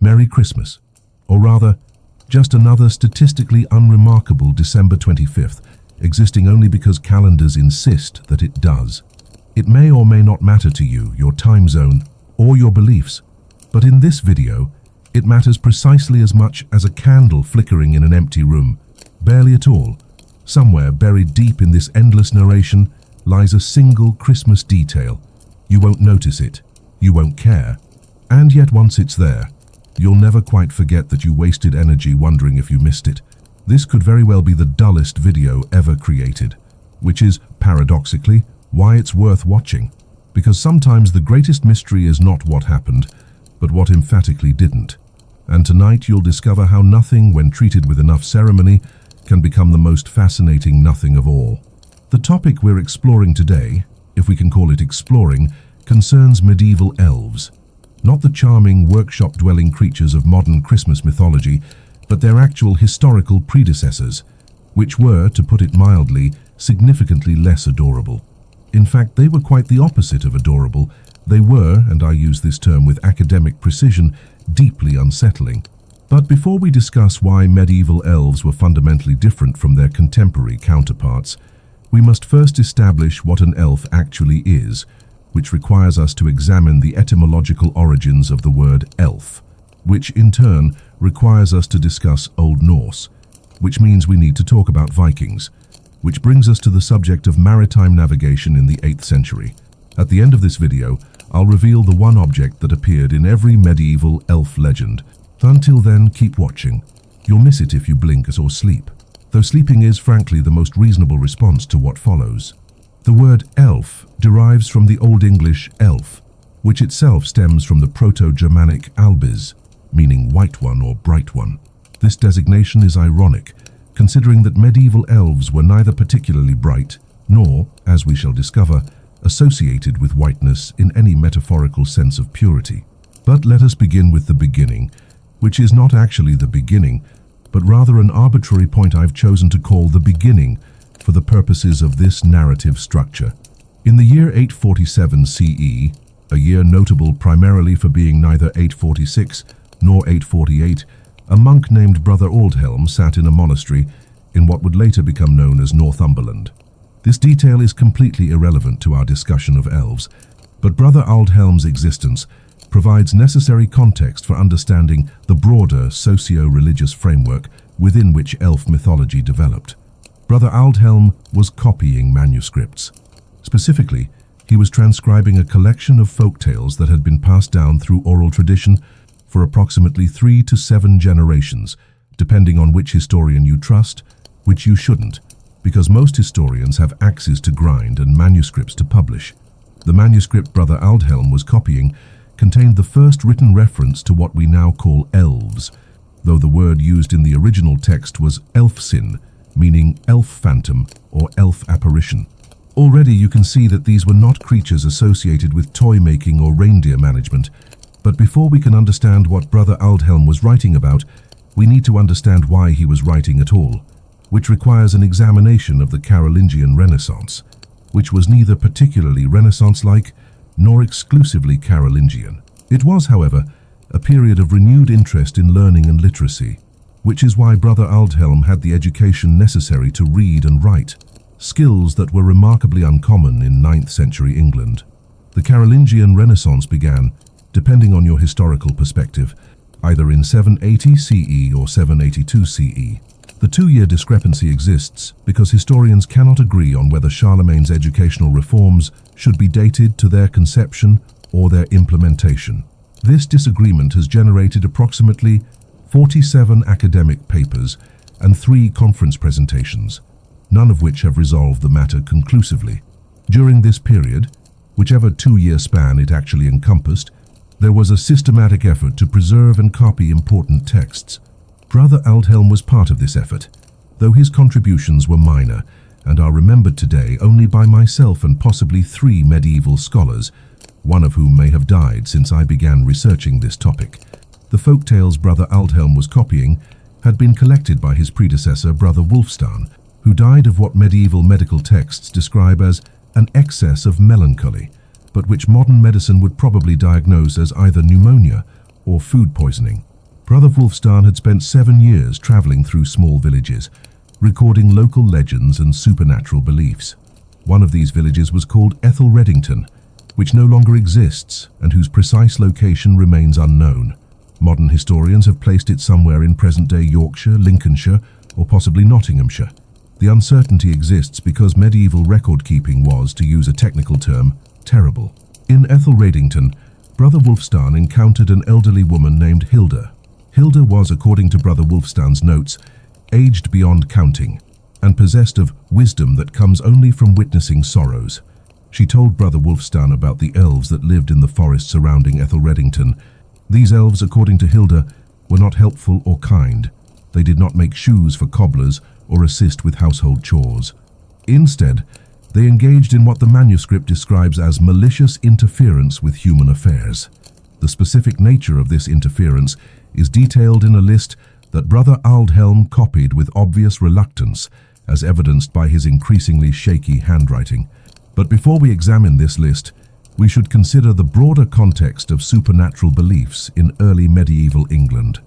Merry Christmas. Or rather, just another statistically unremarkable December 25th, existing only because calendars insist that it does. It may or may not matter to you, your time zone, or your beliefs, but in this video, it matters precisely as much as a candle flickering in an empty room. Barely at all. Somewhere buried deep in this endless narration lies a single Christmas detail. You won't notice it, you won't care, and yet once it's there, you'll never quite forget that you wasted energy wondering if you missed it. This could very well be the dullest video ever created, which is, paradoxically, why it's worth watching. Because sometimes the greatest mystery is not what happened, but what emphatically didn't. And tonight you'll discover how nothing, when treated with enough ceremony, can become the most fascinating nothing of all. The topic we're exploring today, if we can call it exploring, concerns medieval elves. Not the charming workshop-dwelling creatures of modern Christmas mythology, but their actual historical predecessors, which were, to put it mildly, significantly less adorable. In fact, they were quite the opposite of adorable. They were, and I use this term with academic precision, deeply unsettling. But before we discuss why medieval elves were fundamentally different from their contemporary counterparts, we must first establish what an elf actually is, which requires us to examine the etymological origins of the word elf, which in turn requires us to discuss Old Norse, which means we need to talk about Vikings, which brings us to the subject of maritime navigation in the 8th century. At the end of this video, I'll reveal the one object that appeared in every medieval elf legend. Until then, keep watching. You'll miss it if you blink or sleep, though sleeping is frankly the most reasonable response to what follows. The word elf derives from the Old English elf, which itself stems from the Proto-Germanic albis, meaning white one or bright one. This designation is ironic, considering that medieval elves were neither particularly bright, nor, as we shall discover, associated with whiteness in any metaphorical sense of purity. But let us begin with the beginning, which is not actually the beginning, but rather an arbitrary point I've chosen to call the beginning for the purposes of this narrative structure. In the year 847 CE, a year notable primarily for being neither 846 nor 848, a monk named Brother Aldhelm sat in a monastery in what would later become known as Northumberland. This detail is completely irrelevant to our discussion of elves, but Brother Aldhelm's existence provides necessary context for understanding the broader socio-religious framework within which elf mythology developed. Brother Aldhelm was copying manuscripts. Specifically, he was transcribing a collection of folk tales that had been passed down through oral tradition for approximately 3 to 7 generations, depending on which historian you trust, which you shouldn't, because most historians have axes to grind and manuscripts to publish. The manuscript Brother Aldhelm was copying contained the first written reference to what we now call elves, though the word used in the original text was elfsin, meaning elf phantom or elf apparition. Already you can see that these were not creatures associated with toy-making or reindeer management, but before we can understand what Brother Aldhelm was writing about, we need to understand why he was writing at all, which requires an examination of the Carolingian Renaissance, which was neither particularly Renaissance-like nor exclusively Carolingian. It was, however, a period of renewed interest in learning and literacy, which is why Brother Aldhelm had the education necessary to read and write, skills that were remarkably uncommon in 9th century England. The Carolingian Renaissance began, depending on your historical perspective, either in 780 CE or 782 CE. The 2-year discrepancy exists because historians cannot agree on whether Charlemagne's educational reforms should be dated to their conception or their implementation. This disagreement has generated approximately 47 academic papers and 3 conference presentations, none of which have resolved the matter conclusively. During this period, whichever 2-year span it actually encompassed, there was a systematic effort to preserve and copy important texts. Brother Aldhelm was part of this effort, though his contributions were minor and are remembered today only by myself and possibly 3 medieval scholars, one of whom may have died since I began researching this topic. The folktales Brother Aldhelm was copying had been collected by his predecessor, Brother Wulfstan, who died of what medieval medical texts describe as an excess of melancholy, but which modern medicine would probably diagnose as either pneumonia or food poisoning. Brother Wulfstan had spent 7 years traveling through small villages, recording local legends and supernatural beliefs. One of these villages was called Ethelredington, which no longer exists and whose precise location remains unknown. Modern historians have placed it somewhere in present-day Yorkshire, Lincolnshire, or possibly Nottinghamshire. The uncertainty exists because medieval record-keeping was, to use a technical term, terrible. In Ethelredington, Brother Wulfstan encountered an elderly woman named Hilda. Hilda was, according to Brother Wulfstan's notes, aged beyond counting, and possessed of wisdom that comes only from witnessing sorrows. She told Brother Wulfstan about the elves that lived in the forest surrounding Ethelredington. These elves, according to Hilda, were not helpful or kind. They did not make shoes for cobblers or assist with household chores. Instead, they engaged in what the manuscript describes as malicious interference with human affairs. The specific nature of this interference is detailed in a list that Brother Aldhelm copied with obvious reluctance, as evidenced by his increasingly shaky handwriting. But before we examine this list, we should consider the broader context of supernatural beliefs in early medieval England,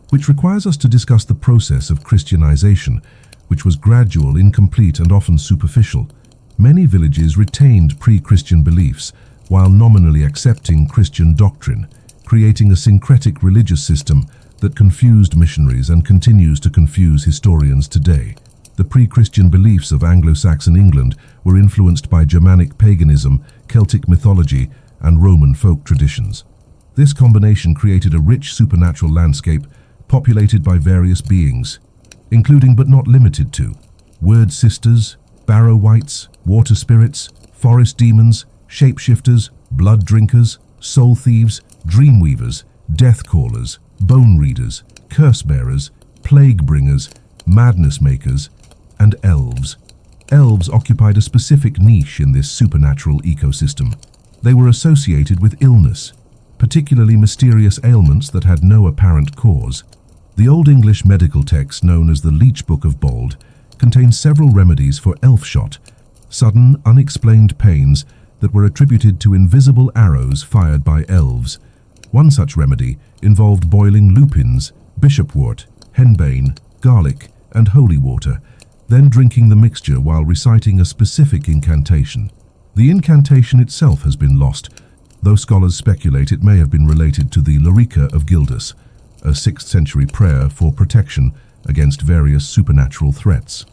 which requires us to discuss the process of Christianization, which was gradual, incomplete, and often superficial. Many villages retained pre-Christian beliefs while nominally accepting Christian doctrine, creating a syncretic religious system that confused missionaries and continues to confuse historians today. The pre-Christian beliefs of Anglo-Saxon England were influenced by Germanic paganism, Celtic mythology, and Roman folk traditions. This combination created a rich supernatural landscape populated by various beings, including but not limited to word sisters, barrow wights, water spirits, forest demons, shapeshifters, blood drinkers, soul thieves, dream weavers, death callers, bone readers, curse bearers, plague bringers, madness makers, and elves. Elves occupied a specific niche in this supernatural ecosystem. They were associated with illness, particularly mysterious ailments that had no apparent cause. The Old English medical text known as the Leech Book of Bold contains several remedies for elf shot, sudden, unexplained pains that were attributed to invisible arrows fired by elves. One such remedy involved boiling lupins, bishopwort, henbane, garlic, and holy water, then drinking the mixture while reciting a specific incantation. The incantation itself has been lost, though scholars speculate it may have been related to the Lorica of Gildas, a 6th century prayer for protection against various supernatural threats.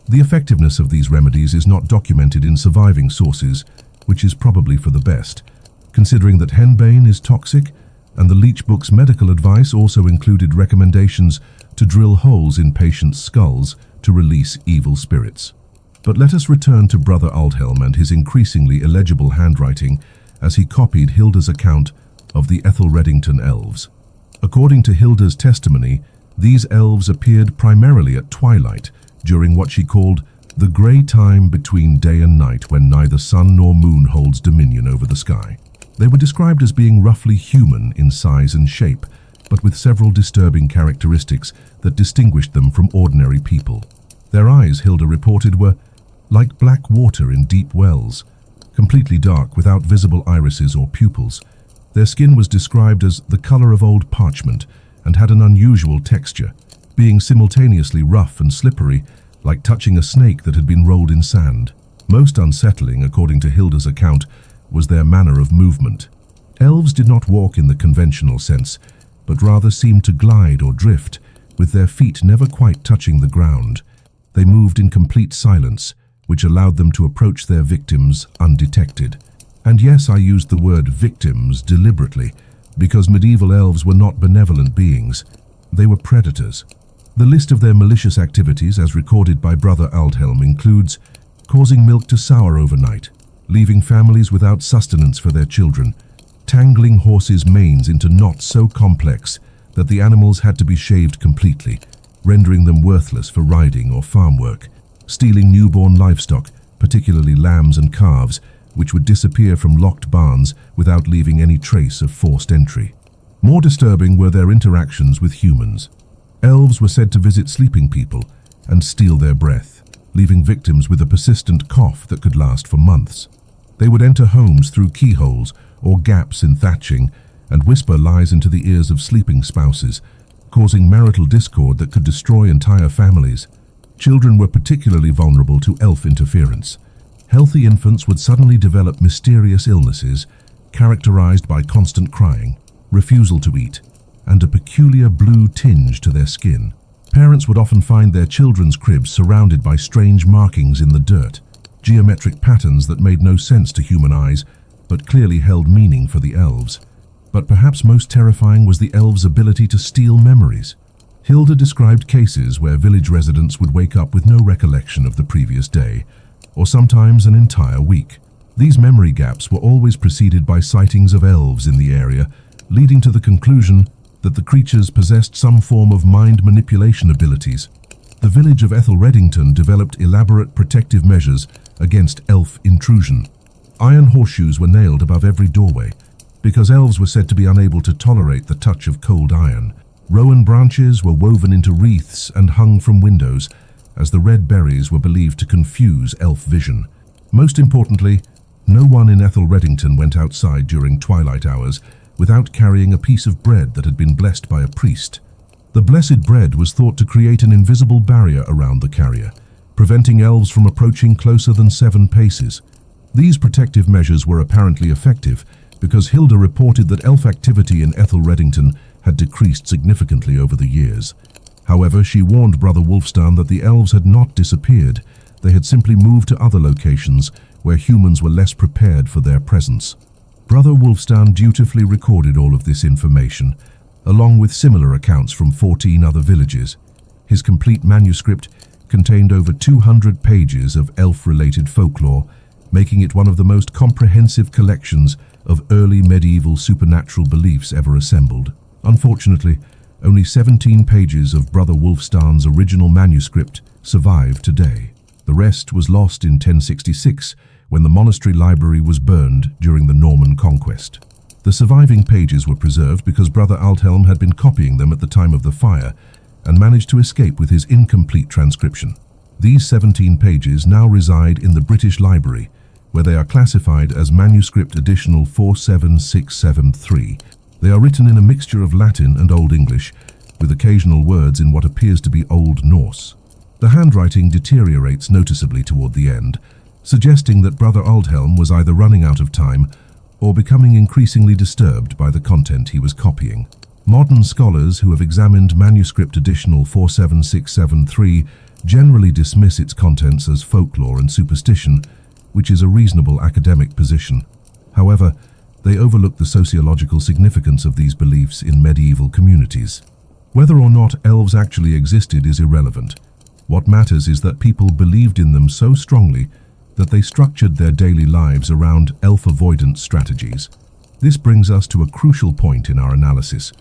The effectiveness of these remedies is not documented in surviving sources, which is probably for the best, considering that henbane is toxic, and the Leech Book's medical advice also included recommendations to drill holes in patients' skulls to release evil spirits. But let us return to Brother Aldhelm and his increasingly illegible handwriting as he copied Hilda's account of the Ethelredington elves. According to Hilda's testimony, these elves appeared primarily at twilight during what she called the grey time between day and night, when neither sun nor moon holds dominion over the sky. They were described as being roughly human in size and shape, but with several disturbing characteristics that distinguished them from ordinary people. Their eyes, Hilda reported, were like black water in deep wells, completely dark without visible irises or pupils. Their skin was described as the color of old parchment and had an unusual texture, being simultaneously rough and slippery, like touching a snake that had been rolled in sand. Most unsettling, according to Hilda's account, was their manner of movement. Elves did not walk in the conventional sense, but rather seemed to glide or drift, with their feet never quite touching the ground. They moved in complete silence, which allowed them to approach their victims undetected. And yes, I used the word victims deliberately, because medieval elves were not benevolent beings. They were predators. The list of their malicious activities, as recorded by Brother Aldhelm, includes causing milk to sour overnight, leaving families without sustenance for their children, tangling horses' manes into knots so complex that the animals had to be shaved completely, rendering them worthless for riding or farm work, stealing newborn livestock, particularly lambs and calves, which would disappear from locked barns without leaving any trace of forced entry. More disturbing were their interactions with humans. Elves were said to visit sleeping people and steal their breath, leaving victims with a persistent cough that could last for months. They would enter homes through keyholes or gaps in thatching and whisper lies into the ears of sleeping spouses, causing marital discord that could destroy entire families. Children were particularly vulnerable to elf interference. Healthy infants would suddenly develop mysterious illnesses characterized by constant crying, refusal to eat, and a peculiar blue tinge to their skin. Parents would often find their children's cribs surrounded by strange markings in the dirt, geometric patterns that made no sense to human eyes, but clearly held meaning for the elves. But perhaps most terrifying was the elves' ability to steal memories. Hilda described cases where village residents would wake up with no recollection of the previous day, or sometimes an entire week. These memory gaps were always preceded by sightings of elves in the area, leading to the conclusion that the creatures possessed some form of mind manipulation abilities. The village of Ethelredington developed elaborate protective measures against elf intrusion. Iron horseshoes were nailed above every doorway, because elves were said to be unable to tolerate the touch of cold iron. Rowan branches were woven into wreaths and hung from windows, as the red berries were believed to confuse elf vision. Most importantly, no one in Ethelredington went outside during twilight hours without carrying a piece of bread that had been blessed by a priest. The blessed bread was thought to create an invisible barrier around the carrier, preventing elves from approaching closer than 7 paces. These protective measures were apparently effective because Hilda reported that elf activity in Ethelredington had decreased significantly over the years. However, she warned Brother Wulfstan that the elves had not disappeared. They had simply moved to other locations where humans were less prepared for their presence. Brother Wulfstan dutifully recorded all of this information, along with similar accounts from 14 other villages. His complete manuscript contained over 200 pages of elf-related folklore, making it one of the most comprehensive collections of early medieval supernatural beliefs ever assembled. Unfortunately, only 17 pages of Brother Wulfstan's original manuscript survive today. The rest was lost in 1066 when the monastery library was burned during the Norman conquest. The surviving pages were preserved because Brother Aldhelm had been copying them at the time of the fire and managed to escape with his incomplete transcription. These 17 pages now reside in the British Library, where they are classified as Manuscript Additional 47673. They are written in a mixture of Latin and Old English, with occasional words in what appears to be Old Norse. The handwriting deteriorates noticeably toward the end, suggesting that Brother Aldhelm was either running out of time or becoming increasingly disturbed by the content he was copying. Modern scholars who have examined Manuscript Additional 47673 generally dismiss its contents as folklore and superstition, which is a reasonable academic position. However, they overlook the sociological significance of these beliefs in medieval communities. Whether or not elves actually existed is irrelevant. What matters is that people believed in them so strongly that they structured their daily lives around elf avoidance strategies. This brings us to a crucial point in our analysis: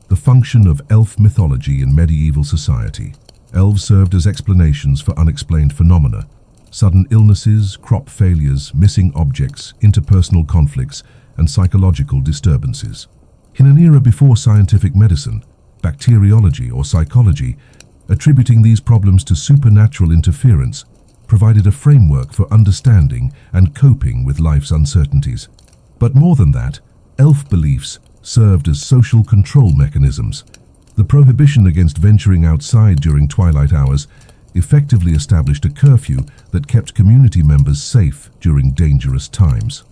the function of elf mythology in medieval society. Elves served as explanations for unexplained phenomena: sudden illnesses, crop failures, missing objects, interpersonal conflicts, and psychological disturbances. In an era before scientific medicine, bacteriology, or psychology, attributing these problems to supernatural interference provided a framework for understanding and coping with life's uncertainties. But more than that, elf beliefs served as social control mechanisms. The prohibition against venturing outside during twilight hours effectively established a curfew that kept community members safe during dangerous times.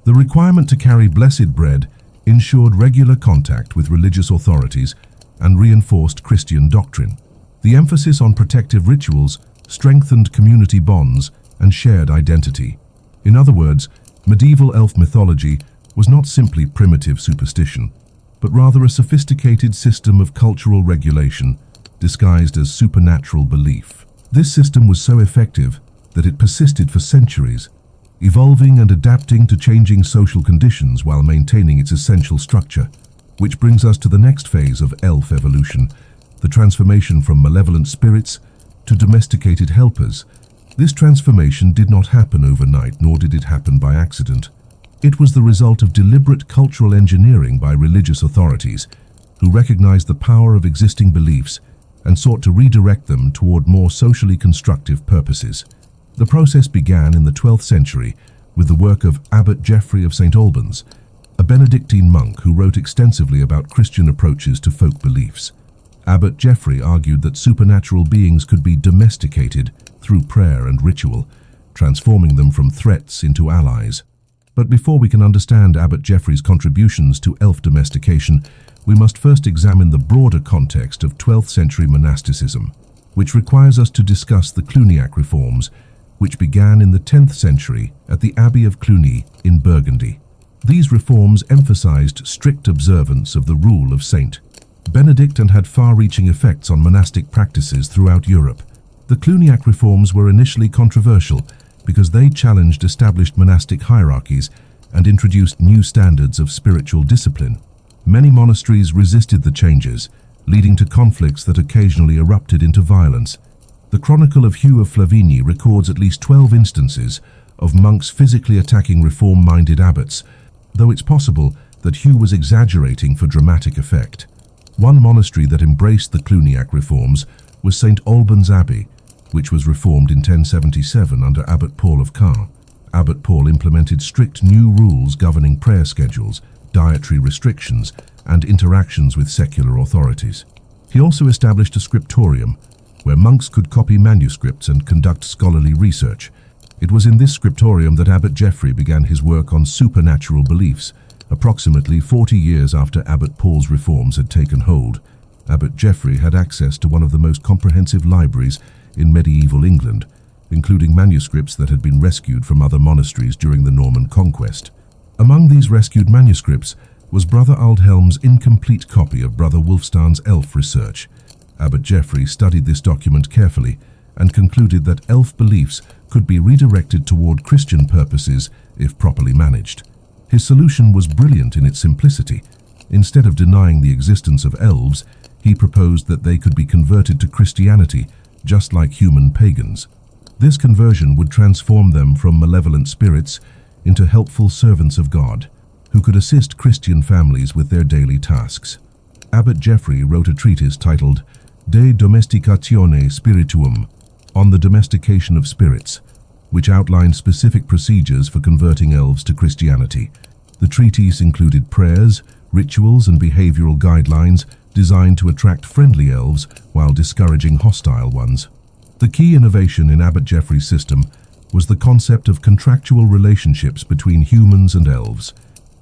The requirement to carry blessed bread ensured regular contact with religious authorities and reinforced Christian doctrine. The emphasis on protective rituals strengthened community bonds and shared identity. In other words, medieval elf mythology was not simply primitive superstition, but rather a sophisticated system of cultural regulation disguised as supernatural belief. This system was so effective that it persisted for centuries, evolving and adapting to changing social conditions while maintaining its essential structure. Which brings us to the next phase of elf evolution, the transformation from malevolent spirits to domesticated helpers. This transformation did not happen overnight, nor did it happen by accident. It was the result of deliberate cultural engineering by religious authorities, who recognized the power of existing beliefs and sought to redirect them toward more socially constructive purposes. The process began in the 12th century with the work of Abbot Geoffrey of St. Albans, a Benedictine monk who wrote extensively about Christian approaches to folk beliefs. Abbot Geoffrey argued that supernatural beings could be domesticated through prayer and ritual, transforming them from threats into allies. But before we can understand Abbot Geoffrey's contributions to elf domestication, we must first examine the broader context of 12th century monasticism, which requires us to discuss the Cluniac reforms, which began in the 10th century at the Abbey of Cluny in Burgundy. These reforms emphasized strict observance of the rule of Saint Benedict and had far-reaching effects on monastic practices throughout Europe. The Cluniac reforms were initially controversial because they challenged established monastic hierarchies and introduced new standards of spiritual discipline. Many monasteries resisted the changes, leading to conflicts that occasionally erupted into violence. The Chronicle of Hugh of Flavigny records at least 12 instances of monks physically attacking reform-minded abbots, though it's possible that Hugh was exaggerating for dramatic effect. One monastery that embraced the Cluniac reforms was St. Alban's Abbey, which was reformed in 1077 under Abbot Paul of Caen. Abbot Paul implemented strict new rules governing prayer schedules, dietary restrictions, and interactions with secular authorities. He also established a scriptorium, where monks could copy manuscripts and conduct scholarly research. It was in this scriptorium that Abbot Geoffrey began his work on supernatural beliefs, approximately 40 years after Abbot Paul's reforms had taken hold. Abbot Geoffrey had access to one of the most comprehensive libraries in medieval England, including manuscripts that had been rescued from other monasteries during the Norman conquest. Among these rescued manuscripts was Brother Aldhelm's incomplete copy of Brother Wulfstan's elf research. Abbot Geoffrey studied this document carefully and concluded that elf beliefs could be redirected toward Christian purposes if properly managed. His solution was brilliant in its simplicity. Instead of denying the existence of elves, he proposed that they could be converted to Christianity, just like human pagans. This conversion would transform them from malevolent spirits into helpful servants of God, who could assist Christian families with their daily tasks. Abbot Geoffrey wrote a treatise titled De Domesticatione Spirituum, on the domestication of spirits, which outlined specific procedures for converting elves to Christianity. The treatise included prayers, rituals, and behavioral guidelines designed to attract friendly elves while discouraging hostile ones. The key innovation in Abbot Geoffrey's system was the concept of contractual relationships between humans and elves.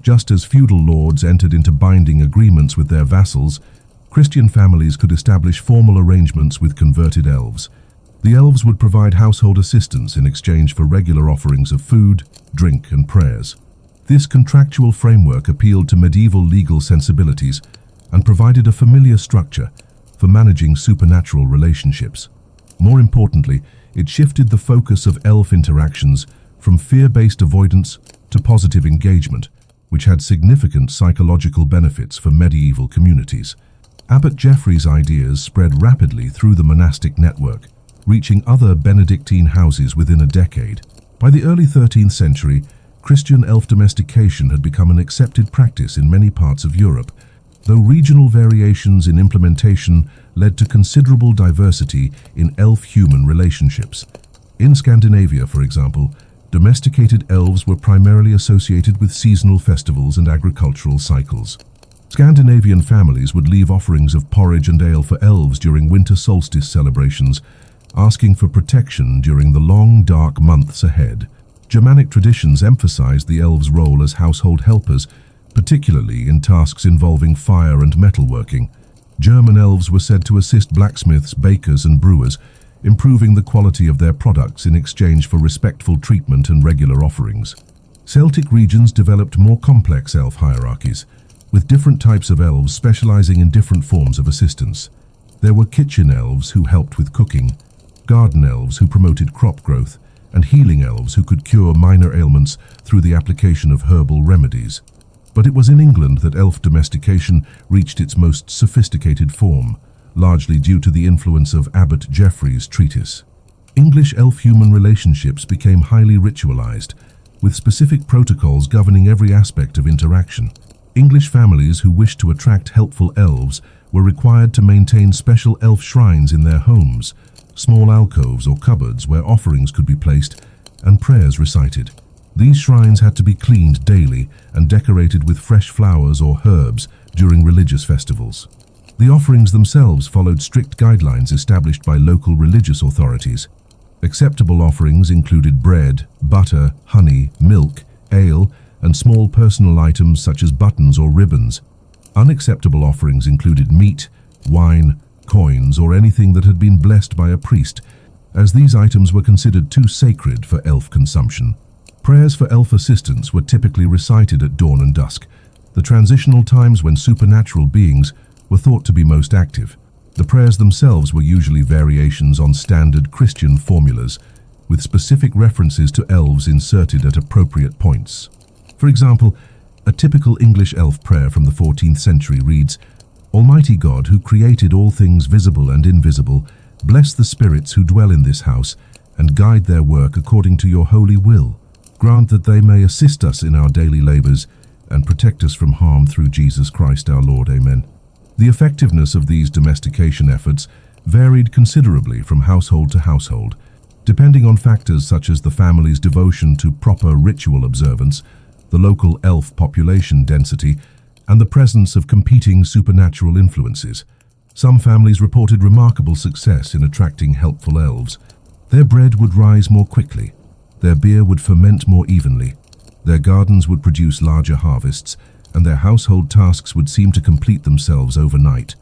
Just as feudal lords entered into binding agreements with their vassals, Christian families could establish formal arrangements with converted elves. The elves would provide household assistance in exchange for regular offerings of food, drink, and prayers. This contractual framework appealed to medieval legal sensibilities and provided a familiar structure for managing supernatural relationships. More importantly, it shifted the focus of elf interactions from fear-based avoidance to positive engagement, which had significant psychological benefits for medieval communities. Abbot Geoffrey's ideas spread rapidly through the monastic network, reaching other Benedictine houses within a decade. By the early 13th century, Christian elf domestication had become an accepted practice in many parts of Europe, though regional variations in implementation led to considerable diversity in elf-human relationships. In Scandinavia, for example, domesticated elves were primarily associated with seasonal festivals and agricultural cycles. Scandinavian families would leave offerings of porridge and ale for elves during winter solstice celebrations, asking for protection during the long, dark months ahead. Germanic traditions emphasized the elves' role as household helpers, particularly in tasks involving fire and metalworking. German elves were said to assist blacksmiths, bakers, and brewers, improving the quality of their products in exchange for respectful treatment and regular offerings. Celtic regions developed more complex elf hierarchies, with different types of elves specializing in different forms of assistance. There were kitchen elves who helped with cooking, garden elves who promoted crop growth, and healing elves who could cure minor ailments through the application of herbal remedies. But it was in England that elf domestication reached its most sophisticated form, largely due to the influence of Abbot Geoffrey's treatise. English elf-human relationships became highly ritualized, with specific protocols governing every aspect of interaction. English families who wished to attract helpful elves were required to maintain special elf shrines in their homes, small alcoves or cupboards where offerings could be placed and prayers recited. These shrines had to be cleaned daily and decorated with fresh flowers or herbs during religious festivals. The offerings themselves followed strict guidelines established by local religious authorities. Acceptable offerings included bread, butter, honey, milk, ale, and small personal items such as buttons or ribbons. Unacceptable offerings included meat, wine, coins, or anything that had been blessed by a priest, as these items were considered too sacred for elf consumption. Prayers for elf assistance were typically recited at dawn and dusk, the transitional times when supernatural beings were thought to be most active. The prayers themselves were usually variations on standard Christian formulas, with specific references to elves inserted at appropriate points. For example, a typical English elf prayer from the 14th century reads, "Almighty God, who created all things visible and invisible, bless the spirits who dwell in this house, and guide their work according to your holy will. Grant that they may assist us in our daily labors, and protect us from harm through Jesus Christ our Lord. Amen." The effectiveness of these domestication efforts varied considerably from household to household, depending on factors such as the family's devotion to proper ritual observance, the local elf population density, and the presence of competing supernatural influences. Some families reported remarkable success in attracting helpful elves. Their bread would rise more quickly, their beer would ferment more evenly, their gardens would produce larger harvests, and their household tasks would seem to complete themselves overnight.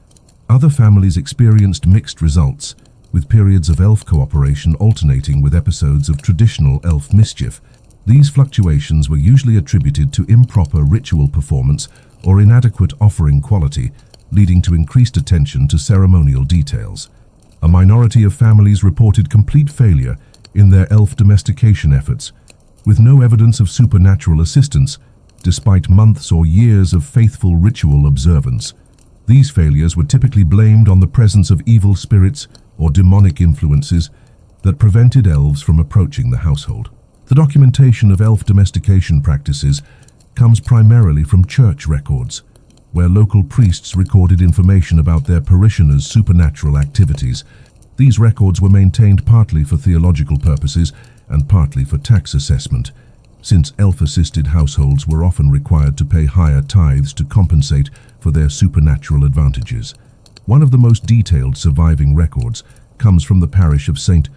Other families experienced mixed results, with periods of elf cooperation alternating with episodes of traditional elf mischief. These fluctuations were usually attributed to improper ritual performance or inadequate offering quality, leading to increased attention to ceremonial details. A minority of families reported complete failure in their elf domestication efforts, with no evidence of supernatural assistance, despite months or years of faithful ritual observance. These failures were typically blamed on the presence of evil spirits or demonic influences that prevented elves from approaching the household. The documentation of elf domestication practices comes primarily from church records, where local priests recorded information about their parishioners' supernatural activities. These records were maintained partly for theological purposes and partly for tax assessment, since elf-assisted households were often required to pay higher tithes to compensate for their supernatural advantages. One of the most detailed surviving records comes from the parish of St.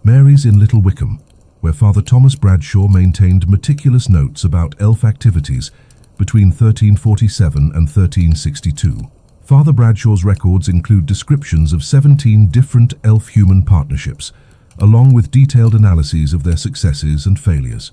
Mary's in Little Wickham, where Father Thomas Bradshaw maintained meticulous notes about elf activities between 1347 and 1362. Father Bradshaw's records include descriptions of 17 different elf-human partnerships, along with detailed analyses of their successes and failures.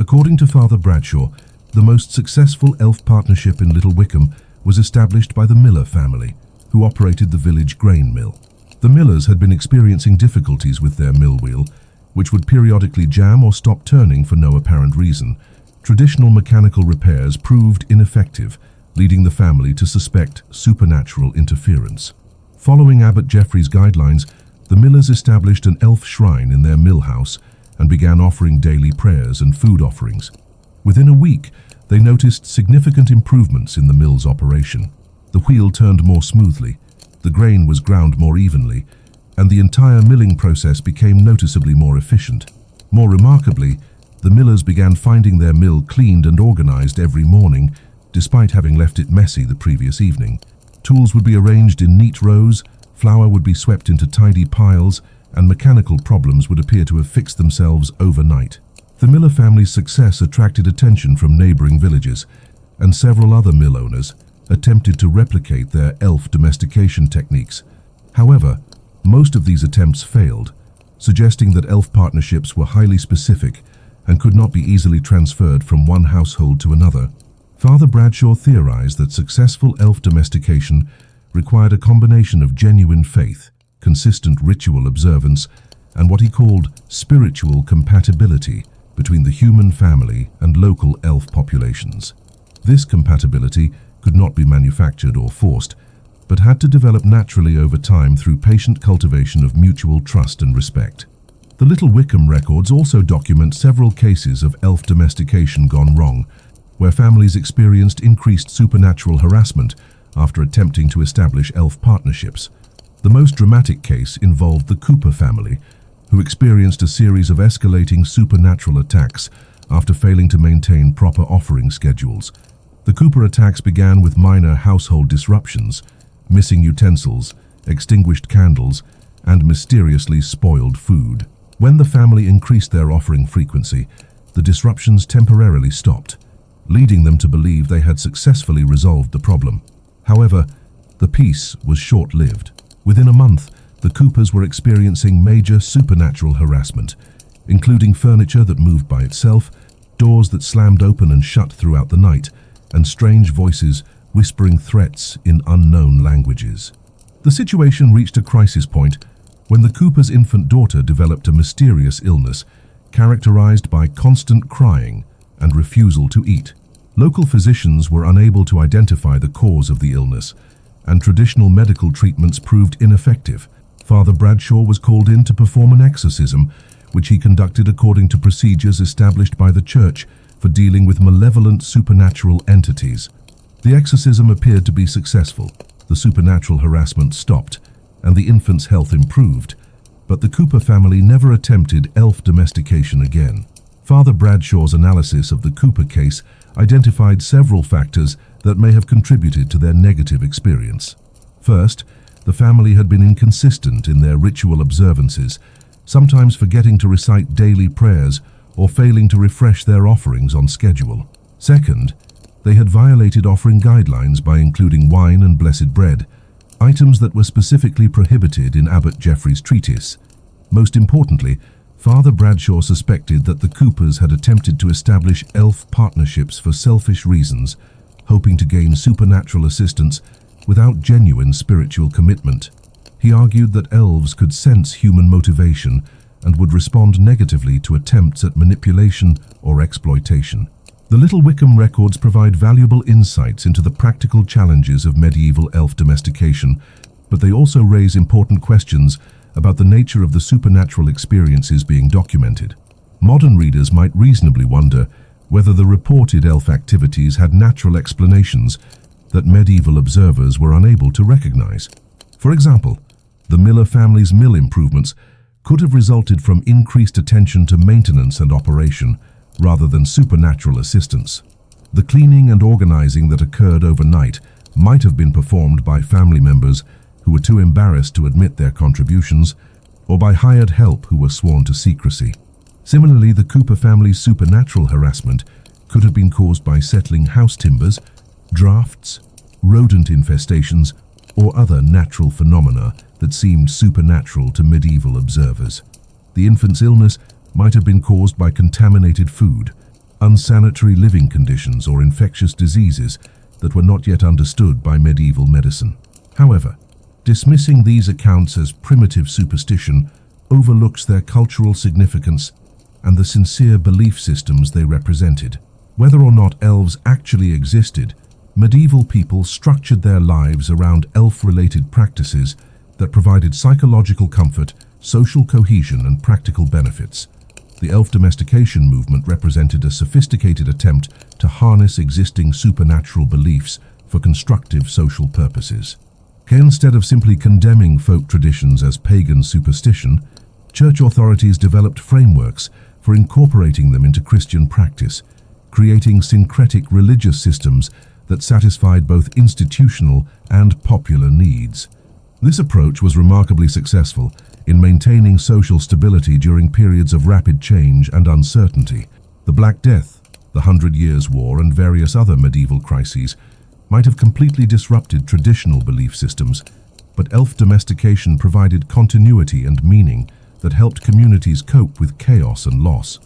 According to Father Bradshaw, the most successful elf partnership in Little Wickham was established by the Miller family, who operated the village grain mill. The Millers had been experiencing difficulties with their mill wheel, which would periodically jam or stop turning for no apparent reason. Traditional mechanical repairs proved ineffective, leading the family to suspect supernatural interference. Following Abbot Geoffrey's guidelines, the Millers established an elf shrine in their mill house and began offering daily prayers and food offerings. Within a week, they noticed significant improvements in the mill's operation. The wheel turned more smoothly, the grain was ground more evenly, and the entire milling process became noticeably more efficient. More remarkably, the Millers began finding their mill cleaned and organized every morning, despite having left it messy the previous evening. Tools would be arranged in neat rows, flour would be swept into tidy piles, and mechanical problems would appear to have fixed themselves overnight. The Miller family's success attracted attention from neighboring villages, and several other mill owners attempted to replicate their elf domestication techniques. However, most of these attempts failed, suggesting that elf partnerships were highly specific and could not be easily transferred from one household to another. Father Bradshaw theorized that successful elf domestication required a combination of genuine faith, consistent ritual observance, and what he called spiritual compatibility between the human family and local elf populations. This compatibility could not be manufactured or forced, but had to develop naturally over time through patient cultivation of mutual trust and respect. The Little Wickham records also document several cases of elf domestication gone wrong, where families experienced increased supernatural harassment after attempting to establish elf partnerships. The most dramatic case involved the Cooper family, who experienced a series of escalating supernatural attacks after failing to maintain proper offering schedules. The Cooper attacks began with minor household disruptions, missing utensils, extinguished candles, and mysteriously spoiled food. When the family increased their offering frequency, the disruptions temporarily stopped, leading them to believe they had successfully resolved the problem. However, the peace was short-lived. Within a month, the Coopers were experiencing major supernatural harassment, including furniture that moved by itself, doors that slammed open and shut throughout the night, and strange voices whispering threats in unknown languages. The situation reached a crisis point when the Coopers' infant daughter developed a mysterious illness characterized by constant crying and refusal to eat. Local physicians were unable to identify the cause of the illness, and traditional medical treatments proved ineffective. Father Bradshaw was called in to perform an exorcism, which he conducted according to procedures established by the church for dealing with malevolent supernatural entities. The exorcism appeared to be successful. The supernatural harassment stopped, and the infant's health improved, but the Cooper family never attempted elf domestication again. Father Bradshaw's analysis of the Cooper case identified several factors that may have contributed to their negative experience. First, the family had been inconsistent in their ritual observances, sometimes forgetting to recite daily prayers or failing to refresh their offerings on schedule. Second, they had violated offering guidelines by including wine and blessed bread, items that were specifically prohibited in Abbot Jeffrey's treatise. Most importantly, Father Bradshaw suspected that the Coopers had attempted to establish elf partnerships for selfish reasons, hoping to gain supernatural assistance without genuine spiritual commitment. He argued that elves could sense human motivation and would respond negatively to attempts at manipulation or exploitation. The Little Wickham records provide valuable insights into the practical challenges of medieval elf domestication, but they also raise important questions about the nature of the supernatural experiences being documented. Modern readers might reasonably wonder whether the reported elf activities had natural explanations that medieval observers were unable to recognize. For example, the Miller family's mill improvements could have resulted from increased attention to maintenance and operation rather than supernatural assistance. The cleaning and organizing that occurred overnight might have been performed by family members who were too embarrassed to admit their contributions, or by hired help who were sworn to secrecy. Similarly, the Cooper family's supernatural harassment could have been caused by settling house timbers, drafts, rodent infestations, or other natural phenomena that seemed supernatural to medieval observers. The infant's illness might have been caused by contaminated food, unsanitary living conditions, or infectious diseases that were not yet understood by medieval medicine. However, dismissing these accounts as primitive superstition overlooks their cultural significance and the sincere belief systems they represented. Whether or not elves actually existed, medieval people structured their lives around elf-related practices that provided psychological comfort, social cohesion, and practical benefits. The elf domestication movement represented a sophisticated attempt to harness existing supernatural beliefs for constructive social purposes. Instead of simply condemning folk traditions as pagan superstition, church authorities developed frameworks for incorporating them into Christian practice, creating syncretic religious systems that satisfied both institutional and popular needs. This approach was remarkably successful in maintaining social stability during periods of rapid change and uncertainty. The Black Death, the 100 Years' War, and various other medieval crises might have completely disrupted traditional belief systems, but elf domestication provided continuity and meaning that helped communities cope with chaos and loss.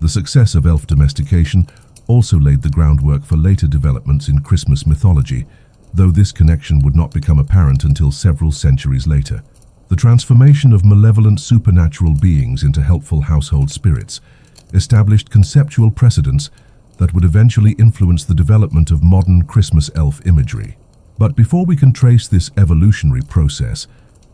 The success of elf domestication also laid the groundwork for later developments in Christmas mythology, though this connection would not become apparent until several centuries later. The transformation of malevolent supernatural beings into helpful household spirits established conceptual precedents that would eventually influence the development of modern Christmas elf imagery. But before we can trace this evolutionary process,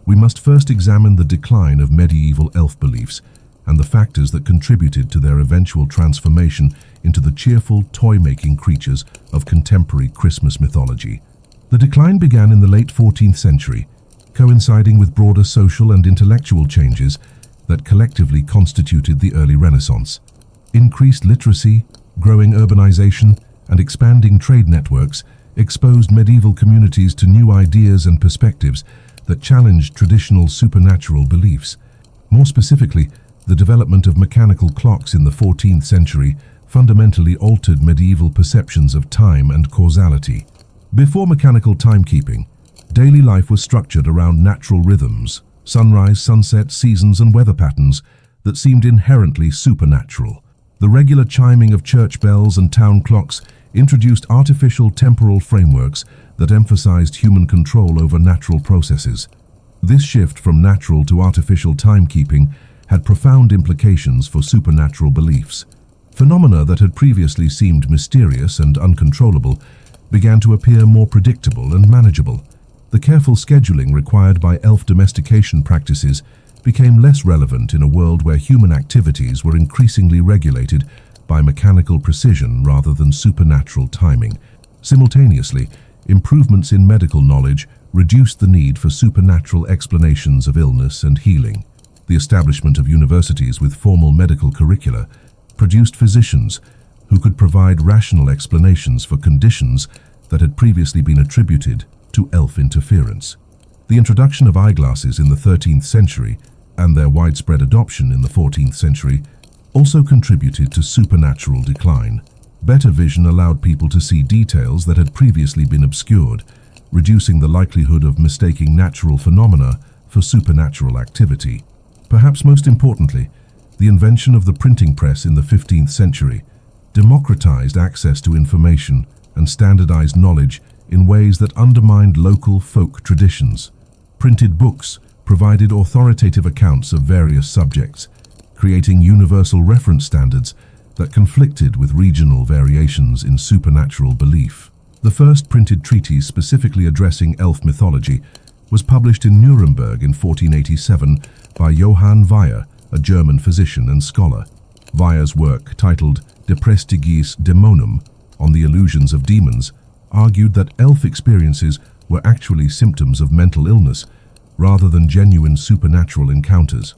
we must first examine the decline of medieval elf beliefs and the factors that contributed to their eventual transformation into the cheerful, toy-making creatures of contemporary Christmas mythology. The decline began in the late 14th century, coinciding with broader social and intellectual changes that collectively constituted the early Renaissance. Increased literacy, growing urbanization, and expanding trade networks exposed medieval communities to new ideas and perspectives that challenged traditional supernatural beliefs. More specifically, the development of mechanical clocks in the 14th century fundamentally altered medieval perceptions of time and causality. Before mechanical timekeeping, daily life was structured around natural rhythms, sunrise, sunset, seasons, and weather patterns that seemed inherently supernatural. The regular chiming of church bells and town clocks introduced artificial temporal frameworks that emphasized human control over natural processes. This shift from natural to artificial timekeeping had profound implications for supernatural beliefs. Phenomena that had previously seemed mysterious and uncontrollable began to appear more predictable and manageable. The careful scheduling required by elf domestication practices became less relevant in a world where human activities were increasingly regulated by mechanical precision rather than supernatural timing. Simultaneously, improvements in medical knowledge reduced the need for supernatural explanations of illness and healing. The establishment of universities with formal medical curricula produced physicians who could provide rational explanations for conditions that had previously been attributed to elf interference. The introduction of eyeglasses in the 13th century and their widespread adoption in the 14th century also contributed to supernatural decline. Better vision allowed people to see details that had previously been obscured, reducing the likelihood of mistaking natural phenomena for supernatural activity. Perhaps most importantly, the invention of the printing press in the 15th century democratized access to information and standardized knowledge in ways that undermined local folk traditions. Printed books provided authoritative accounts of various subjects, creating universal reference standards that conflicted with regional variations in supernatural belief. The first printed treatise specifically addressing elf mythology was published in Nuremberg in 1487 by Johann Weyer, a German physician and scholar. Weyer's work, titled De Praestigiis Dæmonum, on the illusions of demons, argued that elf experiences were actually symptoms of mental illness rather than genuine supernatural encounters.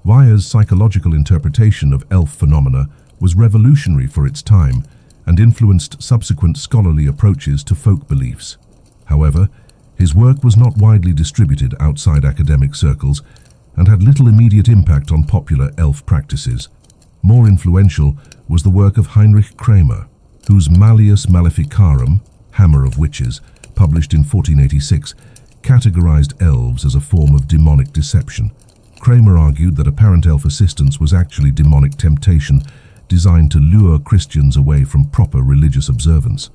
Weyer's psychological interpretation of elf phenomena was revolutionary for its time and influenced subsequent scholarly approaches to folk beliefs. However, his work was not widely distributed outside academic circles and had little immediate impact on popular elf practices. More influential was the work of Heinrich Kramer, whose Malleus Maleficarum, Hammer of Witches, published in 1486, categorized elves as a form of demonic deception. Kramer argued that apparent elf assistance was actually demonic temptation designed to lure Christians away from proper religious observance.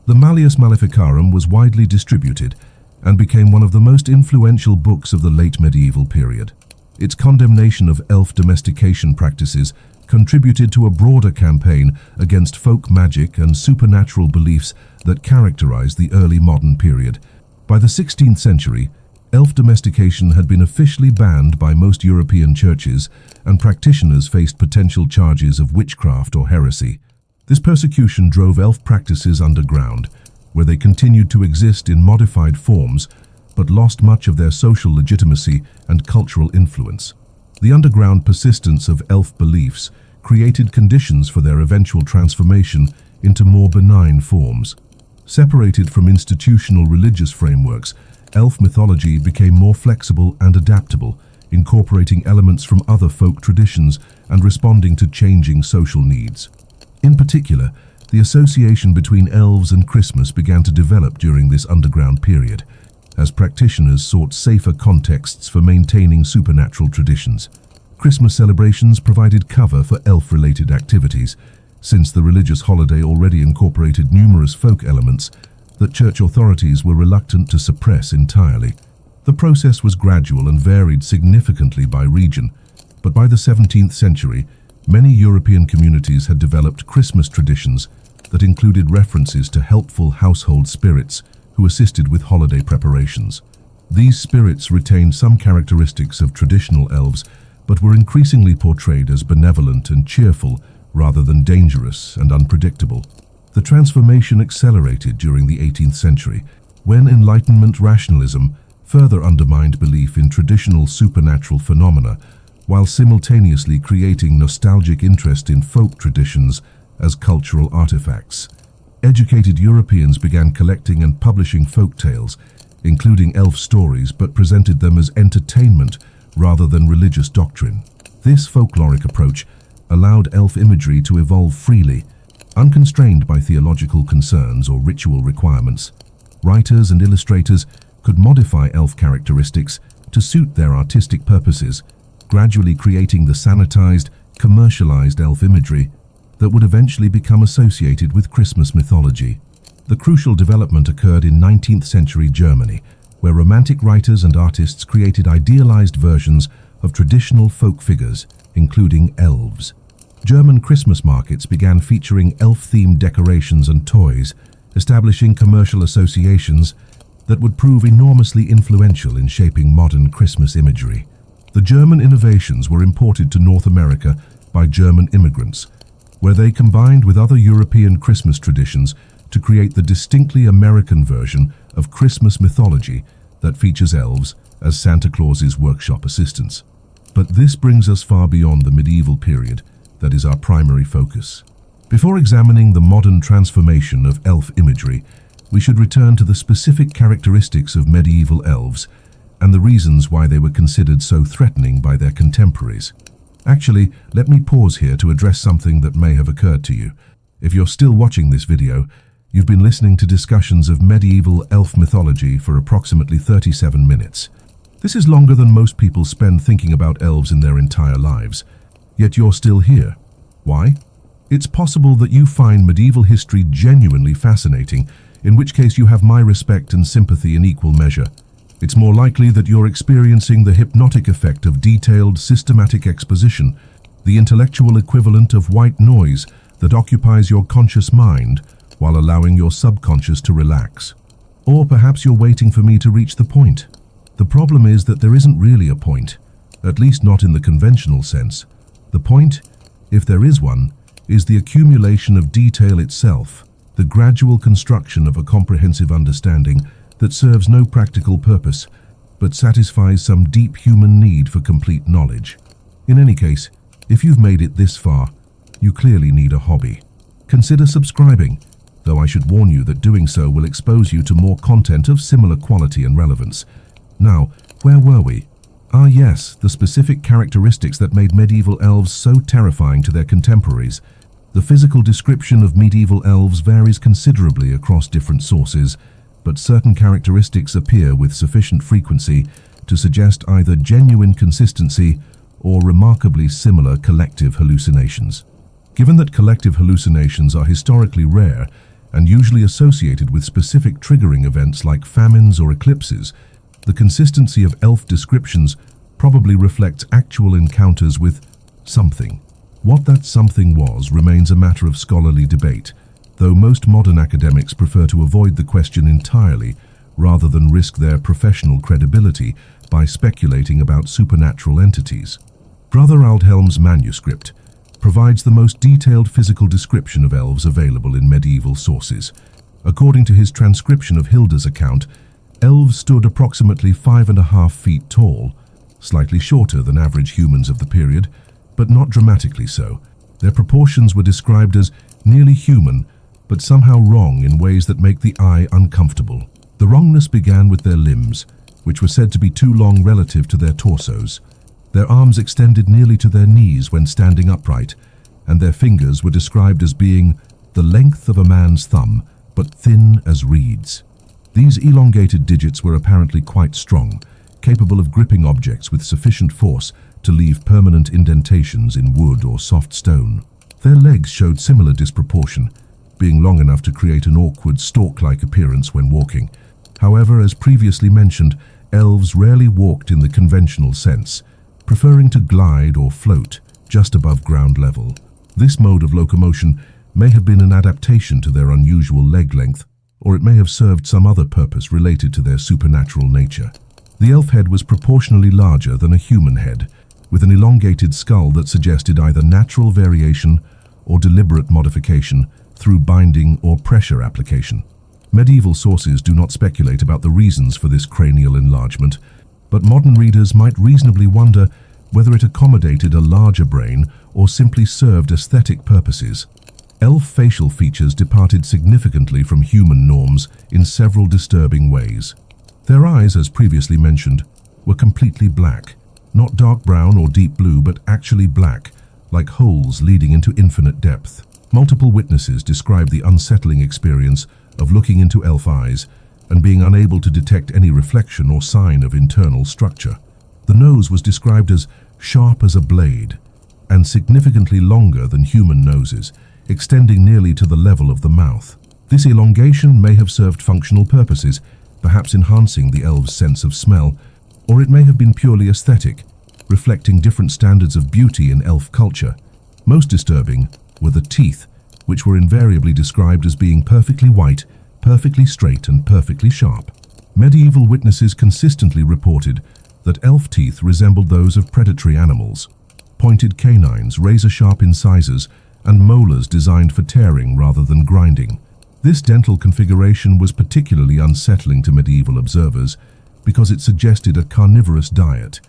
The Malleus Maleficarum was widely distributed and became one of the most influential books of the late medieval period. Its condemnation of elf domestication practices contributed to a broader campaign against folk magic and supernatural beliefs that characterized the early modern period. By the 16th century, elf domestication had been officially banned by most European churches, and practitioners faced potential charges of witchcraft or heresy. This persecution drove elf practices underground, where they continued to exist in modified forms, but lost much of their social legitimacy and cultural influence. The underground persistence of elf beliefs created conditions for their eventual transformation into more benign forms. Separated from institutional religious frameworks, elf mythology became more flexible and adaptable, incorporating elements from other folk traditions and responding to changing social needs. In particular, the association between elves and Christmas began to develop during this underground period, as practitioners sought safer contexts for maintaining supernatural traditions. Christmas celebrations provided cover for elf-related activities, since the religious holiday already incorporated numerous folk elements that church authorities were reluctant to suppress entirely. The process was gradual and varied significantly by region, but by the 17th century, many European communities had developed Christmas traditions that included references to helpful household spirits who assisted with holiday preparations. These spirits retained some characteristics of traditional elves, but were increasingly portrayed as benevolent and cheerful rather than dangerous and unpredictable. The transformation accelerated during the 18th century, when Enlightenment rationalism further undermined belief in traditional supernatural phenomena, while simultaneously creating nostalgic interest in folk traditions as cultural artifacts. Educated Europeans began collecting and publishing folk tales, including elf stories, but presented them as entertainment rather than religious doctrine. This folkloric approach allowed elf imagery to evolve freely, unconstrained by theological concerns or ritual requirements. Writers and illustrators could modify elf characteristics to suit their artistic purposes, gradually creating the sanitized, commercialized elf imagery that would eventually become associated with Christmas mythology. The crucial development occurred in 19th century Germany, where Romantic writers and artists created idealized versions of traditional folk figures, including elves. German Christmas markets began featuring elf-themed decorations and toys, establishing commercial associations that would prove enormously influential in shaping modern Christmas imagery. The German innovations were imported to North America by German immigrants, where they combined with other European Christmas traditions to create the distinctly American version of Christmas mythology that features elves as Santa Claus's workshop assistants. But this brings us far beyond the medieval period that is our primary focus. Before examining the modern transformation of elf imagery, we should return to the specific characteristics of medieval elves and the reasons why they were considered so threatening by their contemporaries. Actually, let me pause here to address something that may have occurred to you. If you're still watching this video, you've been listening to discussions of medieval elf mythology for approximately 37 minutes. This is longer than most people spend thinking about elves in their entire lives. Yet you're still here. Why? It's possible that you find medieval history genuinely fascinating, in which case you have my respect and sympathy in equal measure. It's more likely that you're experiencing the hypnotic effect of detailed, systematic exposition, the intellectual equivalent of white noise that occupies your conscious mind while allowing your subconscious to relax. Or perhaps you're waiting for me to reach the point. The problem is that there isn't really a point, at least not in the conventional sense. The point, if there is one, is the accumulation of detail itself, the gradual construction of a comprehensive understanding that serves no practical purpose, but satisfies some deep human need for complete knowledge. In any case, if you've made it this far, you clearly need a hobby. Consider subscribing, though I should warn you that doing so will expose you to more content of similar quality and relevance. Now, where were we? Ah yes, the specific characteristics that made medieval elves so terrifying to their contemporaries. The physical description of medieval elves varies considerably across different sources, but certain characteristics appear with sufficient frequency to suggest either genuine consistency or remarkably similar collective hallucinations. Given that collective hallucinations are historically rare and usually associated with specific triggering events like famines or eclipses, the consistency of elf descriptions probably reflects actual encounters with something. What that something was remains a matter of scholarly debate, though most modern academics prefer to avoid the question entirely rather than risk their professional credibility by speculating about supernatural entities. Brother Aldhelm's manuscript provides the most detailed physical description of elves available in medieval sources. According to his transcription of Hilda's account, elves stood approximately 5.5 feet tall, slightly shorter than average humans of the period, but not dramatically so. Their proportions were described as nearly human, but somehow wrong in ways that make the eye uncomfortable. The wrongness began with their limbs, which were said to be too long relative to their torsos. Their arms extended nearly to their knees when standing upright, and their fingers were described as being the length of a man's thumb, but thin as reeds. These elongated digits were apparently quite strong, capable of gripping objects with sufficient force to leave permanent indentations in wood or soft stone. Their legs showed similar disproportion, being long enough to create an awkward stork-like appearance when walking. However, as previously mentioned, elves rarely walked in the conventional sense, preferring to glide or float just above ground level. This mode of locomotion may have been an adaptation to their unusual leg length, or it may have served some other purpose related to their supernatural nature. The elf head was proportionally larger than a human head, with an elongated skull that suggested either natural variation or deliberate modification through binding or pressure application. Medieval sources do not speculate about the reasons for this cranial enlargement, but modern readers might reasonably wonder whether it accommodated a larger brain or simply served aesthetic purposes. Elf facial features departed significantly from human norms in several disturbing ways. Their eyes, as previously mentioned, were completely black, not dark brown or deep blue, but actually black, like holes leading into infinite depth. Multiple witnesses described the unsettling experience of looking into elf eyes and being unable to detect any reflection or sign of internal structure. The nose was described as sharp as a blade and significantly longer than human noses, extending nearly to the level of the mouth. This elongation may have served functional purposes, perhaps enhancing the elves' sense of smell, or it may have been purely aesthetic, reflecting different standards of beauty in elf culture. Most disturbing were the teeth, which were invariably described as being perfectly white, perfectly straight, and perfectly sharp. Medieval witnesses consistently reported that elf teeth resembled those of predatory animals. Pointed canines, razor-sharp incisors, and molars designed for tearing rather than grinding. This dental configuration was particularly unsettling to medieval observers because it suggested a carnivorous diet,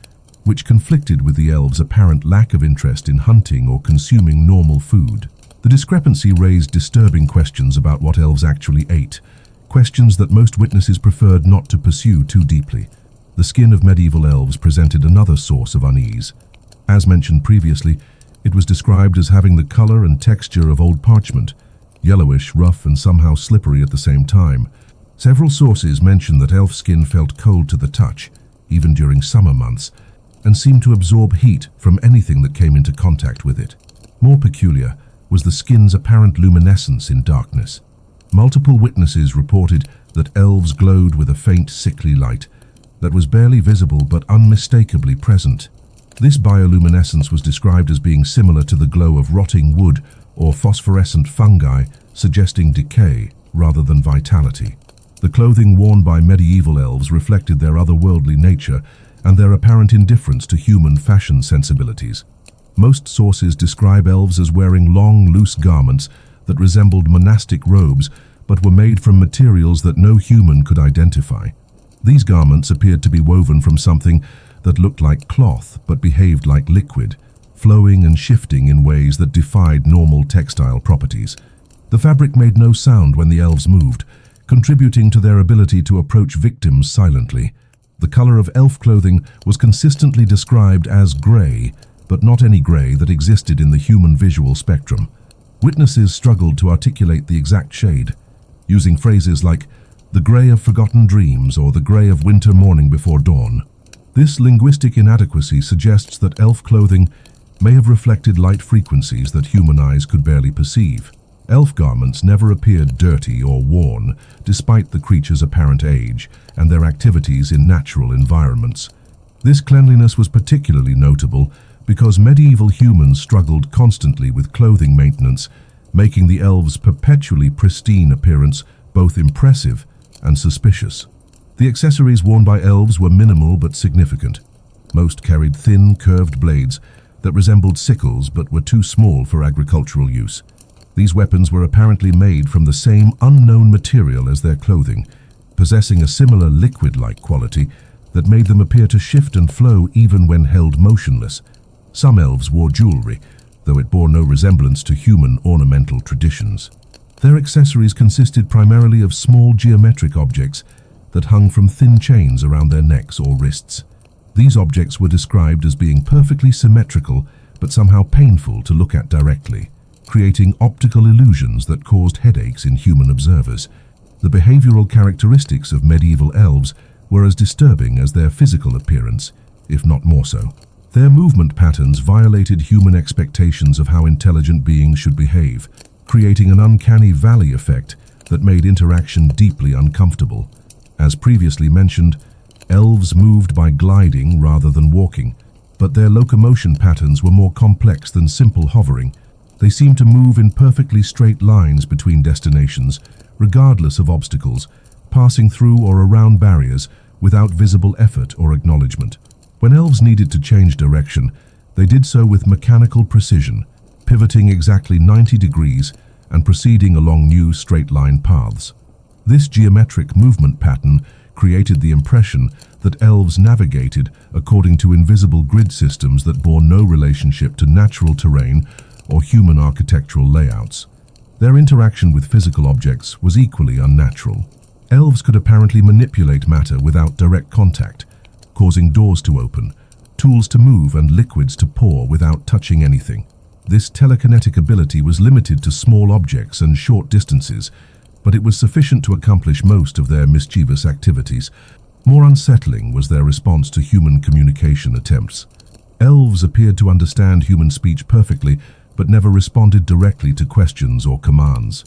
which conflicted with the elves' apparent lack of interest in hunting or consuming normal food. The discrepancy raised disturbing questions about what elves actually ate, questions that most witnesses preferred not to pursue too deeply. The skin of medieval elves presented another source of unease. As mentioned previously, it was described as having the color and texture of old parchment, yellowish, rough, and somehow slippery at the same time. Several sources mention that elf skin felt cold to the touch, even during summer months, and seemed to absorb heat from anything that came into contact with it. More peculiar was the skin's apparent luminescence in darkness. Multiple witnesses reported that elves glowed with a faint, sickly light that was barely visible but unmistakably present. This bioluminescence was described as being similar to the glow of rotting wood or phosphorescent fungi, suggesting decay rather than vitality. The clothing worn by medieval elves reflected their otherworldly nature and their apparent indifference to human fashion sensibilities. Most sources describe elves as wearing long, loose garments that resembled monastic robes but were made from materials that no human could identify. These garments appeared to be woven from something that looked like cloth but behaved like liquid, flowing and shifting in ways that defied normal textile properties. The fabric made no sound when the elves moved, contributing to their ability to approach victims silently. The color of elf clothing was consistently described as gray, but not any gray that existed in the human visual spectrum. Witnesses struggled to articulate the exact shade, using phrases like the gray of forgotten dreams or the gray of winter morning before dawn. This linguistic inadequacy suggests that elf clothing may have reflected light frequencies that human eyes could barely perceive. Elf garments never appeared dirty or worn, despite the creatures' apparent age and their activities in natural environments. This cleanliness was particularly notable because medieval humans struggled constantly with clothing maintenance, making the elves' perpetually pristine appearance both impressive and suspicious. The accessories worn by elves were minimal but significant. Most carried thin, curved blades that resembled sickles but were too small for agricultural use. These weapons were apparently made from the same unknown material as their clothing, possessing a similar liquid-like quality that made them appear to shift and flow even when held motionless. Some elves wore jewelry, though it bore no resemblance to human ornamental traditions. Their accessories consisted primarily of small geometric objects that hung from thin chains around their necks or wrists. These objects were described as being perfectly symmetrical but somehow painful to look at directly, creating optical illusions that caused headaches in human observers. The behavioral characteristics of medieval elves were as disturbing as their physical appearance, if not more so. Their movement patterns violated human expectations of how intelligent beings should behave, creating an uncanny valley effect that made interaction deeply uncomfortable. As previously mentioned, elves moved by gliding rather than walking, but their locomotion patterns were more complex than simple hovering. They seemed to move in perfectly straight lines between destinations, regardless of obstacles, passing through or around barriers without visible effort or acknowledgement. When elves needed to change direction, they did so with mechanical precision, pivoting exactly 90 degrees and proceeding along new straight-line paths. This geometric movement pattern created the impression that elves navigated according to invisible grid systems that bore no relationship to natural terrain or human architectural layouts. Their interaction with physical objects was equally unnatural. Elves could apparently manipulate matter without direct contact, causing doors to open, tools to move and liquids to pour without touching anything. This telekinetic ability was limited to small objects and short distances, but it was sufficient to accomplish most of their mischievous activities. More unsettling was their response to human communication attempts. Elves appeared to understand human speech perfectly, but never responded directly to questions or commands.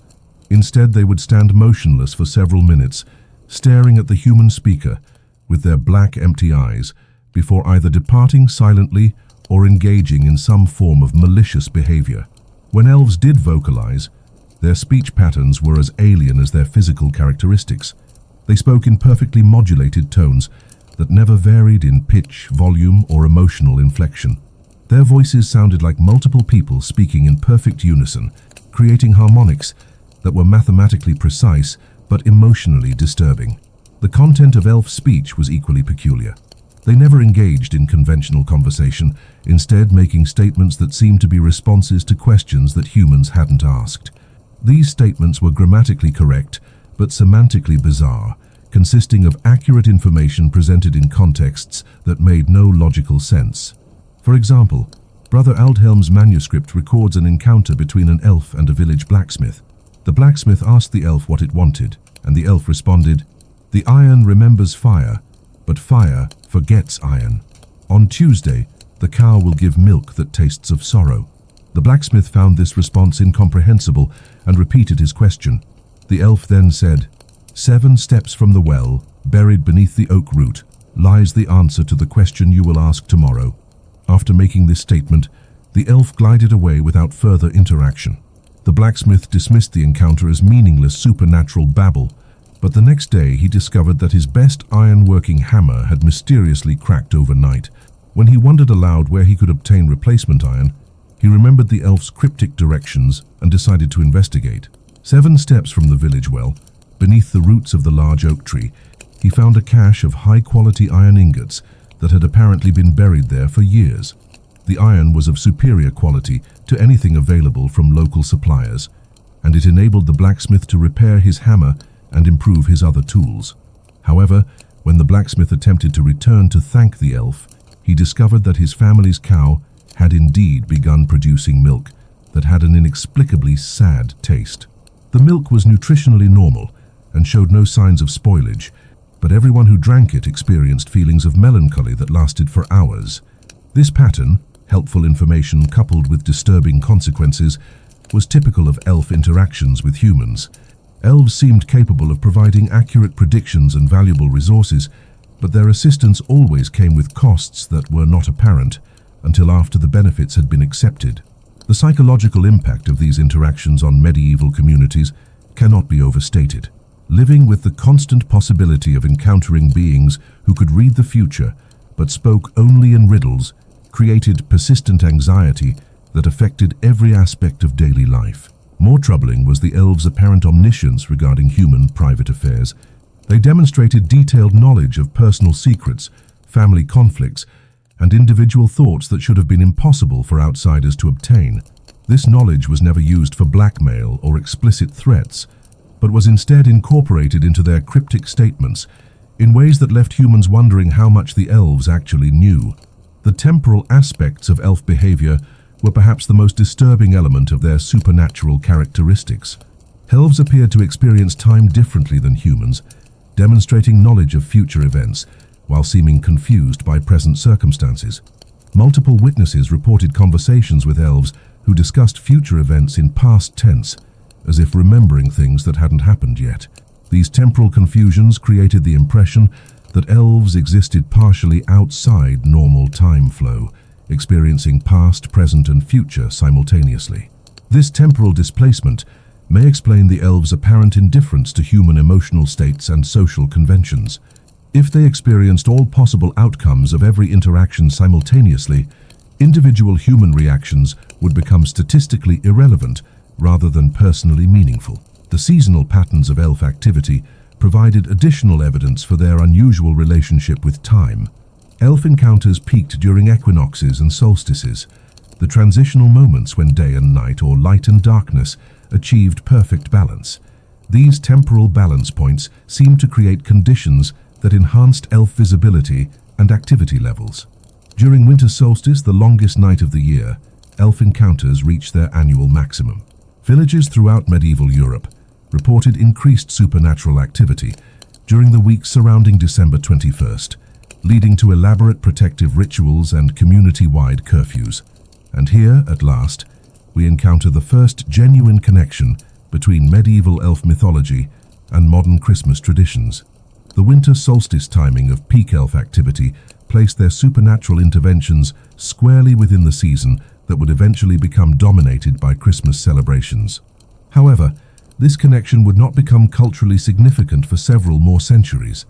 Instead, they would stand motionless for several minutes, staring at the human speaker with their black, empty eyes, before either departing silently or engaging in some form of malicious behavior. When elves did vocalize, their speech patterns were as alien as their physical characteristics. They spoke in perfectly modulated tones that never varied in pitch, volume, or emotional inflection. Their voices sounded like multiple people speaking in perfect unison, creating harmonics that were mathematically precise but emotionally disturbing. The content of elf speech was equally peculiar. They never engaged in conventional conversation, instead making statements that seemed to be responses to questions that humans hadn't asked. These statements were grammatically correct, but semantically bizarre, consisting of accurate information presented in contexts that made no logical sense. For example, Brother Aldhelm's manuscript records an encounter between an elf and a village blacksmith. The blacksmith asked the elf what it wanted, and the elf responded, "The iron remembers fire, but fire forgets iron. On Tuesday, the cow will give milk that tastes of sorrow." The blacksmith found this response incomprehensible and repeated his question. The elf then said, "7 steps from the well, buried beneath the oak root, lies the answer to the question you will ask tomorrow." After making this statement, the elf glided away without further interaction. The blacksmith dismissed the encounter as meaningless supernatural babble, but the next day he discovered that his best iron-working hammer had mysteriously cracked overnight. When he wondered aloud where he could obtain replacement iron, he remembered the elf's cryptic directions and decided to investigate. 7 steps from the village well, beneath the roots of the large oak tree, he found a cache of high-quality iron ingots that had apparently been buried there for years. The iron was of superior quality to anything available from local suppliers, and it enabled the blacksmith to repair his hammer and improve his other tools. However, when the blacksmith attempted to return to thank the elf, he discovered that his family's cow had indeed begun producing milk that had an inexplicably sad taste. The milk was nutritionally normal and showed no signs of spoilage, but everyone who drank it experienced feelings of melancholy that lasted for hours. This pattern, helpful information coupled with disturbing consequences, was typical of elf interactions with humans. Elves seemed capable of providing accurate predictions and valuable resources, but their assistance always came with costs that were not apparent until after the benefits had been accepted. The psychological impact of these interactions on medieval communities cannot be overstated. Living with the constant possibility of encountering beings who could read the future but spoke only in riddles created persistent anxiety that affected every aspect of daily life. More troubling was the elves' apparent omniscience regarding human private affairs. They demonstrated detailed knowledge of personal secrets, family conflicts, and individual thoughts that should have been impossible for outsiders to obtain. This knowledge was never used for blackmail or explicit threats, but was instead incorporated into their cryptic statements in ways that left humans wondering how much the elves actually knew. The temporal aspects of elf behavior were perhaps the most disturbing element of their supernatural characteristics. Elves appeared to experience time differently than humans, demonstrating knowledge of future events while seeming confused by present circumstances. Multiple witnesses reported conversations with elves who discussed future events in past tense, as if remembering things that hadn't happened yet. These temporal confusions created the impression that elves existed partially outside normal time flow, experiencing past, present, and future simultaneously. This temporal displacement may explain the elves' apparent indifference to human emotional states and social conventions. If they experienced all possible outcomes of every interaction simultaneously, individual human reactions would become statistically irrelevant rather than personally meaningful. The seasonal patterns of elf activity provided additional evidence for their unusual relationship with time. Elf encounters peaked during equinoxes and solstices, the transitional moments when day and night, or light and darkness, achieved perfect balance. These temporal balance points seemed to create conditions that enhanced elf visibility and activity levels. During winter solstice, the longest night of the year, elf encounters reached their annual maximum. Villages throughout medieval Europe reported increased supernatural activity during the weeks surrounding December 21st, leading to elaborate protective rituals and community-wide curfews. And here, at last, we encounter the first genuine connection between medieval elf mythology and modern Christmas traditions. The winter solstice timing of peak elf activity placed their supernatural interventions squarely within the season that would eventually become dominated by Christmas celebrations. However, this connection would not become culturally significant for several more centuries.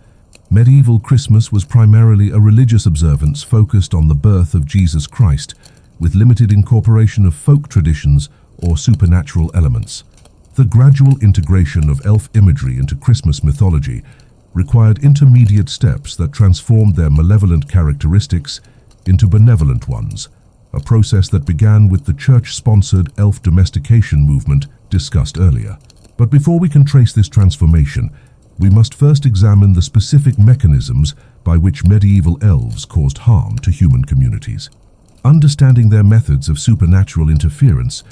Medieval Christmas was primarily a religious observance focused on the birth of Jesus Christ, with limited incorporation of folk traditions or supernatural elements. The gradual integration of elf imagery into Christmas mythology required intermediate steps that transformed their malevolent characteristics into benevolent ones, a process that began with the church-sponsored elf domestication movement discussed earlier. But before we can trace this transformation, we must first examine the specific mechanisms by which medieval elves caused harm to human communities. Understanding their methods of supernatural interference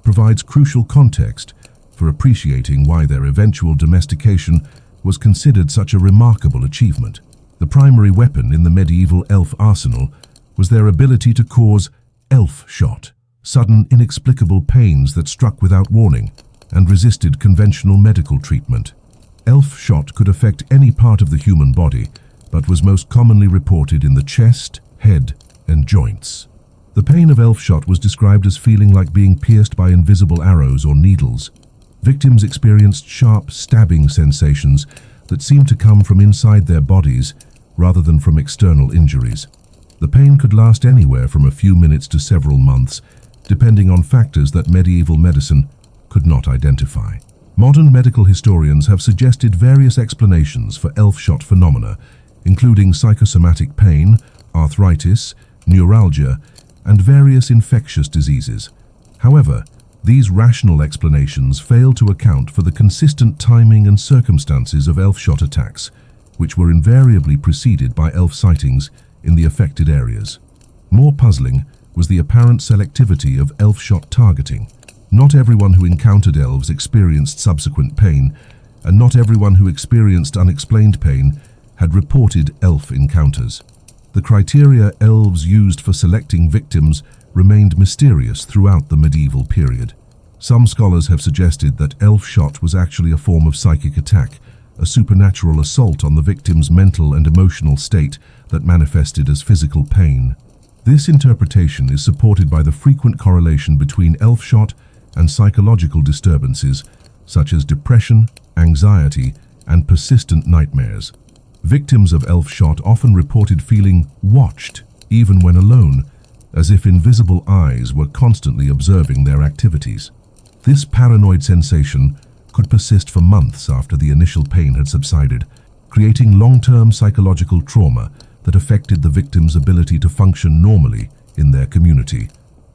provides crucial context for appreciating why their eventual domestication was considered such a remarkable achievement. The primary weapon in the medieval elf arsenal was their ability to cause elf shot, sudden inexplicable pains that struck without warning and resisted conventional medical treatment. Elf shot could affect any part of the human body, but was most commonly reported in the chest, head, and joints. The pain of elf shot was described as feeling like being pierced by invisible arrows or needles. Victims experienced sharp, stabbing sensations that seemed to come from inside their bodies rather than from external injuries. The pain could last anywhere from a few minutes to several months, depending on factors that medieval medicine could not identify. Modern medical historians have suggested various explanations for elf shot phenomena, including psychosomatic pain, arthritis, neuralgia, and various infectious diseases. However, these rational explanations fail to account for the consistent timing and circumstances of elf shot attacks, which were invariably preceded by elf sightings in the affected areas. More puzzling was the apparent selectivity of elf shot targeting. Not everyone who encountered elves experienced subsequent pain, and not everyone who experienced unexplained pain had reported elf encounters. The criteria elves used for selecting victims remained mysterious throughout the medieval period. Some scholars have suggested that elf shot was actually a form of psychic attack, a supernatural assault on the victim's mental and emotional state that manifested as physical pain. This interpretation is supported by the frequent correlation between elf shot and psychological disturbances such as depression, anxiety, and persistent nightmares. Victims of elf shot often reported feeling watched, even when alone, as if invisible eyes were constantly observing their activities. This paranoid sensation could persist for months after the initial pain had subsided, creating long-term psychological trauma that affected the victim's ability to function normally in their community.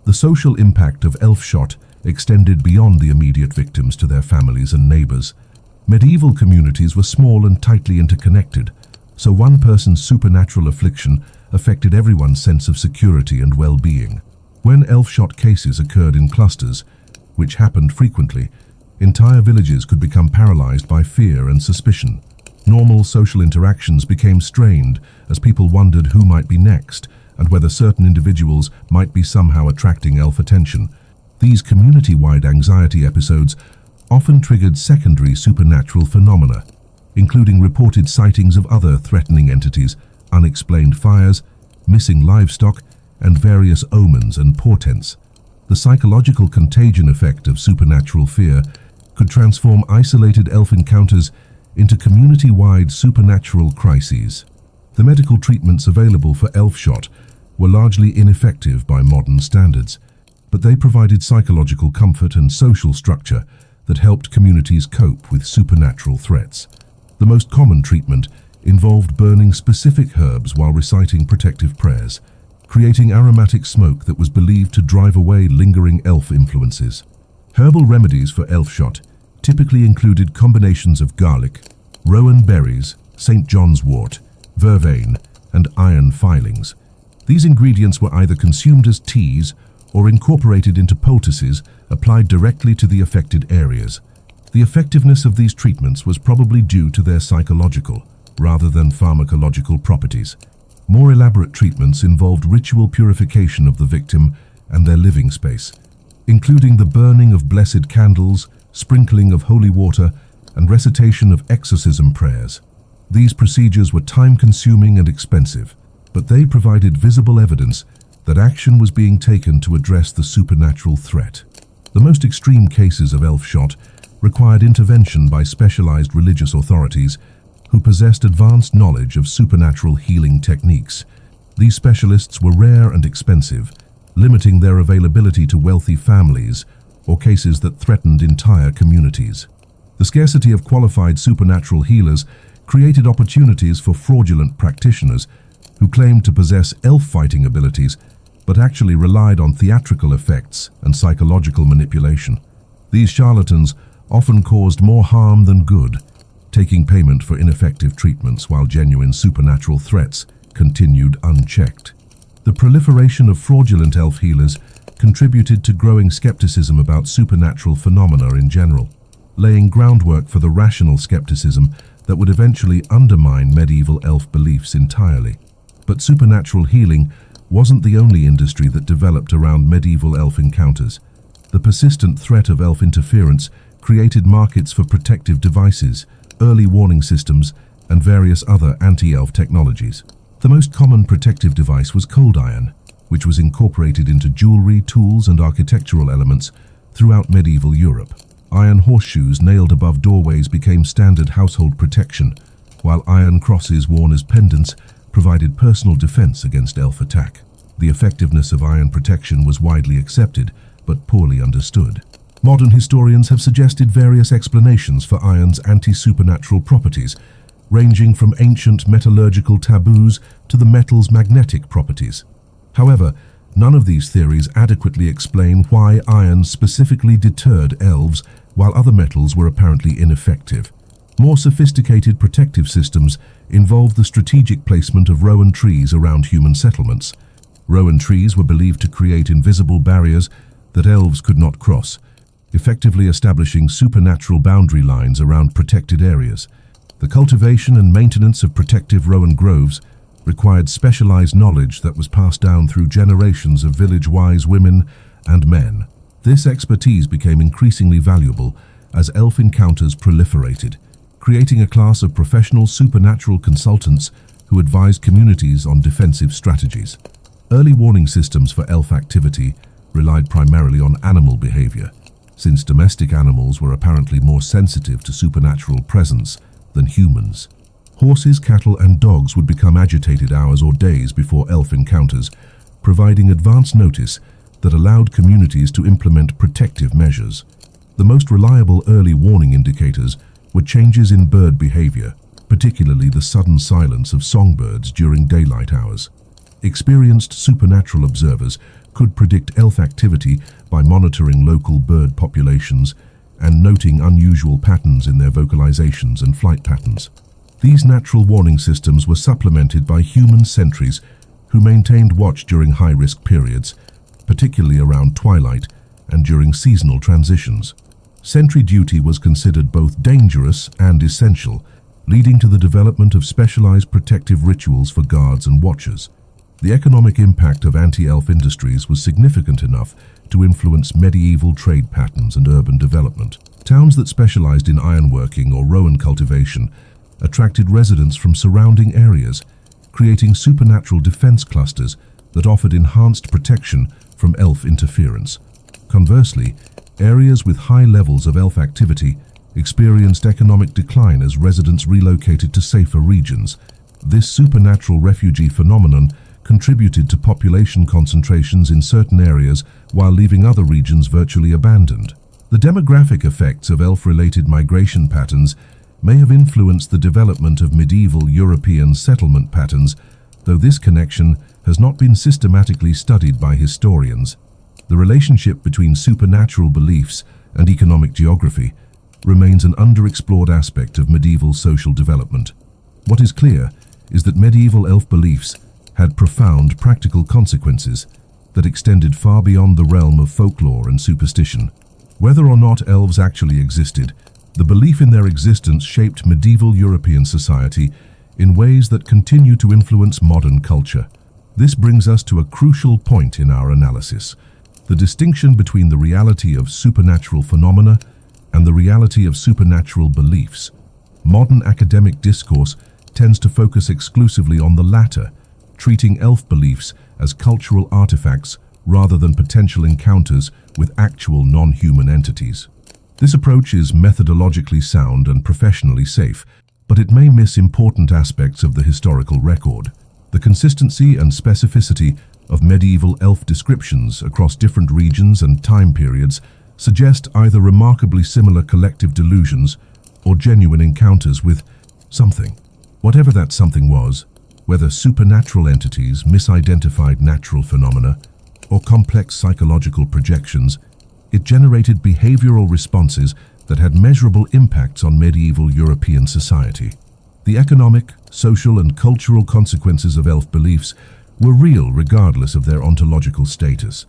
The social impact of elf shot extended beyond the immediate victims to their families and neighbors. Medieval communities were small and tightly interconnected, so one person's supernatural affliction affected everyone's sense of security and well-being. When elf shot cases occurred in clusters, which happened frequently, entire villages could become paralyzed by fear and suspicion. Normal social interactions became strained as people wondered who might be next and whether certain individuals might be somehow attracting elf attention. These community-wide anxiety episodes often triggered secondary supernatural phenomena, including reported sightings of other threatening entities, unexplained fires, missing livestock, and various omens and portents. The psychological contagion effect of supernatural fear could transform isolated elf encounters into community-wide supernatural crises. The medical treatments available for elf shot were largely ineffective by modern standards, but they provided psychological comfort and social structure that helped communities cope with supernatural threats. The most common treatment involved burning specific herbs while reciting protective prayers, creating aromatic smoke that was believed to drive away lingering elf influences. Herbal remedies for elf shot typically included combinations of garlic, rowan berries, St. John's wort, vervain, and iron filings. These ingredients were either consumed as teas or incorporated into poultices applied directly to the affected areas. The effectiveness of these treatments was probably due to their psychological, rather than pharmacological properties. More elaborate treatments involved ritual purification of the victim and their living space, including the burning of blessed candles, sprinkling of holy water, and recitation of exorcism prayers. These procedures were time-consuming and expensive, but they provided visible evidence that action was being taken to address the supernatural threat. The most extreme cases of elf shot required intervention by specialized religious authorities who possessed advanced knowledge of supernatural healing techniques. These specialists were rare and expensive, limiting their availability to wealthy families or cases that threatened entire communities. The scarcity of qualified supernatural healers created opportunities for fraudulent practitioners who claimed to possess elf-fighting abilities but actually relied on theatrical effects and psychological manipulation. These charlatans often caused more harm than good, taking payment for ineffective treatments while genuine supernatural threats continued unchecked. The proliferation of fraudulent elf healers contributed to growing skepticism about supernatural phenomena in general, laying groundwork for the rational skepticism that would eventually undermine medieval elf beliefs entirely. But supernatural healing wasn't the only industry that developed around medieval elf encounters. The persistent threat of elf interference created markets for protective devices, early warning systems, and various other anti-elf technologies. The most common protective device was cold iron, which was incorporated into jewelry, tools, and architectural elements throughout medieval Europe. Iron horseshoes nailed above doorways became standard household protection, while iron crosses worn as pendants provided personal defense against elf attack. The effectiveness of iron protection was widely accepted, but poorly understood. Modern historians have suggested various explanations for iron's anti-supernatural properties, ranging from ancient metallurgical taboos to the metal's magnetic properties. However, none of these theories adequately explain why iron specifically deterred elves while other metals were apparently ineffective. More sophisticated protective systems involved the strategic placement of rowan trees around human settlements. Rowan trees were believed to create invisible barriers that elves could not cross, effectively establishing supernatural boundary lines around protected areas. The cultivation and maintenance of protective rowan groves required specialized knowledge that was passed down through generations of village-wise women and men. This expertise became increasingly valuable as elf encounters proliferated, creating a class of professional supernatural consultants who advised communities on defensive strategies. Early warning systems for elf activity relied primarily on animal behavior, since domestic animals were apparently more sensitive to supernatural presence than humans. Horses, cattle, and dogs would become agitated hours or days before elf encounters, providing advance notice that allowed communities to implement protective measures. The most reliable early warning indicators were changes in bird behavior, particularly the sudden silence of songbirds during daylight hours. Experienced supernatural observers could predict elf activity by monitoring local bird populations and noting unusual patterns in their vocalizations and flight patterns. These natural warning systems were supplemented by human sentries who maintained watch during high-risk periods, particularly around twilight and during seasonal transitions. Sentry duty was considered both dangerous and essential, leading to the development of specialized protective rituals for guards and watchers. The economic impact of anti-elf industries was significant enough to influence medieval trade patterns and urban development. Towns that specialized in ironworking or rowan cultivation attracted residents from surrounding areas, creating supernatural defense clusters that offered enhanced protection from elf interference. Conversely, areas with high levels of elf activity experienced economic decline as residents relocated to safer regions. This supernatural refugee phenomenon contributed to population concentrations in certain areas while leaving other regions virtually abandoned. The demographic effects of elf-related migration patterns may have influenced the development of medieval European settlement patterns, though this connection has not been systematically studied by historians. The relationship between supernatural beliefs and economic geography, remains an underexplored aspect of medieval social development. What is clear is that medieval elf beliefs had profound practical consequences that extended far beyond the realm of folklore and superstition. Whether or not elves actually existed, the belief in their existence shaped medieval European society in ways that continue to influence modern culture. This brings us to a crucial point in our analysis: the distinction between the reality of supernatural phenomena and the reality of supernatural beliefs. Modern academic discourse tends to focus exclusively on the latter, treating elf beliefs as cultural artifacts rather than potential encounters with actual non-human entities. This approach is methodologically sound and professionally safe, but it may miss important aspects of the historical record. The consistency and specificity of medieval elf descriptions across different regions and time periods suggest either remarkably similar collective delusions or genuine encounters with something. Whatever that something was, whether supernatural entities, misidentified natural phenomena, or complex psychological projections, it generated behavioral responses that had measurable impacts on medieval European society. The economic, social, and cultural consequences of elf beliefs were real regardless of their ontological status.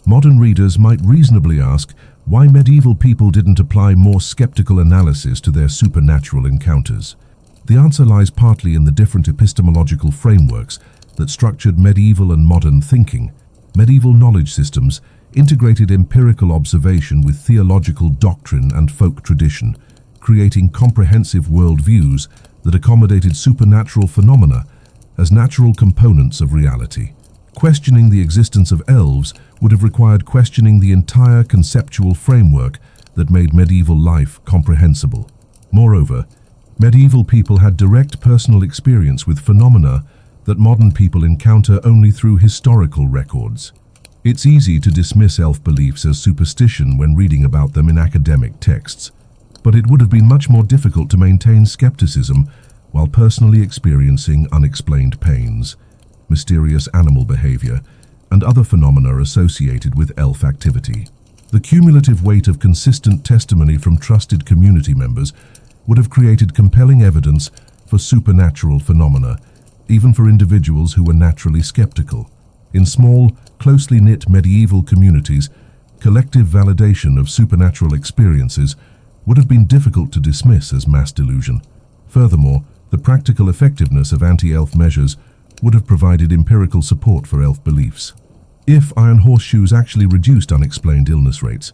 Modern readers might reasonably ask why medieval people didn't apply more skeptical analysis to their supernatural encounters. The answer lies partly in the different epistemological frameworks that structured medieval and modern thinking. Medieval knowledge systems integrated empirical observation with theological doctrine and folk tradition, creating comprehensive worldviews that accommodated supernatural phenomena as natural components of reality. Questioning the existence of elves would have required questioning the entire conceptual framework that made medieval life comprehensible. Moreover, medieval people had direct personal experience with phenomena that modern people encounter only through historical records. It's easy to dismiss elf beliefs as superstition when reading about them in academic texts, but it would have been much more difficult to maintain skepticism while personally experiencing unexplained pains, mysterious animal behavior, and other phenomena associated with elf activity. The cumulative weight of consistent testimony from trusted community members would have created compelling evidence for supernatural phenomena, even for individuals who were naturally skeptical. In small, closely knit medieval communities, collective validation of supernatural experiences would have been difficult to dismiss as mass delusion. Furthermore, the practical effectiveness of anti-elf measures would have provided empirical support for elf beliefs. If iron horseshoes actually reduced unexplained illness rates,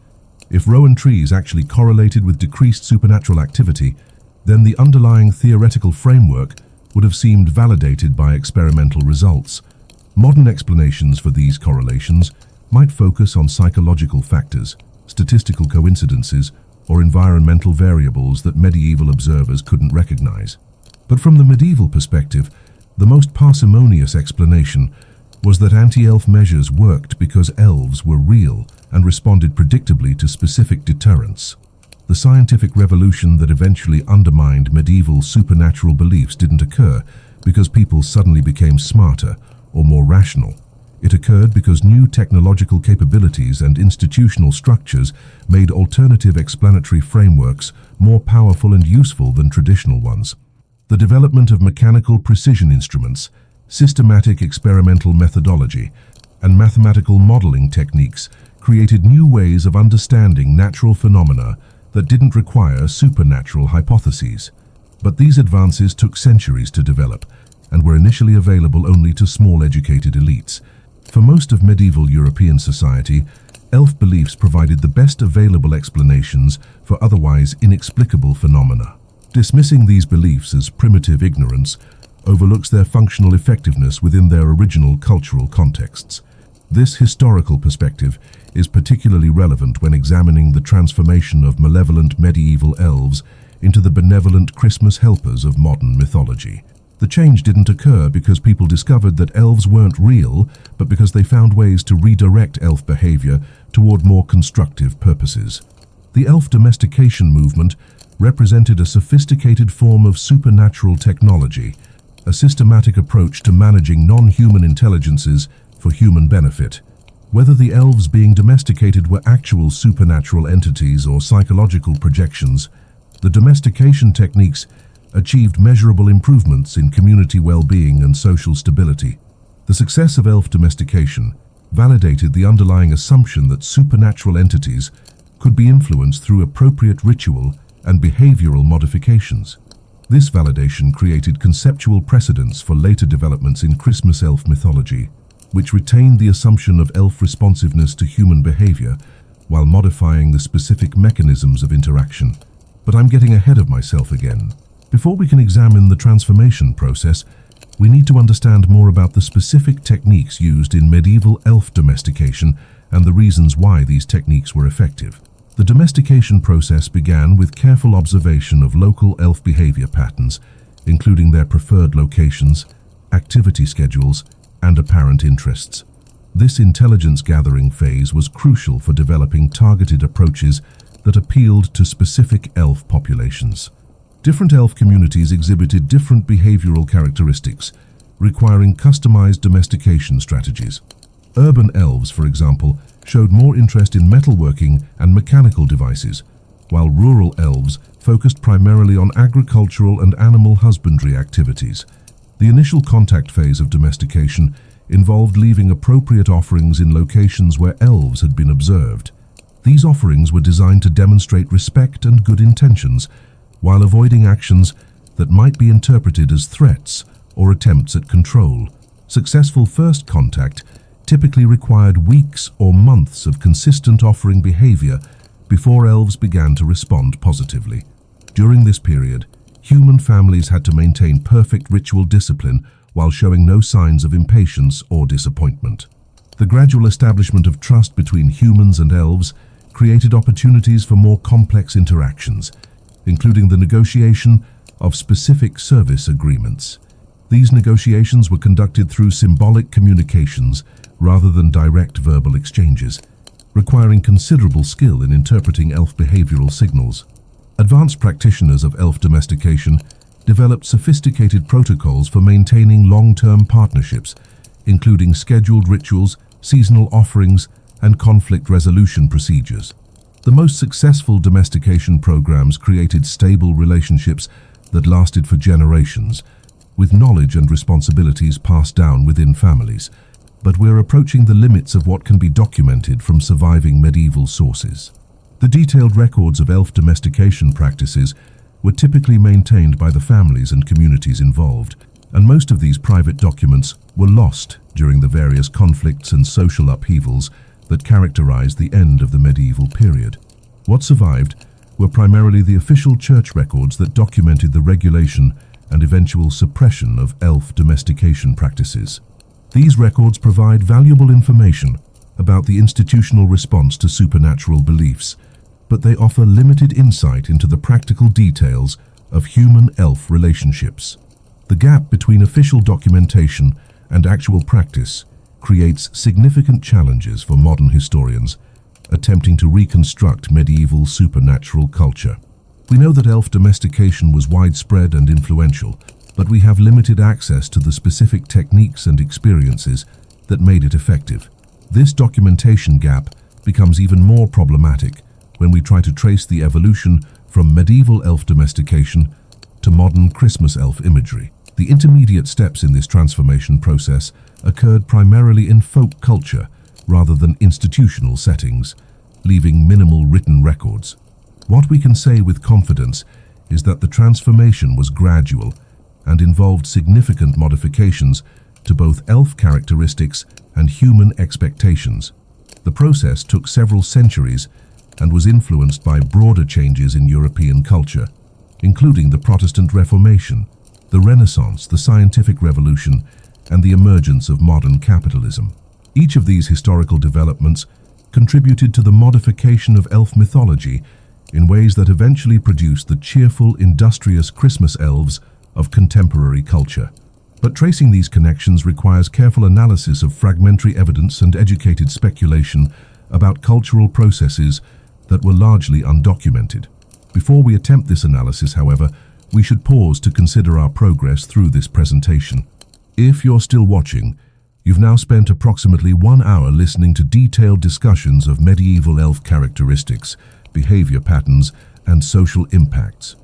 if rowan trees actually correlated with decreased supernatural activity, then the underlying theoretical framework would have seemed validated by experimental results. Modern explanations for these correlations might focus on psychological factors, statistical coincidences, or environmental variables that medieval observers couldn't recognize. But from the medieval perspective, the most parsimonious explanation was that anti-elf measures worked because elves were real and responded predictably to specific deterrents. The scientific revolution that eventually undermined medieval supernatural beliefs didn't occur because people suddenly became smarter or more rational. It occurred because new technological capabilities and institutional structures made alternative explanatory frameworks more powerful and useful than traditional ones. The development of mechanical precision instruments, systematic experimental methodology, and mathematical modeling techniques created new ways of understanding natural phenomena that didn't require supernatural hypotheses. But these advances took centuries to develop and were initially available only to small educated elites. For most of medieval European society, elf beliefs provided the best available explanations for otherwise inexplicable phenomena. Dismissing these beliefs as primitive ignorance overlooks their functional effectiveness within their original cultural contexts. This historical perspective is particularly relevant when examining the transformation of malevolent medieval elves into the benevolent Christmas helpers of modern mythology. The change didn't occur because people discovered that elves weren't real, but because they found ways to redirect elf behavior toward more constructive purposes. The elf domestication movement represented a sophisticated form of supernatural technology, a systematic approach to managing non-human intelligences for human benefit. Whether the elves being domesticated were actual supernatural entities or psychological projections, the domestication techniques achieved measurable improvements in community well-being and social stability. The success of elf domestication validated the underlying assumption that supernatural entities could be influenced through appropriate ritual and behavioral modifications. This validation created conceptual precedents for later developments in Christmas elf mythology, which retained the assumption of elf responsiveness to human behavior while modifying the specific mechanisms of interaction. But I'm getting ahead of myself again. Before we can examine the transformation process, we need to understand more about the specific techniques used in medieval elf domestication and the reasons why these techniques were effective. The domestication process began with careful observation of local elf behavior patterns, including their preferred locations, activity schedules, and apparent interests. This intelligence-gathering phase was crucial for developing targeted approaches that appealed to specific elf populations. Different elf communities exhibited different behavioral characteristics, requiring customized domestication strategies. Urban elves, for example, showed more interest in metalworking and mechanical devices, while rural elves focused primarily on agricultural and animal husbandry activities. The initial contact phase of domestication involved leaving appropriate offerings in locations where elves had been observed. These offerings were designed to demonstrate respect and good intentions, while avoiding actions that might be interpreted as threats or attempts at control. Successful first contact typically required weeks or months of consistent offering behavior before elves began to respond positively. During this period, human families had to maintain perfect ritual discipline while showing no signs of impatience or disappointment. The gradual establishment of trust between humans and elves created opportunities for more complex interactions, including the negotiation of specific service agreements. These negotiations were conducted through symbolic communications rather than direct verbal exchanges, requiring considerable skill in interpreting elf behavioral signals. Advanced practitioners of elf domestication developed sophisticated protocols for maintaining long-term partnerships, including scheduled rituals, seasonal offerings, and conflict resolution procedures. The most successful domestication programs created stable relationships that lasted for generations, with knowledge and responsibilities passed down within families. But we're approaching the limits of what can be documented from surviving medieval sources. The detailed records of elf domestication practices were typically maintained by the families and communities involved, and most of these private documents were lost during the various conflicts and social upheavals that characterized the end of the medieval period. What survived were primarily the official church records that documented the regulation and eventual suppression of elf domestication practices. These records provide valuable information about the institutional response to supernatural beliefs, but they offer limited insight into the practical details of human-elf relationships. The gap between official documentation and actual practice creates significant challenges for modern historians attempting to reconstruct medieval supernatural culture. We know that elf domestication was widespread and influential, but we have limited access to the specific techniques and experiences that made it effective. This documentation gap becomes even more problematic when we try to trace the evolution from medieval elf domestication to modern Christmas elf imagery. The intermediate steps in this transformation process occurred primarily in folk culture rather than institutional settings, leaving minimal written records. What we can say with confidence is that the transformation was gradual and involved significant modifications to both elf characteristics and human expectations. The process took several centuries and was influenced by broader changes in European culture, including the Protestant Reformation, the Renaissance, the Scientific Revolution, and the emergence of modern capitalism. Each of these historical developments contributed to the modification of elf mythology in ways that eventually produced the cheerful, industrious Christmas elves of contemporary culture. But tracing these connections requires careful analysis of fragmentary evidence and educated speculation about cultural processes that were largely undocumented. Before we attempt this analysis, however, we should pause to consider our progress through this presentation. If you're still watching, You've now spent approximately 1 hour listening to detailed discussions of medieval elf characteristics, behavior patterns, and social impacts.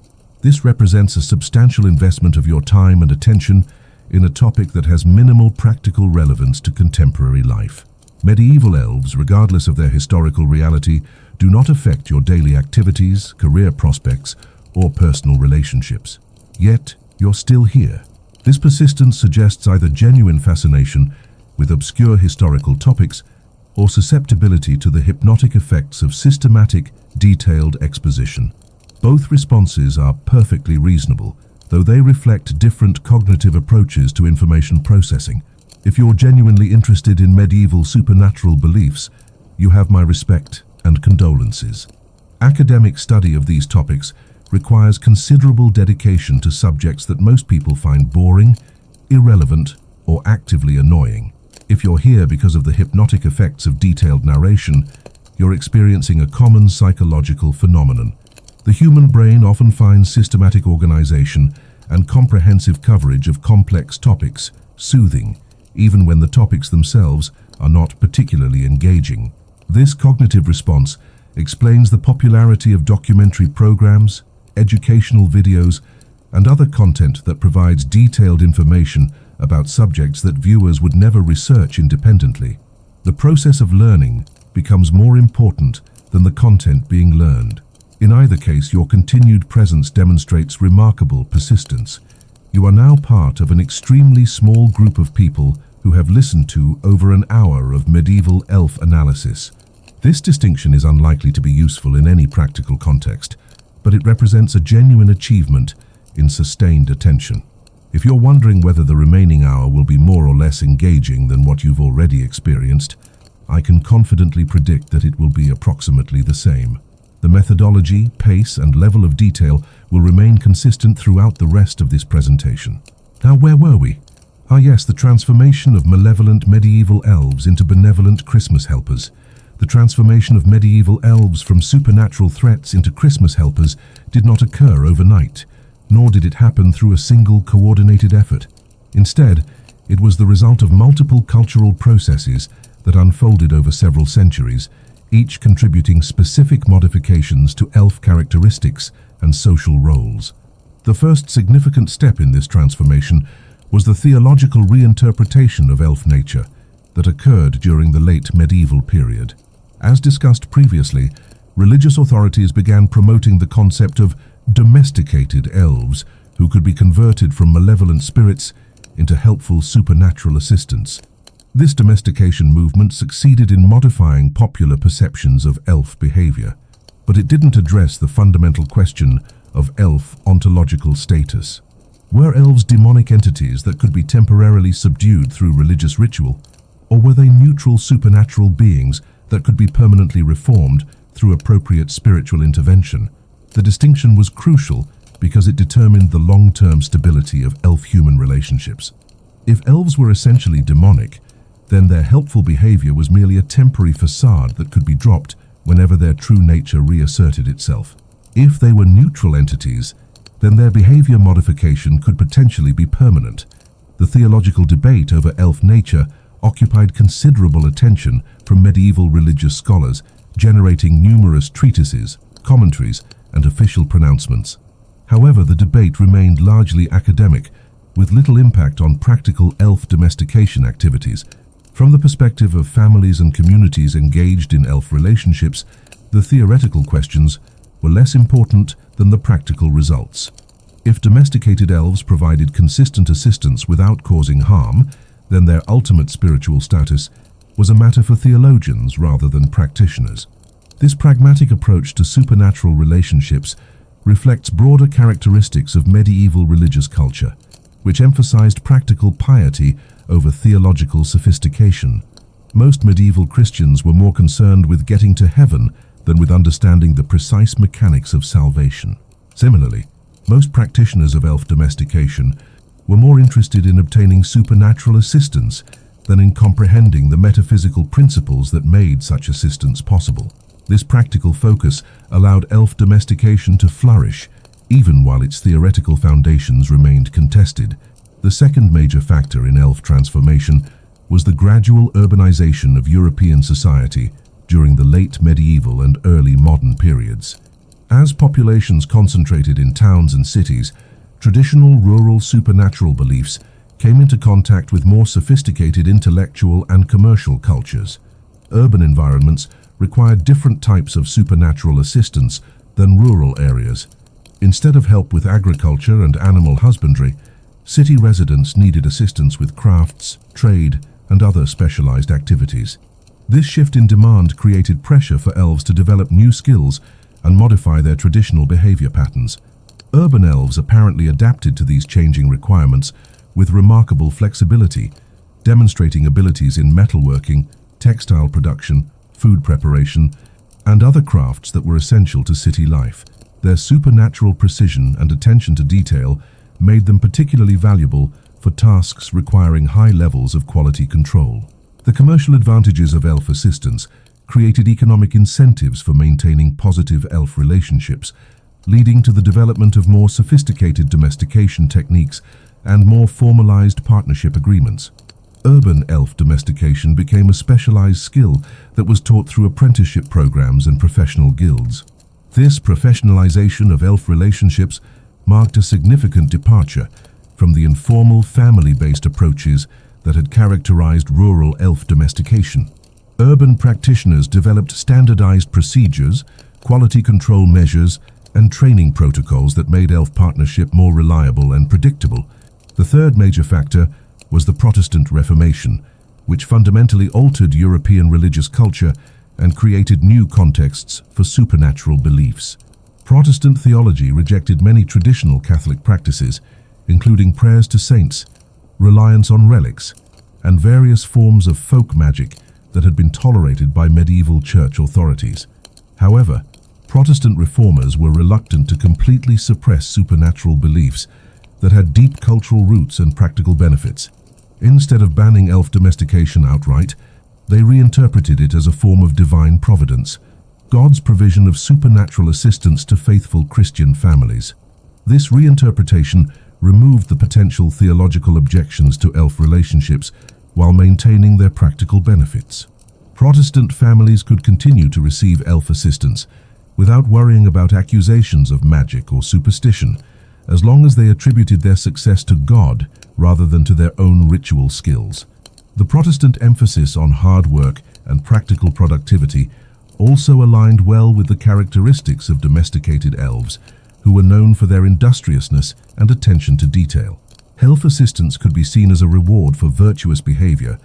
This represents a substantial investment of your time and attention in a topic that has minimal practical relevance to contemporary life. Medieval elves, regardless of their historical reality, do not affect your daily activities, career prospects, or personal relationships. Yet, you're still here. This persistence suggests either genuine fascination with obscure historical topics or susceptibility to the hypnotic effects of systematic, detailed exposition. Both responses are perfectly reasonable, though they reflect different cognitive approaches to information processing. If you're genuinely interested in medieval supernatural beliefs, you have my respect and condolences. Academic study of these topics requires considerable dedication to subjects that most people find boring, irrelevant, or actively annoying. If you're here because of the hypnotic effects of detailed narration, you're experiencing a common psychological phenomenon. The human brain often finds systematic organization and comprehensive coverage of complex topics soothing, even when the topics themselves are not particularly engaging. This cognitive response explains the popularity of documentary programs, educational videos, and other content that provides detailed information about subjects that viewers would never research independently. The process of learning becomes more important than the content being learned. In either case, your continued presence demonstrates remarkable persistence. You are now part of an extremely small group of people who have listened to over an hour of medieval elf analysis. This distinction is unlikely to be useful in any practical context, but it represents a genuine achievement in sustained attention. If you're wondering whether the remaining hour will be more or less engaging than what you've already experienced, I can confidently predict that it will be approximately the same. The methodology, pace, and level of detail will remain consistent throughout the rest of this presentation. Now, where were we? Ah yes, the transformation of malevolent medieval elves into benevolent Christmas helpers. The transformation of medieval elves from supernatural threats into Christmas helpers did not occur overnight, nor did it happen through a single coordinated effort. Instead, it was the result of multiple cultural processes that unfolded over several centuries, each contributing specific modifications to elf characteristics and social roles. The first significant step in this transformation was the theological reinterpretation of elf nature that occurred during the late medieval period. As discussed previously, religious authorities began promoting the concept of domesticated elves who could be converted from malevolent spirits into helpful supernatural assistants. This domestication movement succeeded in modifying popular perceptions of elf behavior, but it didn't address the fundamental question of elf ontological status. Were elves demonic entities that could be temporarily subdued through religious ritual, or were they neutral supernatural beings that could be permanently reformed through appropriate spiritual intervention? The distinction was crucial because it determined the long-term stability of elf-human relationships. If elves were essentially demonic, then their helpful behavior was merely a temporary facade that could be dropped whenever their true nature reasserted itself. If they were neutral entities, then their behavior modification could potentially be permanent. The theological debate over elf nature occupied considerable attention from medieval religious scholars, generating numerous treatises, commentaries, and official pronouncements. However, the debate remained largely academic, with little impact on practical elf domestication activities. From the perspective of families and communities engaged in elf relationships, the theoretical questions were less important than the practical results. If domesticated elves provided consistent assistance without causing harm, then their ultimate spiritual status was a matter for theologians rather than practitioners. This pragmatic approach to supernatural relationships reflects broader characteristics of medieval religious culture, which emphasized practical piety over theological sophistication. Most medieval Christians were more concerned with getting to heaven than with understanding the precise mechanics of salvation. Similarly, most practitioners of elf domestication were more interested in obtaining supernatural assistance than in comprehending the metaphysical principles that made such assistance possible. This practical focus allowed elf domestication to flourish, even while its theoretical foundations remained contested. The second major factor in elf transformation was the gradual urbanization of European society during the late medieval and early modern periods. As populations concentrated in towns and cities, traditional rural supernatural beliefs came into contact with more sophisticated intellectual and commercial cultures. Urban environments required different types of supernatural assistance than rural areas. Instead of help with agriculture and animal husbandry, city residents needed assistance with crafts, trade, and other specialized activities. This shift in demand created pressure for elves to develop new skills and modify their traditional behavior patterns. Urban elves apparently adapted to these changing requirements with remarkable flexibility, demonstrating abilities in metalworking, textile production, food preparation, and other crafts that were essential to city life. Their supernatural precision and attention to detail made them particularly valuable for tasks requiring high levels of quality control. The commercial advantages of elf assistance created economic incentives for maintaining positive elf relationships, leading to the development of more sophisticated domestication techniques and more formalized partnership agreements. Urban elf domestication became a specialized skill that was taught through apprenticeship programs and professional guilds. This professionalization of elf relationships marked a significant departure from the informal family-based approaches that had characterized rural elf domestication. Urban practitioners developed standardized procedures, quality control measures, and training protocols that made elf partnership more reliable and predictable. The third major factor was the Protestant Reformation, which fundamentally altered European religious culture and created new contexts for supernatural beliefs. Protestant theology rejected many traditional Catholic practices, including prayers to saints, reliance on relics, and various forms of folk magic that had been tolerated by medieval church authorities. However, Protestant reformers were reluctant to completely suppress supernatural beliefs that had deep cultural roots and practical benefits. Instead of banning elf domestication outright, they reinterpreted it as a form of divine providence, God's provision of supernatural assistance to faithful Christian families. This reinterpretation removed the potential theological objections to elf relationships while maintaining their practical benefits. Protestant families could continue to receive elf assistance without worrying about accusations of magic or superstition, as long as they attributed their success to God rather than to their own ritual skills. The Protestant emphasis on hard work and practical productivity also aligned well with the characteristics of domesticated elves, who were known for their industriousness and attention to detail. Elf assistance could be seen as a reward for virtuous behavior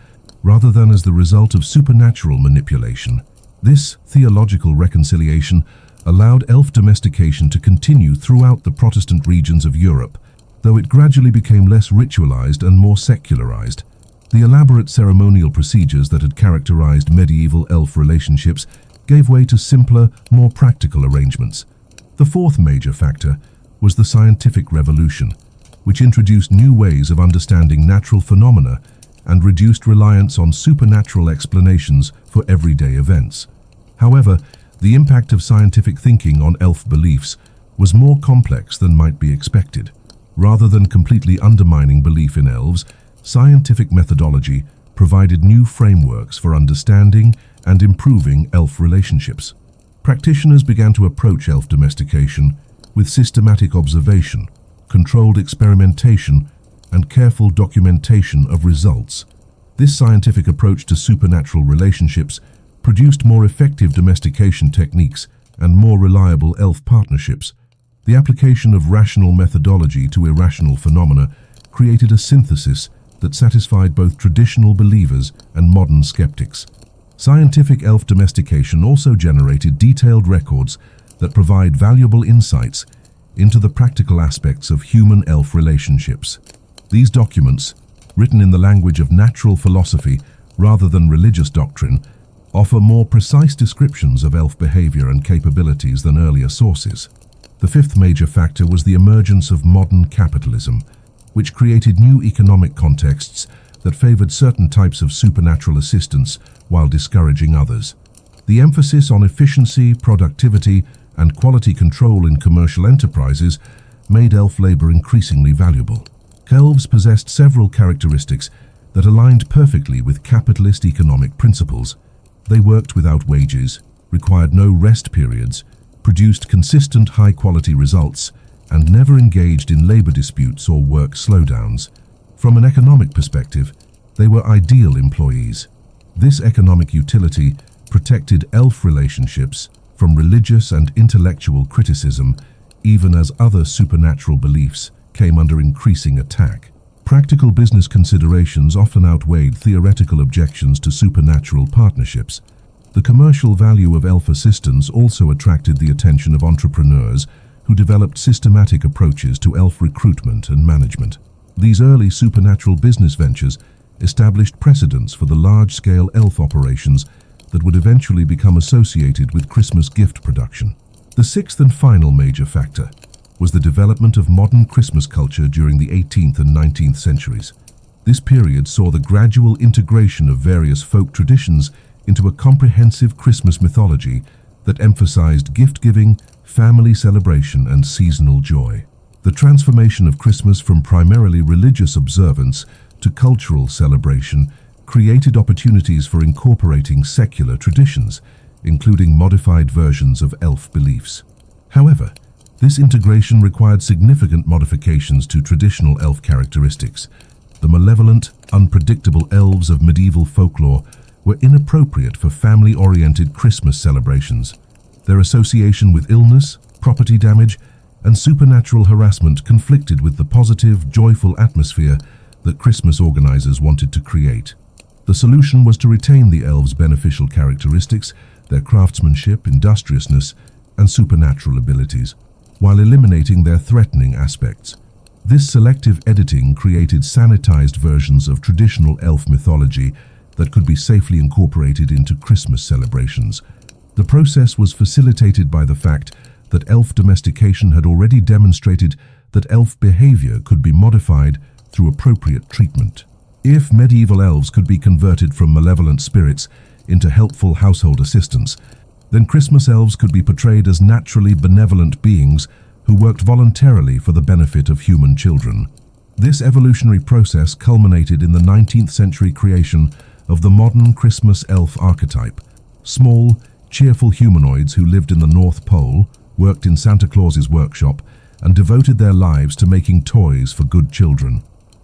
rather than as the result of supernatural manipulation. This theological reconciliation allowed elf domestication to continue throughout the Protestant regions of Europe, though it gradually became less ritualized and more secularized. The elaborate ceremonial procedures that had characterized medieval elf relationships gave way to simpler, more practical arrangements. The fourth major factor was the scientific revolution, which introduced new ways of understanding natural phenomena and reduced reliance on supernatural explanations for everyday events. However, the impact of scientific thinking on elf beliefs was more complex than might be expected. Rather than completely undermining belief in elves, scientific methodology provided new frameworks for understanding and improving elf relationships. Practitioners began to approach elf domestication with systematic observation, controlled experimentation, and careful documentation of results. This scientific approach to supernatural relationships produced more effective domestication techniques and more reliable elf partnerships. The application of rational methodology to irrational phenomena created a synthesis that satisfied both traditional believers and modern skeptics. Scientific elf domestication also generated detailed records that provide valuable insights into the practical aspects of human-elf relationships. These documents, written in the language of natural philosophy rather than religious doctrine, offer more precise descriptions of elf behavior and capabilities than earlier sources. The fifth major factor was the emergence of modern capitalism, which created new economic contexts that favored certain types of supernatural assistance while discouraging others. The emphasis on efficiency, productivity, and quality control in commercial enterprises made elf labor increasingly valuable. Elves possessed several characteristics that aligned perfectly with capitalist economic principles. They worked without wages, required no rest periods, produced consistent high-quality results, and never engaged in labor disputes or work slowdowns. From an economic perspective, they were ideal employees. This economic utility protected elf relationships from religious and intellectual criticism, even as other supernatural beliefs came under increasing attack. Practical business considerations often outweighed theoretical objections to supernatural partnerships. The commercial value of elf assistance also attracted the attention of entrepreneurs who developed systematic approaches to elf recruitment and management. These early supernatural business ventures established precedents for the large-scale elf operations that would eventually become associated with Christmas gift production. The sixth and final major factor was the development of modern Christmas culture during the 18th and 19th centuries. This period saw the gradual integration of various folk traditions into a comprehensive Christmas mythology that emphasized gift-giving, family celebration, and seasonal joy. The transformation of Christmas from primarily religious observance to cultural celebration created opportunities for incorporating secular traditions, including modified versions of elf beliefs. However, this integration required significant modifications to traditional elf characteristics. The malevolent, unpredictable elves of medieval folklore were inappropriate for family-oriented Christmas celebrations. Their association with illness, property damage, and supernatural harassment conflicted with the positive, joyful atmosphere that Christmas organizers wanted to create. The solution was to retain the elves' beneficial characteristics, their craftsmanship, industriousness, and supernatural abilities, while eliminating their threatening aspects. This selective editing created sanitized versions of traditional elf mythology that could be safely incorporated into Christmas celebrations. The process was facilitated by the fact that elf domestication had already demonstrated that elf behavior could be modified through appropriate treatment. If medieval elves could be converted from malevolent spirits into helpful household assistants, then Christmas elves could be portrayed as naturally benevolent beings who worked voluntarily for the benefit of human children. This evolutionary process culminated in the 19th century creation of the modern Christmas elf archetype. Small, cheerful humanoids who lived in the North Pole, worked in Santa Claus's workshop, and devoted their lives to making toys for good children.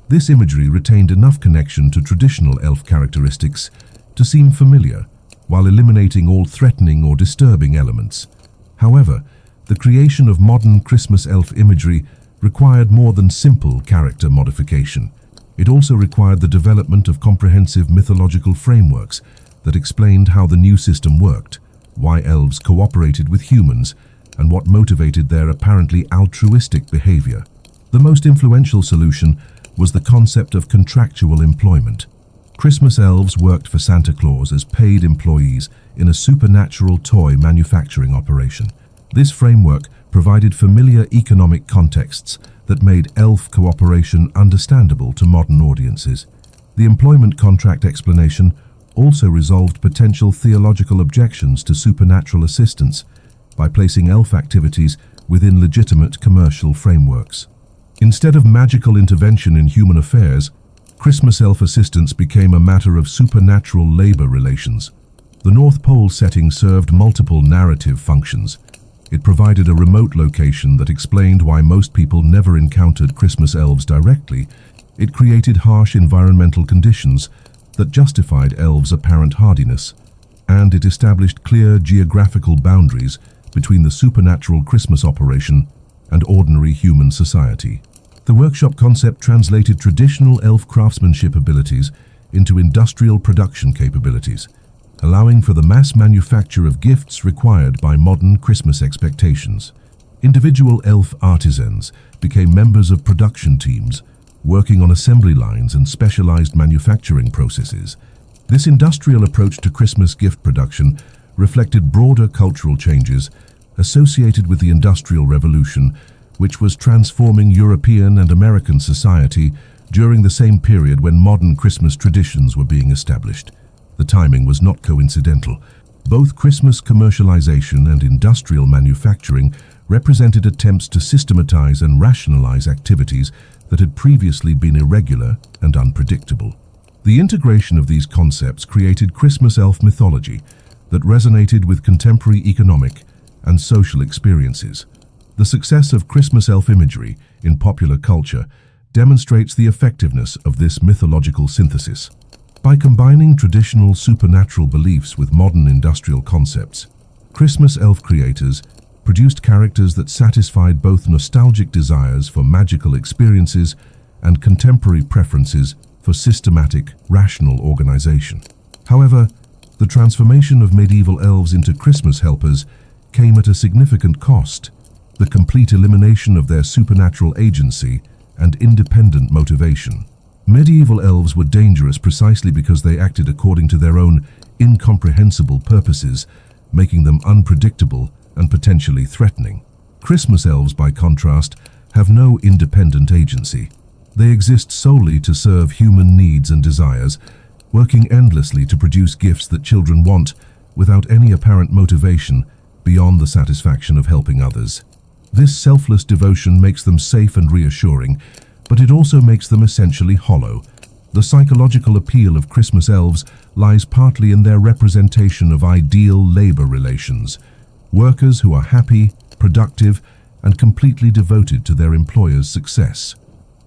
This imagery retained enough connection to traditional elf characteristics to seem familiar, while eliminating all threatening or disturbing elements. However, the creation of modern Christmas elf imagery required more than simple character modification. It also required the development of comprehensive mythological frameworks that explained how the new system worked, why elves cooperated with humans, and what motivated their apparently altruistic behavior. The most influential solution was the concept of contractual employment. Christmas elves worked for Santa Claus as paid employees in a supernatural toy manufacturing operation. This framework provided familiar economic contexts that made elf cooperation understandable to modern audiences. The employment contract explanation also resolved potential theological objections to supernatural assistance by placing elf activities within legitimate commercial frameworks. Instead of magical intervention in human affairs, Christmas elf assistance became a matter of supernatural labor relations. The North Pole setting served multiple narrative functions. It provided a remote location that explained why most people never encountered Christmas elves directly. It created harsh environmental conditions that justified elves' apparent hardiness, and it established clear geographical boundaries between the supernatural Christmas operation and ordinary human society. The workshop concept translated traditional elf craftsmanship abilities into industrial production capabilities, allowing for the mass manufacture of gifts required by modern Christmas expectations. Individual elf artisans became members of production teams, working on assembly lines and specialized manufacturing processes. This industrial approach to Christmas gift production reflected broader cultural changes associated with the Industrial Revolution, which was transforming European and American society during the same period when modern Christmas traditions were being established. The timing was not coincidental. Both Christmas commercialization and industrial manufacturing represented attempts to systematize and rationalize activities that had previously been irregular and unpredictable. The integration of these concepts created Christmas elf mythology that resonated with contemporary economic and social experiences. The success of Christmas elf imagery in popular culture demonstrates the effectiveness of this mythological synthesis. By combining traditional supernatural beliefs with modern industrial concepts, Christmas elf creators produced characters that satisfied both nostalgic desires for magical experiences and contemporary preferences for systematic, rational organization. However, the transformation of medieval elves into Christmas helpers came at a significant cost: the complete elimination of their supernatural agency and independent motivation. Medieval elves were dangerous precisely because they acted according to their own incomprehensible purposes, making them unpredictable and potentially threatening. Christmas elves, by contrast, have no independent agency. They exist solely to serve human needs and desires, working endlessly to produce gifts that children want without any apparent motivation beyond the satisfaction of helping others. This selfless devotion makes them safe and reassuring, but it also makes them essentially hollow. The psychological appeal of Christmas elves lies partly in their representation of ideal labor relations, workers who are happy, productive, and completely devoted to their employer's success.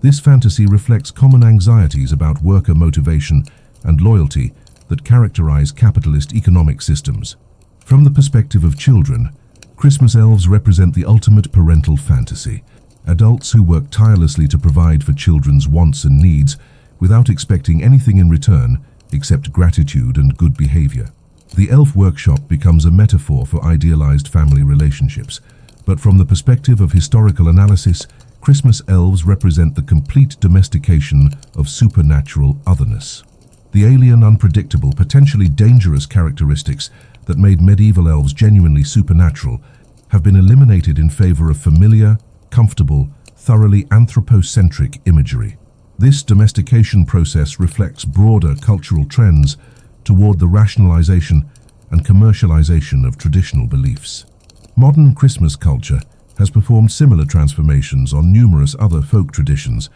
This fantasy reflects common anxieties about worker motivation and loyalty that characterize capitalist economic systems. From the perspective of children, Christmas elves represent the ultimate parental fantasy, adults who work tirelessly to provide for children's wants and needs without expecting anything in return except gratitude and good behavior. The elf workshop becomes a metaphor for idealized family relationships, but from the perspective of historical analysis, Christmas elves represent the complete domestication of supernatural otherness. The alien, unpredictable, potentially dangerous characteristics that made medieval elves genuinely supernatural have been eliminated in favor of familiar, comfortable, thoroughly anthropocentric imagery. This domestication process reflects broader cultural trends toward the rationalization and commercialization of traditional beliefs. Modern Christmas culture has performed similar transformations on numerous other folk traditions,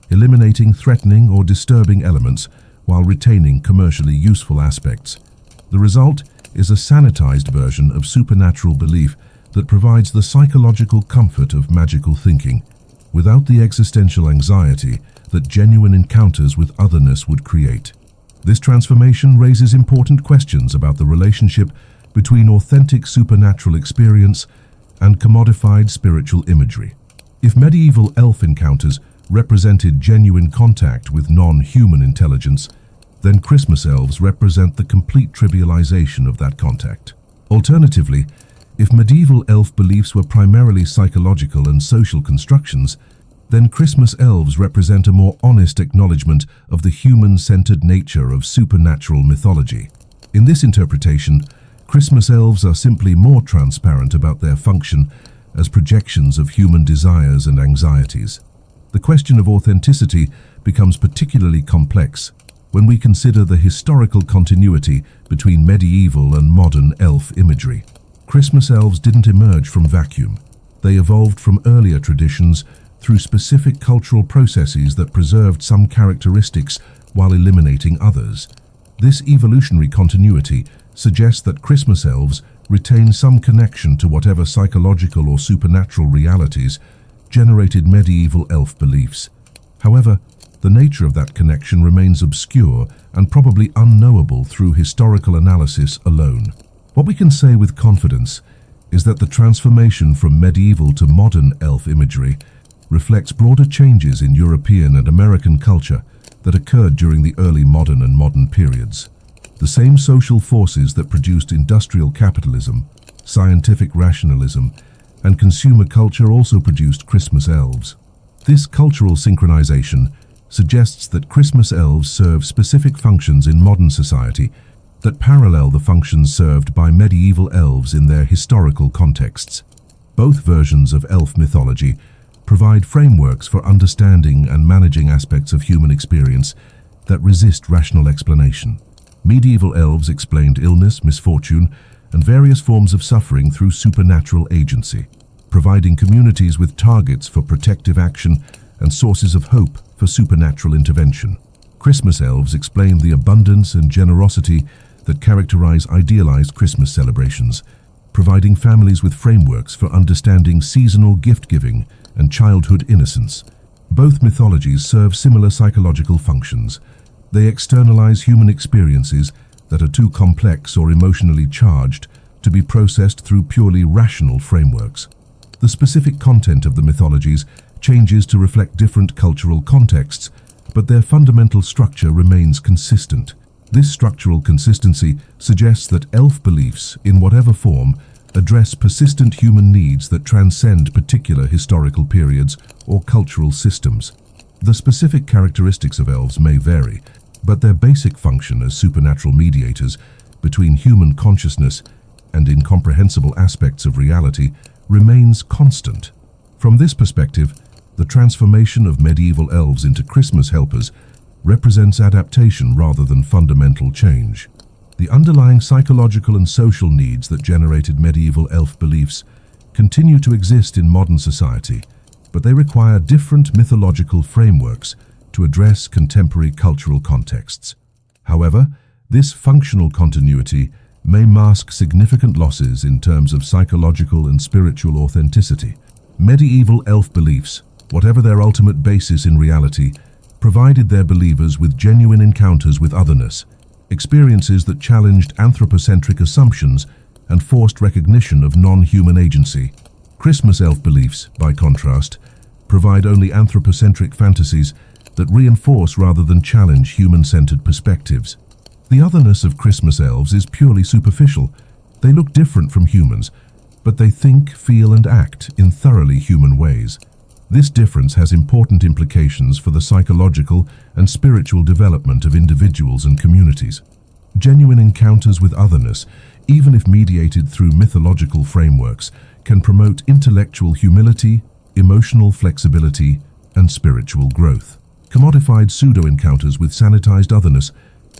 eliminating threatening or disturbing elements while retaining commercially useful aspects. The result is a sanitized version of supernatural belief that provides the psychological comfort of magical thinking, without the existential anxiety that genuine encounters with otherness would create. This transformation raises important questions about the relationship between authentic supernatural experience and commodified spiritual imagery. If medieval elf encounters represented genuine contact with non-human intelligence, then Christmas elves represent the complete trivialization of that contact. Alternatively, if medieval elf beliefs were primarily psychological and social constructions, then Christmas elves represent a more honest acknowledgement of the human-centered nature of supernatural mythology. In this interpretation, Christmas elves are simply more transparent about their function as projections of human desires and anxieties. The question of authenticity becomes particularly complex when we consider the historical continuity between medieval and modern elf imagery. Christmas elves didn't emerge from vacuum. They evolved from earlier traditions through specific cultural processes that preserved some characteristics while eliminating others. This evolutionary continuity suggests that Christmas elves retain some connection to whatever psychological or supernatural realities generated medieval elf beliefs. However, the nature of that connection remains obscure and probably unknowable through historical analysis alone. What we can say with confidence is that the transformation from medieval to modern elf imagery reflects broader changes in European and American culture that occurred during the early modern and modern periods. The same social forces that produced industrial capitalism, scientific rationalism, and consumer culture also produced Christmas elves. This cultural synchronization suggests that Christmas elves serve specific functions in modern society that parallel the functions served by medieval elves in their historical contexts. Both versions of elf mythology provide frameworks for understanding and managing aspects of human experience that resist rational explanation. Medieval elves explained illness, misfortune, and various forms of suffering through supernatural agency, providing communities with targets for protective action and sources of hope for supernatural intervention. Christmas elves explain the abundance and generosity that characterize idealized Christmas celebrations, providing families with frameworks for understanding seasonal gift-giving and childhood innocence. Both mythologies serve similar psychological functions. They externalize human experiences that are too complex or emotionally charged to be processed through purely rational frameworks. The specific content of the mythologies changes to reflect different cultural contexts, but their fundamental structure remains consistent. This structural consistency suggests that elf beliefs, in whatever form, address persistent human needs that transcend particular historical periods or cultural systems. The specific characteristics of elves may vary, but their basic function as supernatural mediators between human consciousness and incomprehensible aspects of reality remains constant. From this perspective, the transformation of medieval elves into Christmas helpers represents adaptation rather than fundamental change. The underlying psychological and social needs that generated medieval elf beliefs continue to exist in modern society, but they require different mythological frameworks to address contemporary cultural contexts. However, this functional continuity may mask significant losses in terms of psychological and spiritual authenticity. Medieval elf beliefs, whatever their ultimate basis in reality, provided their believers with genuine encounters with otherness, experiences that challenged anthropocentric assumptions and forced recognition of non-human agency. Christmas elf beliefs, by contrast, provide only anthropocentric fantasies that reinforce rather than challenge human-centered perspectives. The otherness of Christmas elves is purely superficial. They look different from humans, but they think, feel, and act in thoroughly human ways. This difference has important implications for the psychological and spiritual development of individuals and communities. Genuine encounters with otherness, even if mediated through mythological frameworks, can promote intellectual humility, emotional flexibility, and spiritual growth. Commodified pseudo-encounters with sanitized otherness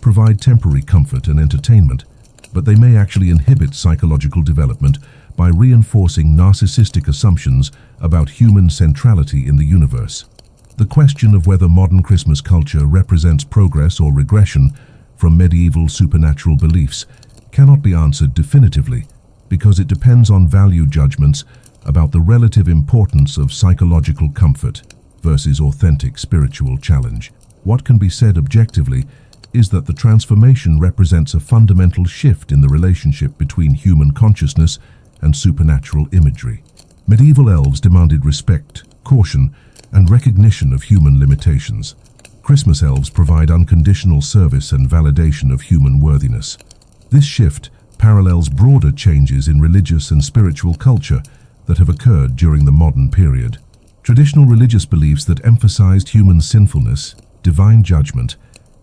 provide temporary comfort and entertainment, but they may actually inhibit psychological development by reinforcing narcissistic assumptions about human centrality in the universe. The question of whether modern Christmas culture represents progress or regression from medieval supernatural beliefs cannot be answered definitively, because it depends on value judgments about the relative importance of psychological comfort versus authentic spiritual challenge. What can be said objectively is that the transformation represents a fundamental shift in the relationship between human consciousness and supernatural imagery. Medieval elves demanded respect, caution, and recognition of human limitations. Christmas elves provide unconditional service and validation of human worthiness. This shift parallels broader changes in religious and spiritual culture that have occurred during the modern period. Traditional religious beliefs that emphasized human sinfulness, divine judgment,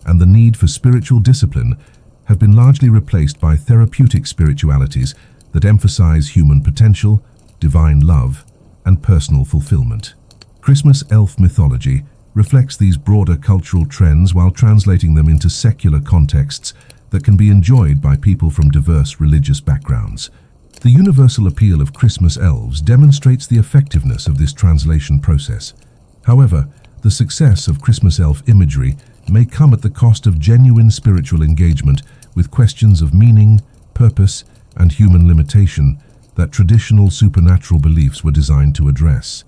and the need for spiritual discipline have been largely replaced by therapeutic spiritualities that emphasize human potential, divine love, and personal fulfillment. Christmas elf mythology reflects these broader cultural trends while translating them into secular contexts that can be enjoyed by people from diverse religious backgrounds. The universal appeal of Christmas elves demonstrates the effectiveness of this translation process. However, the success of Christmas elf imagery may come at the cost of genuine spiritual engagement with questions of meaning, purpose, and human limitation that traditional supernatural beliefs were designed to address.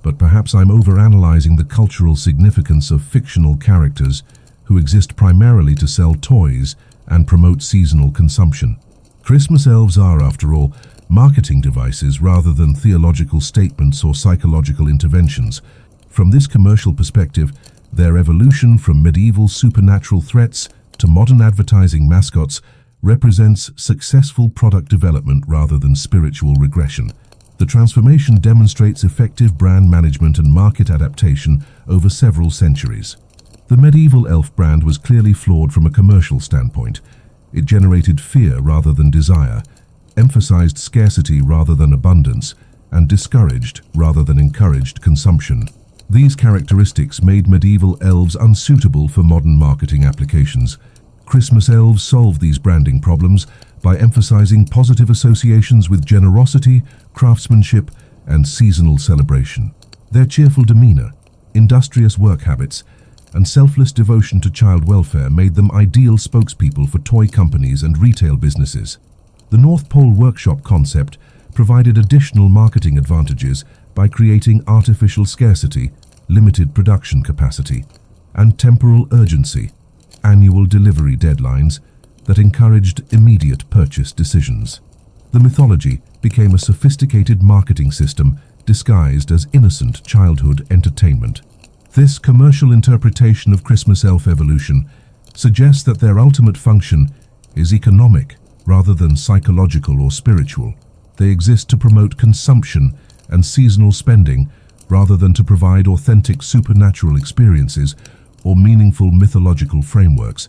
But perhaps I'm overanalyzing the cultural significance of fictional characters who exist primarily to sell toys and promote seasonal consumption. Christmas elves are, after all, marketing devices rather than theological statements or psychological interventions. From this commercial perspective, their evolution from medieval supernatural threats to modern advertising mascots represents successful product development rather than spiritual regression. The transformation demonstrates effective brand management and market adaptation over several centuries. The medieval elf brand was clearly flawed from a commercial standpoint. It generated fear rather than desire, emphasized scarcity rather than abundance, and discouraged rather than encouraged consumption. These characteristics made medieval elves unsuitable for modern marketing applications. Christmas elves solve these branding problems by emphasizing positive associations with generosity, craftsmanship, and seasonal celebration. Their cheerful demeanor, industrious work habits, and selfless devotion to child welfare made them ideal spokespeople for toy companies and retail businesses. The North Pole Workshop concept provided additional marketing advantages by creating artificial scarcity, limited production capacity, and temporal urgency, annual delivery deadlines that encouraged immediate purchase decisions. The mythology became a sophisticated marketing system disguised as innocent childhood entertainment. This commercial interpretation of Christmas elf evolution suggests that their ultimate function is economic rather than psychological or spiritual. They exist to promote consumption and seasonal spending rather than to provide authentic supernatural experiences or meaningful mythological frameworks.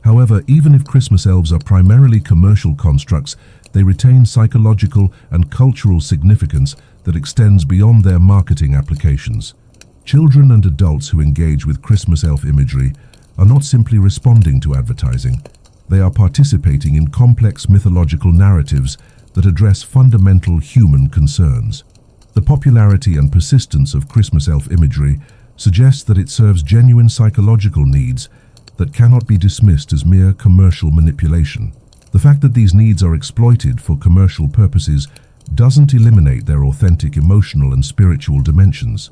However, even if Christmas elves are primarily commercial constructs, they retain psychological and cultural significance that extends beyond their marketing applications. Children and adults who engage with Christmas elf imagery are not simply responding to advertising. They are participating in complex mythological narratives that address fundamental human concerns. The popularity and persistence of Christmas elf imagery suggests that it serves genuine psychological needs that cannot be dismissed as mere commercial manipulation. The fact that these needs are exploited for commercial purposes doesn't eliminate their authentic emotional and spiritual dimensions.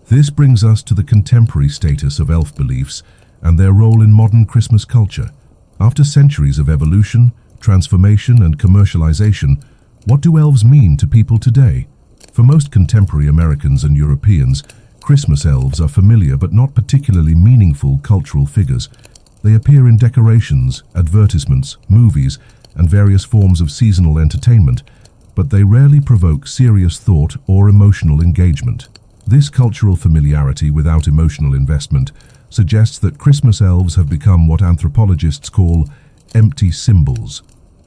This brings us to the contemporary status of elf beliefs and their role in modern Christmas culture. After centuries of evolution, transformation, and commercialization, what do elves mean to people today? For most contemporary Americans and Europeans, Christmas elves are familiar but not particularly meaningful cultural figures. They appear in decorations, advertisements, movies, and various forms of seasonal entertainment, but they rarely provoke serious thought or emotional engagement. This cultural familiarity without emotional investment suggests that Christmas elves have become what anthropologists call empty symbols,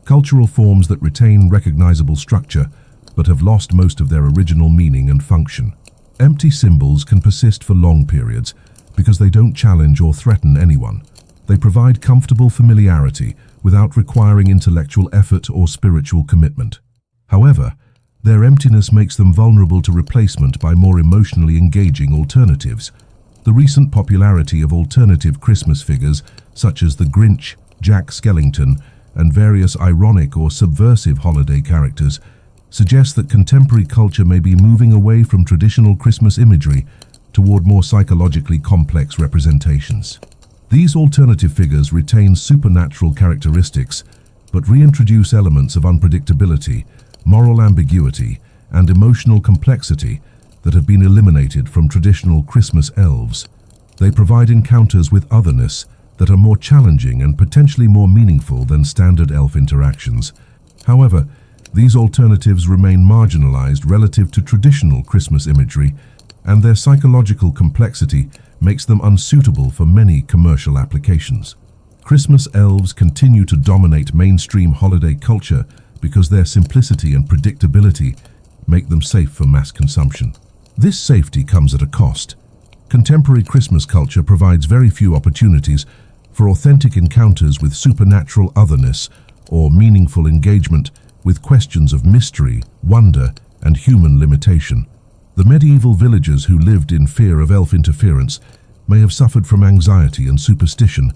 cultural forms that retain recognizable structure but have lost most of their original meaning and function. Empty symbols can persist for long periods because they don't challenge or threaten anyone. They provide comfortable familiarity without requiring intellectual effort or spiritual commitment. However, their emptiness makes them vulnerable to replacement by more emotionally engaging alternatives. The recent popularity of alternative Christmas figures, such as the Grinch, Jack Skellington, and various ironic or subversive holiday characters, suggests that contemporary culture may be moving away from traditional Christmas imagery toward more psychologically complex representations. These alternative figures retain supernatural characteristics, but reintroduce elements of unpredictability, moral ambiguity, and emotional complexity that have been eliminated from traditional Christmas elves. They provide encounters with otherness that are more challenging and potentially more meaningful than standard elf interactions. However, these alternatives remain marginalized relative to traditional Christmas imagery, and their psychological complexity makes them unsuitable for many commercial applications. Christmas elves continue to dominate mainstream holiday culture because their simplicity and predictability make them safe for mass consumption. This safety comes at a cost. Contemporary Christmas culture provides very few opportunities for authentic encounters with supernatural otherness or meaningful engagement with questions of mystery, wonder, and human limitation. The medieval villagers who lived in fear of elf interference may have suffered from anxiety and superstition,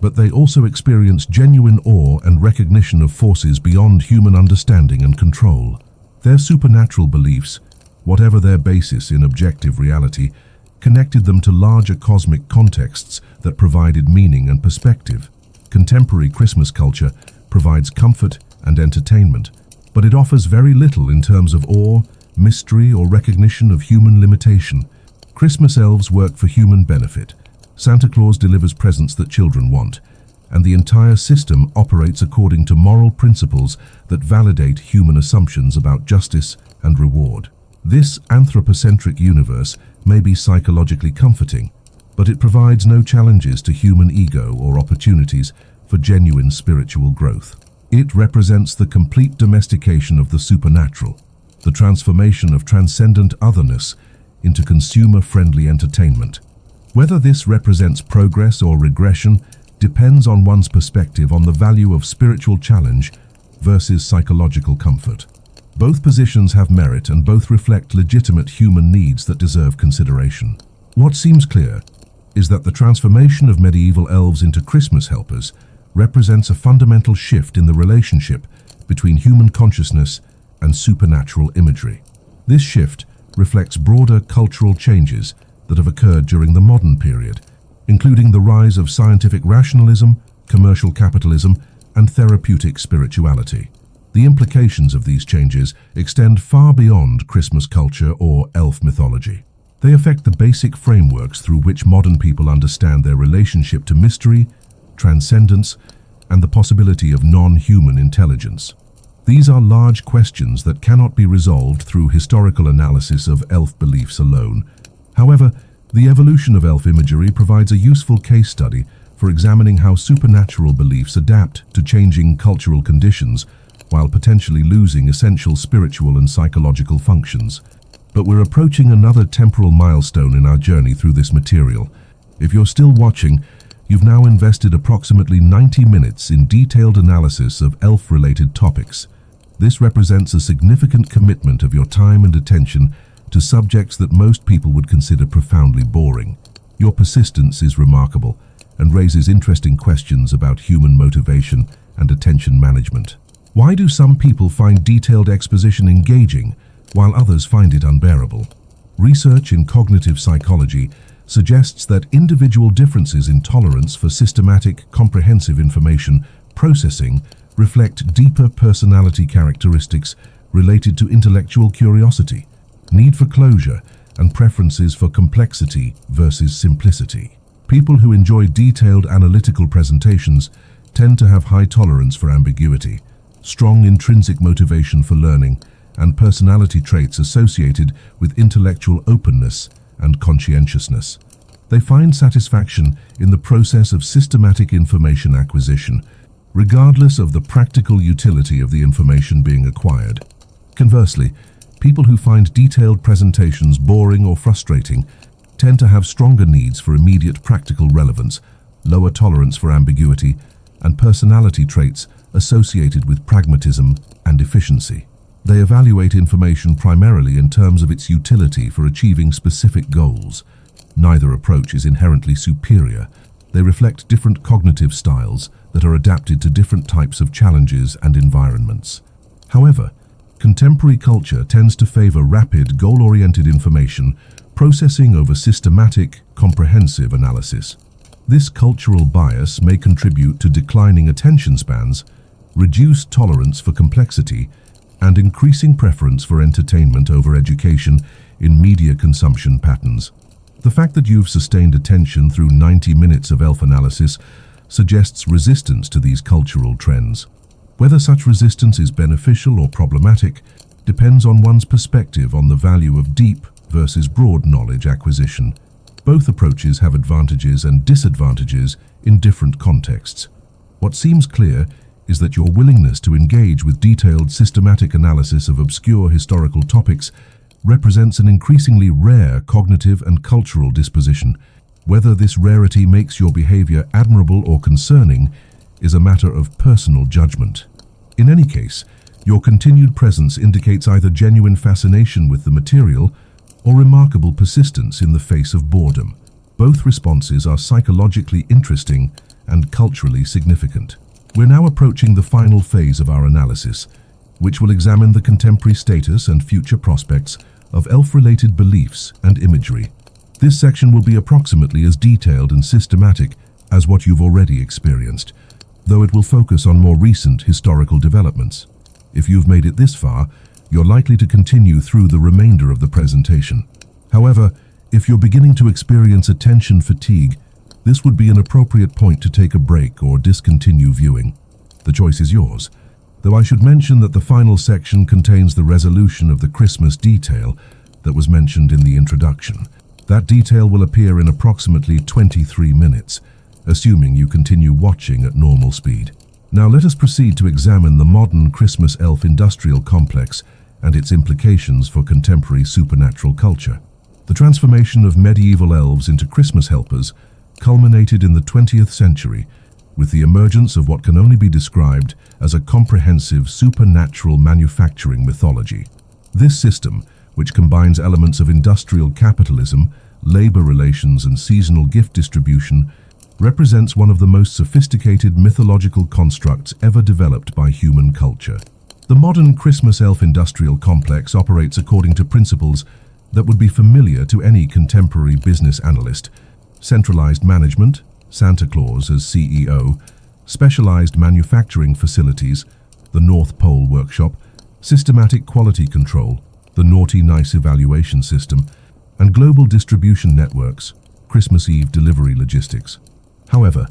but they also experienced genuine awe and recognition of forces beyond human understanding and control. Their supernatural beliefs, whatever their basis in objective reality, connected them to larger cosmic contexts that provided meaning and perspective. Contemporary Christmas culture provides comfort and entertainment, but it offers very little in terms of awe, mystery, or recognition of human limitation. Christmas elves work for human benefit. Santa Claus delivers presents that children want, and the entire system operates according to moral principles that validate human assumptions about justice and reward. This anthropocentric universe may be psychologically comforting, but it provides no challenges to human ego or opportunities for genuine spiritual growth. It represents the complete domestication of the supernatural, the transformation of transcendent otherness into consumer-friendly entertainment. Whether this represents progress or regression depends on one's perspective on the value of spiritual challenge versus psychological comfort. Both positions have merit and both reflect legitimate human needs that deserve consideration. What seems clear? is that the transformation of medieval elves into Christmas helpers represents a fundamental shift in the relationship between human consciousness and supernatural imagery. This shift reflects broader cultural changes that have occurred during the modern period, including the rise of scientific rationalism, commercial capitalism, and therapeutic spirituality. The implications of these changes extend far beyond Christmas culture or elf mythology. They affect the basic frameworks through which modern people understand their relationship to mystery, transcendence, and the possibility of non-human intelligence. These are large questions that cannot be resolved through historical analysis of elf beliefs alone. However, the evolution of elf imagery provides a useful case study for examining how supernatural beliefs adapt to changing cultural conditions while potentially losing essential spiritual and psychological functions. But we're approaching another temporal milestone in our journey through this material. If you're still watching, you've now invested approximately 90 minutes in detailed analysis of elf-related topics. This represents a significant commitment of your time and attention to subjects that most people would consider profoundly boring. Your persistence is remarkable and raises interesting questions about human motivation and attention management. Why do some people find detailed exposition engaging, while others find it unbearable? Research in cognitive psychology suggests that individual differences in tolerance for systematic, comprehensive information processing reflect deeper personality characteristics related to intellectual curiosity, need for closure, and preferences for complexity versus simplicity. People who enjoy detailed analytical presentations tend to have high tolerance for ambiguity, strong intrinsic motivation for learning, and personality traits associated with intellectual openness and conscientiousness. They find satisfaction in the process of systematic information acquisition, regardless of the practical utility of the information being acquired. Conversely, people who find detailed presentations boring or frustrating tend to have stronger needs for immediate practical relevance, lower tolerance for ambiguity, and personality traits associated with pragmatism and efficiency. They evaluate information primarily in terms of its utility for achieving specific goals. Neither approach is inherently superior. They reflect different cognitive styles that are adapted to different types of challenges and environments. However, contemporary culture tends to favor rapid, goal-oriented information processing over systematic, comprehensive analysis. This cultural bias may contribute to declining attention spans, reduced tolerance for complexity, and increasing preference for entertainment over education in media consumption patterns. The fact that you've sustained attention through 90 minutes of elf analysis suggests resistance to these cultural trends. Whether such resistance is beneficial or problematic depends on one's perspective on the value of deep versus broad knowledge acquisition. Both approaches have advantages and disadvantages in different contexts. What seems clear is that your willingness to engage with detailed, systematic analysis of obscure historical topics represents an increasingly rare cognitive and cultural disposition. Whether this rarity makes your behavior admirable or concerning is a matter of personal judgment. In any case, your continued presence indicates either genuine fascination with the material or remarkable persistence in the face of boredom. Both responses are psychologically interesting and culturally significant. We're now approaching the final phase of our analysis, which will examine the contemporary status and future prospects of elf-related beliefs and imagery. This section will be approximately as detailed and systematic as what you've already experienced, though it will focus on more recent historical developments. If you've made it this far, you're likely to continue through the remainder of the presentation. However, if you're beginning to experience attention fatigue, this would be an appropriate point to take a break or discontinue viewing. The choice is yours, though I should mention that the final section contains the resolution of the Christmas detail that was mentioned in the introduction. That detail will appear in approximately 23 minutes, assuming you continue watching at normal speed. Now let us proceed to examine the modern Christmas elf industrial complex and its implications for contemporary supernatural culture. The transformation of medieval elves into Christmas helpers culminated in the 20th century with the emergence of what can only be described as a comprehensive supernatural manufacturing mythology. This system, which combines elements of industrial capitalism, labor relations, and seasonal gift distribution represents one of the most sophisticated mythological constructs ever developed by human culture. The modern Christmas elf industrial complex operates according to principles that would be familiar to any contemporary business analyst: centralized management, Santa Claus as CEO, specialized manufacturing facilities, the North Pole Workshop, systematic quality control, the Naughty Nice evaluation system, and global distribution networks, Christmas Eve delivery logistics. However,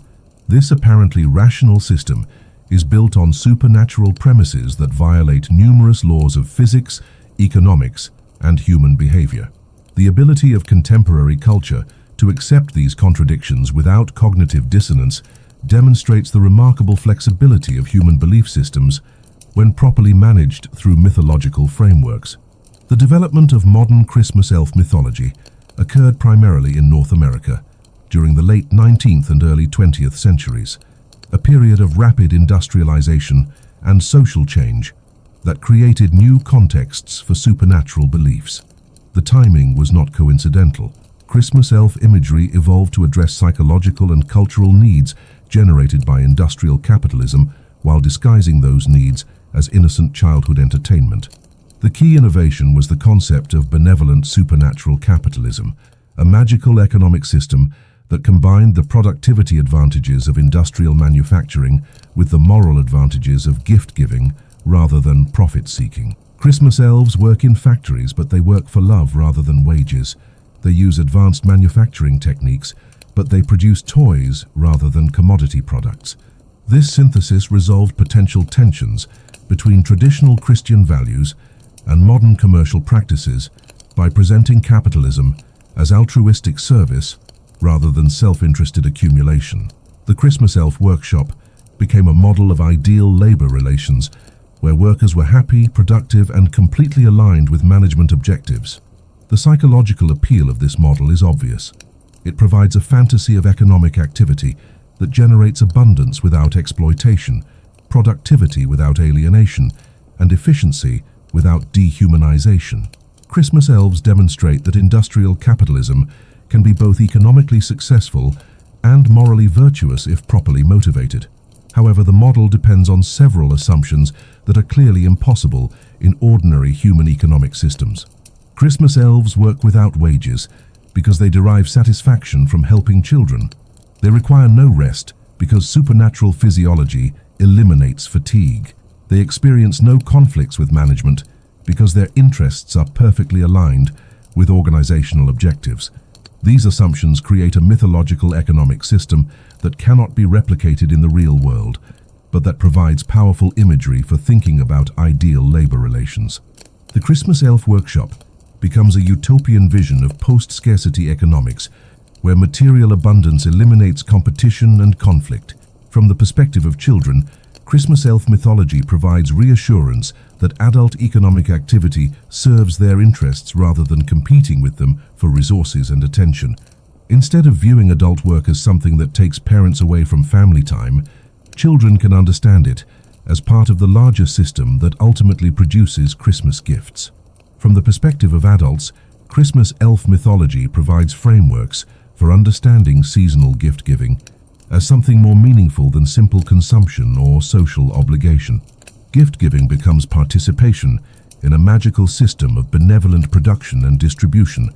this apparently rational system is built on supernatural premises that violate numerous laws of physics, economics, and human behavior. The ability of contemporary culture to accept these contradictions without cognitive dissonance demonstrates the remarkable flexibility of human belief systems when properly managed through mythological frameworks. The development of modern Christmas elf mythology occurred primarily in North America during the late 19th and early 20th centuries, a period of rapid industrialization and social change that created new contexts for supernatural beliefs. The timing was not coincidental. Christmas elf imagery evolved to address psychological and cultural needs generated by industrial capitalism while disguising those needs as innocent childhood entertainment. The key innovation was the concept of benevolent supernatural capitalism, a magical economic system that combined the productivity advantages of industrial manufacturing with the moral advantages of gift-giving rather than profit-seeking. Christmas elves work in factories, but they work for love rather than wages. They use advanced manufacturing techniques, but they produce toys rather than commodity products. This synthesis resolved potential tensions between traditional Christian values and modern commercial practices by presenting capitalism as altruistic service rather than self-interested accumulation. The Christmas Elf Workshop became a model of ideal labor relations where workers were happy, productive, and completely aligned with management objectives. The psychological appeal of this model is obvious. It provides a fantasy of economic activity that generates abundance without exploitation, productivity without alienation, and efficiency without dehumanization. Christmas elves demonstrate that industrial capitalism can be both economically successful and morally virtuous if properly motivated. However, the model depends on several assumptions that are clearly impossible in ordinary human economic systems. Christmas elves work without wages because they derive satisfaction from helping children. They require no rest because supernatural physiology eliminates fatigue. They experience no conflicts with management because their interests are perfectly aligned with organizational objectives. These assumptions create a mythological economic system that cannot be replicated in the real world, but that provides powerful imagery for thinking about ideal labor relations. The Christmas Elf Workshop becomes a utopian vision of post-scarcity economics, where material abundance eliminates competition and conflict. From the perspective of children, Christmas elf mythology provides reassurance that adult economic activity serves their interests rather than competing with them for resources and attention. Instead of viewing adult work as something that takes parents away from family time, children can understand it as part of the larger system that ultimately produces Christmas gifts. From the perspective of adults, Christmas elf mythology provides frameworks for understanding seasonal gift-giving as something more meaningful than simple consumption or social obligation. Gift-giving becomes participation in a magical system of benevolent production and distribution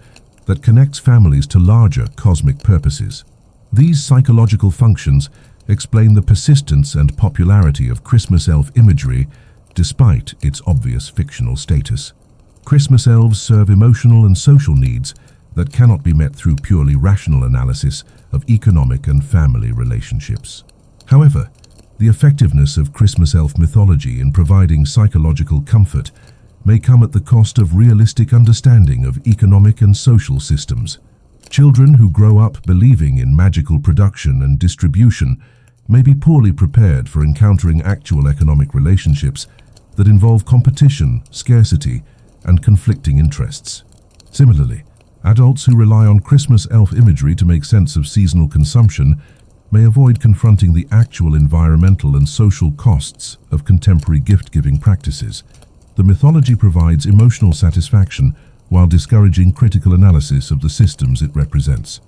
that connects families to larger cosmic purposes. These psychological functions explain the persistence and popularity of Christmas elf imagery despite its obvious fictional status. Christmas elves serve emotional and social needs that cannot be met through purely rational analysis of economic and family relationships. However, the effectiveness of Christmas elf mythology in providing psychological comfort may come at the cost of realistic understanding of economic and social systems. Children who grow up believing in magical production and distribution may be poorly prepared for encountering actual economic relationships that involve competition, scarcity, and conflicting interests. Similarly, adults who rely on Christmas elf imagery to make sense of seasonal consumption may avoid confronting the actual environmental and social costs of contemporary gift-giving practices. The mythology provides emotional satisfaction while discouraging critical analysis of the systems it represents.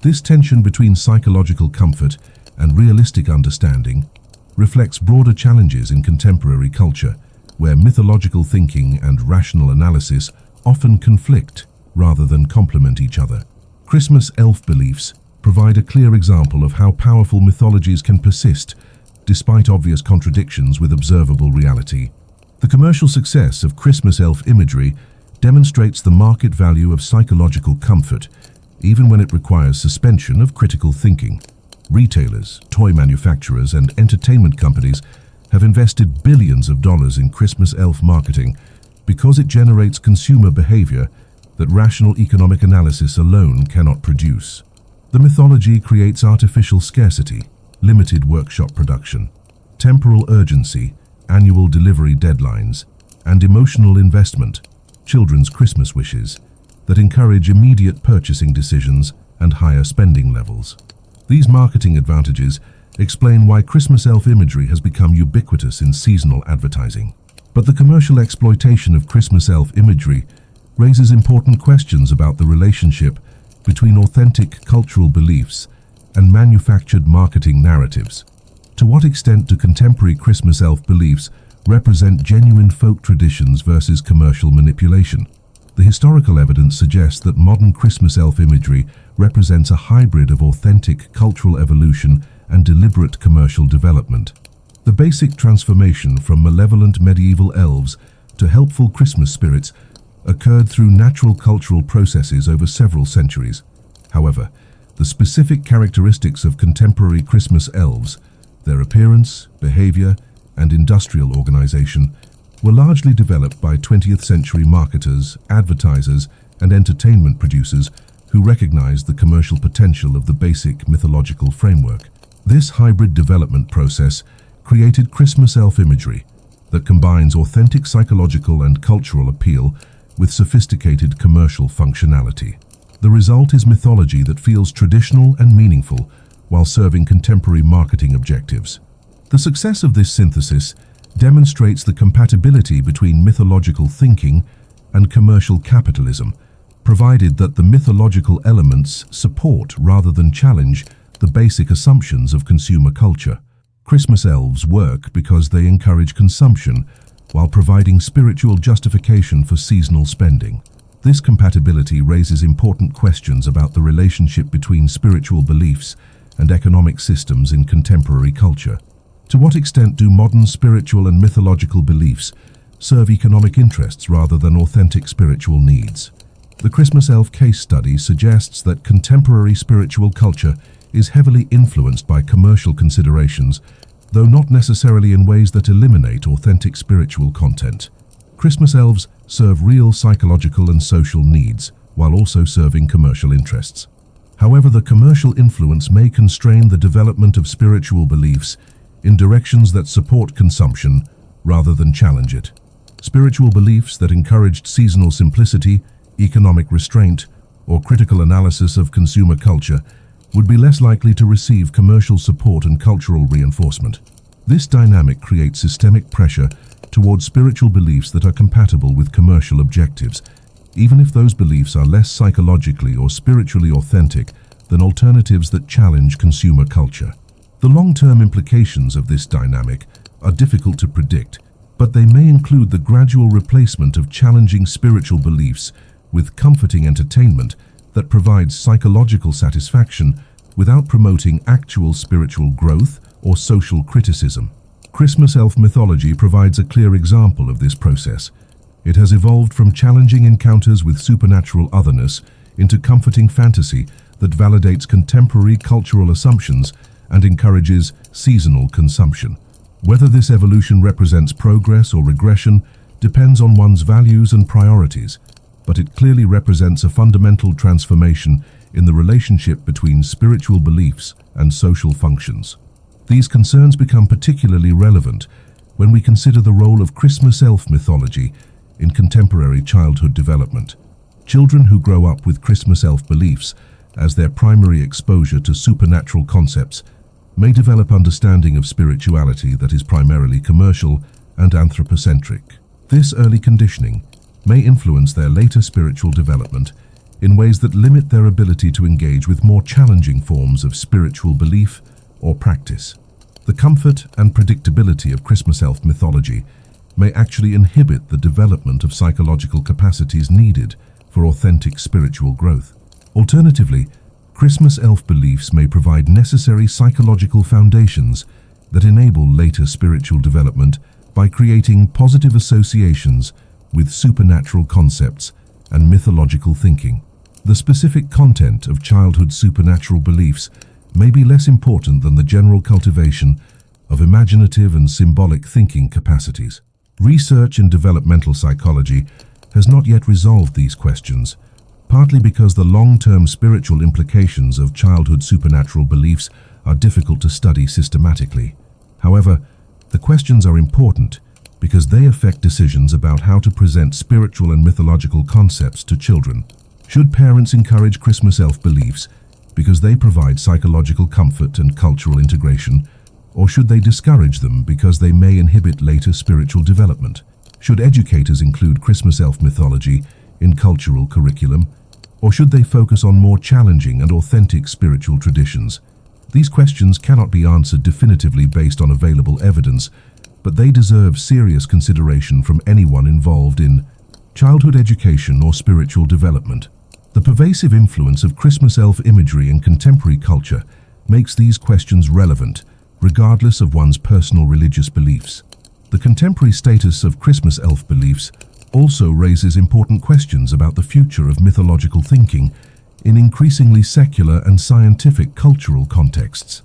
This tension between psychological comfort and realistic understanding reflects broader challenges in contemporary culture, where mythological thinking and rational analysis often conflict rather than complement each other. Christmas elf beliefs provide a clear example of how powerful mythologies can persist despite obvious contradictions with observable reality. The commercial success of Christmas elf imagery demonstrates the market value of psychological comfort, even when it requires suspension of critical thinking. Retailers, toy manufacturers, and entertainment companies have invested billions of dollars in Christmas elf marketing because it generates consumer behavior that rational economic analysis alone cannot produce. The mythology creates artificial scarcity, limited workshop production, temporal urgency, annual delivery deadlines, and emotional investment, children's Christmas wishes, that encourage immediate purchasing decisions and higher spending levels. These marketing advantages explain why Christmas elf imagery has become ubiquitous in seasonal advertising. But the commercial exploitation of Christmas elf imagery raises important questions about the relationship between authentic cultural beliefs and manufactured marketing narratives. To what extent do contemporary Christmas elf beliefs represent genuine folk traditions versus commercial manipulation? The historical evidence suggests that modern Christmas elf imagery represents a hybrid of authentic cultural evolution and deliberate commercial development. The basic transformation from malevolent medieval elves to helpful Christmas spirits occurred through natural cultural processes over several centuries. However, the specific characteristics of contemporary Christmas elves, their appearance, behavior, and industrial organization, were largely developed by 20th century marketers, advertisers, and entertainment producers who recognized the commercial potential of the basic mythological framework. This hybrid development process created Christmas elf imagery that combines authentic psychological and cultural appeal with sophisticated commercial functionality. The result is mythology that feels traditional and meaningful while serving contemporary marketing objectives. The success of this synthesis demonstrates the compatibility between mythological thinking and commercial capitalism, provided that the mythological elements support rather than challenge the basic assumptions of consumer culture. Christmas elves work because they encourage consumption while providing spiritual justification for seasonal spending. This compatibility raises important questions about the relationship between spiritual beliefs and economic systems in contemporary culture. To what extent do modern spiritual and mythological beliefs serve economic interests rather than authentic spiritual needs? The Christmas elf case study suggests that contemporary spiritual culture is heavily influenced by commercial considerations, though not necessarily in ways that eliminate authentic spiritual content. Christmas elves serve real psychological and social needs, while also serving commercial interests. However, the commercial influence may constrain the development of spiritual beliefs in directions that support consumption rather than challenge it. Spiritual beliefs that encouraged seasonal simplicity, economic restraint, or critical analysis of consumer culture would be less likely to receive commercial support and cultural reinforcement. This dynamic creates systemic pressure towards spiritual beliefs that are compatible with commercial objectives, even if those beliefs are less psychologically or spiritually authentic than alternatives that challenge consumer culture. The long-term implications of this dynamic are difficult to predict, but they may include the gradual replacement of challenging spiritual beliefs with comforting entertainment that provides psychological satisfaction without promoting actual spiritual growth or social criticism. Christmas elf mythology provides a clear example of this process. It has evolved from challenging encounters with supernatural otherness into comforting fantasy that validates contemporary cultural assumptions and encourages seasonal consumption. Whether this evolution represents progress or regression depends on one's values and priorities, but it clearly represents a fundamental transformation in the relationship between spiritual beliefs and social functions. These concerns become particularly relevant when we consider the role of Christmas elf mythology in contemporary childhood development. Children who grow up with Christmas elf beliefs as their primary exposure to supernatural concepts may develop understanding of spirituality that is primarily commercial and anthropocentric. This early conditioning may influence their later spiritual development in ways that limit their ability to engage with more challenging forms of spiritual belief or practice. The comfort and predictability of Christmas elf mythology may actually inhibit the development of psychological capacities needed for authentic spiritual growth. Alternatively, Christmas elf beliefs may provide necessary psychological foundations that enable later spiritual development by creating positive associations with supernatural concepts and mythological thinking. The specific content of childhood supernatural beliefs may be less important than the general cultivation of imaginative and symbolic thinking capacities. Research in developmental psychology has not yet resolved these questions, partly because the long-term spiritual implications of childhood supernatural beliefs are difficult to study systematically. However, the questions are important because they affect decisions about how to present spiritual and mythological concepts to children. Should parents encourage Christmas elf beliefs because they provide psychological comfort and cultural integration, or should they discourage them because they may inhibit later spiritual development? Should educators include Christmas elf mythology in cultural curriculum, or should they focus on more challenging and authentic spiritual traditions? These questions cannot be answered definitively based on available evidence, but they deserve serious consideration from anyone involved in childhood education or spiritual development. The pervasive influence of Christmas elf imagery in contemporary culture makes these questions relevant, regardless of one's personal religious beliefs. The contemporary status of Christmas elf beliefs also raises important questions about the future of mythological thinking in increasingly secular and scientific cultural contexts.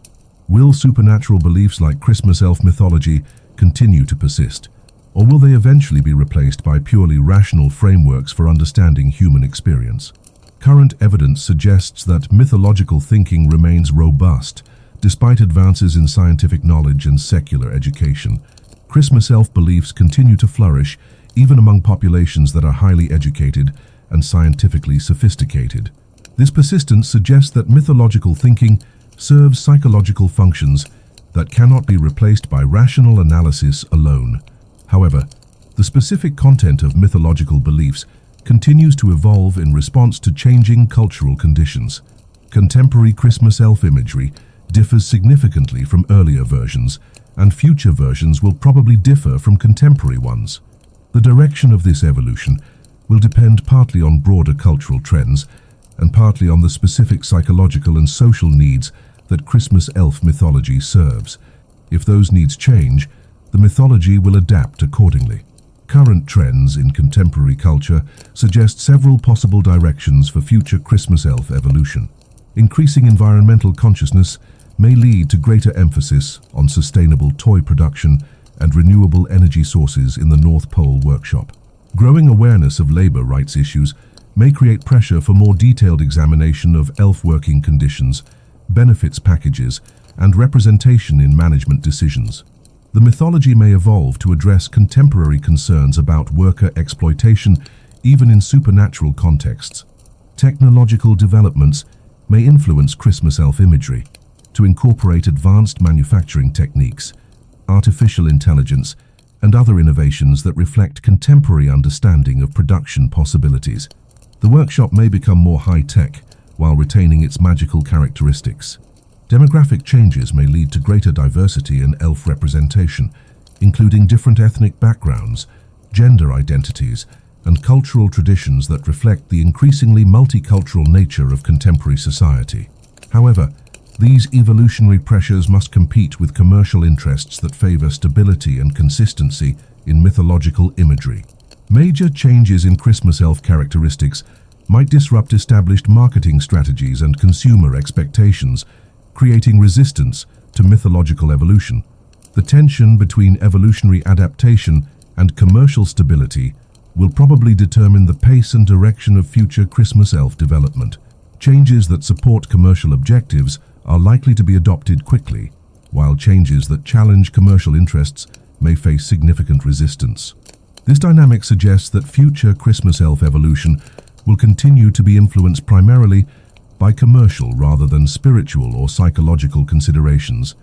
Will supernatural beliefs like Christmas elf mythology continue to persist, or will they eventually be replaced by purely rational frameworks for understanding human experience? Current evidence suggests that mythological thinking remains robust, despite advances in scientific knowledge and secular education. Christmas elf beliefs continue to flourish even among populations that are highly educated and scientifically sophisticated. This persistence suggests that mythological thinking serves psychological functions that cannot be replaced by rational analysis alone. However, the specific content of mythological beliefs continues to evolve in response to changing cultural conditions. Contemporary Christmas elf imagery differs significantly from earlier versions, and future versions will probably differ from contemporary ones. The direction of this evolution will depend partly on broader cultural trends and partly on the specific psychological and social needs that Christmas elf mythology serves. If those needs change, the mythology will adapt accordingly. Current trends in contemporary culture suggest several possible directions for future Christmas elf evolution. Increasing environmental consciousness may lead to greater emphasis on sustainable toy production and renewable energy sources in the North Pole workshop. Growing awareness of labor rights issues may create pressure for more detailed examination of elf working conditions, benefits packages, and representation in management decisions. The mythology may evolve to address contemporary concerns about worker exploitation, even in supernatural contexts. Technological developments may influence Christmas elf imagery to incorporate advanced manufacturing techniques, artificial intelligence, and other innovations that reflect contemporary understanding of production possibilities. The workshop may become more high-tech while retaining its magical characteristics. Demographic changes may lead to greater diversity in elf representation, including different ethnic backgrounds, gender identities, and cultural traditions that reflect the increasingly multicultural nature of contemporary society. However, these evolutionary pressures must compete with commercial interests that favor stability and consistency in mythological imagery. Major changes in Christmas elf characteristics might disrupt established marketing strategies and consumer expectations, creating resistance to mythological evolution. The tension between evolutionary adaptation and commercial stability will probably determine the pace and direction of future Christmas elf development. Changes that support commercial objectives are likely to be adopted quickly, while changes that challenge commercial interests may face significant resistance. This dynamic suggests that future Christmas elf evolution will continue to be influenced primarily by commercial rather than spiritual or psychological considerations.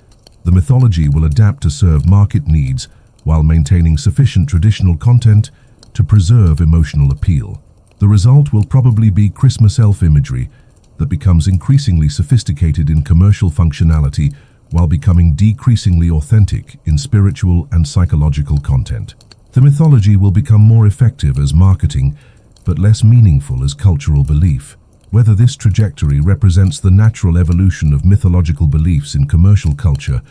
The mythology will adapt to serve market needs while maintaining sufficient traditional content to preserve emotional appeal. The result will probably be Christmas elf imagery that becomes increasingly sophisticated in commercial functionality while becoming decreasingly authentic in spiritual and psychological content. The mythology will become more effective as marketing, but less meaningful as cultural belief. Whether this trajectory represents the natural evolution of mythological beliefs in commercial culture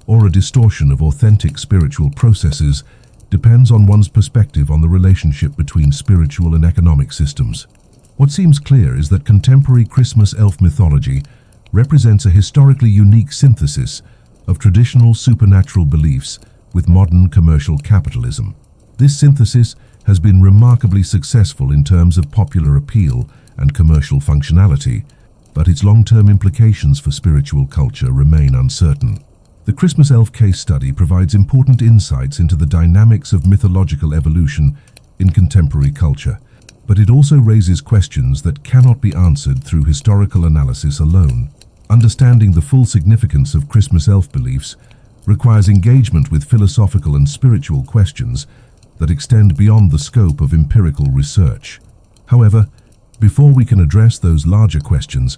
or a distortion of authentic spiritual processes depends on one's perspective on the relationship between spiritual and economic systems. What seems clear is that contemporary Christmas elf mythology represents a historically unique synthesis of traditional supernatural beliefs with modern commercial capitalism. This synthesis has been remarkably successful in terms of popular appeal and commercial functionality, but its long-term implications for spiritual culture remain uncertain. The Christmas elf case study provides important insights into the dynamics of mythological evolution in contemporary culture, but it also raises questions that cannot be answered through historical analysis alone. Understanding the full significance of Christmas elf beliefs requires engagement with philosophical and spiritual questions that extend beyond the scope of empirical research. However, before we can address those larger questions,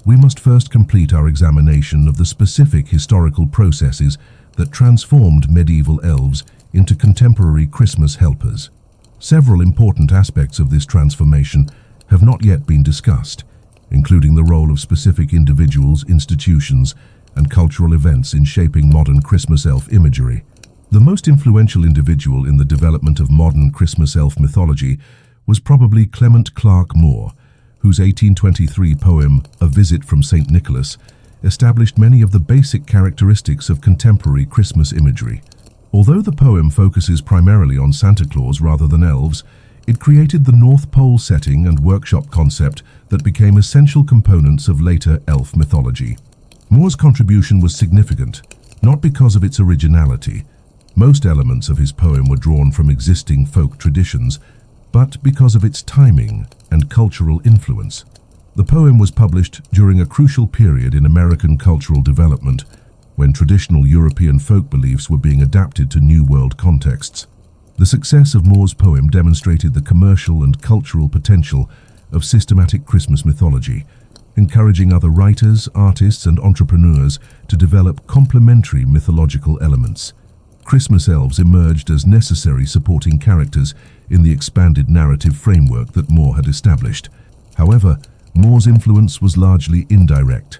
we must first complete our examination of the specific historical processes that transformed medieval elves into contemporary Christmas helpers. Several important aspects of this transformation have not yet been discussed, including the role of specific individuals, institutions, and cultural events in shaping modern Christmas elf imagery. The most influential individual in the development of modern Christmas elf mythology was probably Clement Clarke Moore, whose 1823 poem, A Visit from St. Nicholas, established many of the basic characteristics of contemporary Christmas imagery. Although the poem focuses primarily on Santa Claus rather than elves, it created the North Pole setting and workshop concept that became essential components of later elf mythology. Moore's contribution was significant, not because of its originality. Most elements of his poem were drawn from existing folk traditions, but because of its timing and cultural influence. The poem was published during a crucial period in American cultural development, when traditional European folk beliefs were being adapted to New World contexts. The success of Moore's poem demonstrated the commercial and cultural potential of systematic Christmas mythology, encouraging other writers, artists, and entrepreneurs to develop complementary mythological elements. Christmas elves emerged as necessary supporting characters in the expanded narrative framework that Moore had established. However, Moore's influence was largely indirect.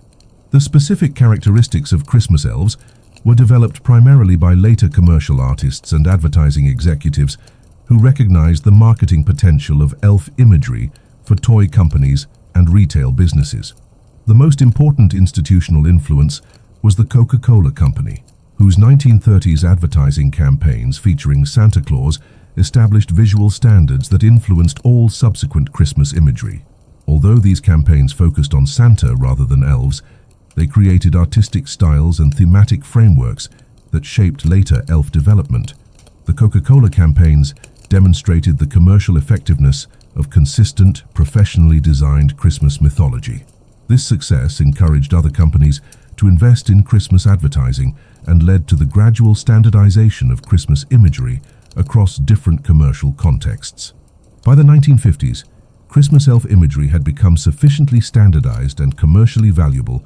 The specific characteristics of Christmas elves were developed primarily by later commercial artists and advertising executives who recognized the marketing potential of elf imagery for toy companies and retail businesses. The most important institutional influence was the Coca-Cola Company, whose 1930s advertising campaigns featuring Santa Claus established visual standards that influenced all subsequent Christmas imagery. Although these campaigns focused on Santa rather than elves, they created artistic styles and thematic frameworks that shaped later elf development. The Coca-Cola campaigns demonstrated the commercial effectiveness of consistent, professionally designed Christmas mythology. This success encouraged other companies to invest in Christmas advertising and led to the gradual standardization of Christmas imagery across different commercial contexts. By the 1950s, Christmas elf imagery had become sufficiently standardized and commercially valuable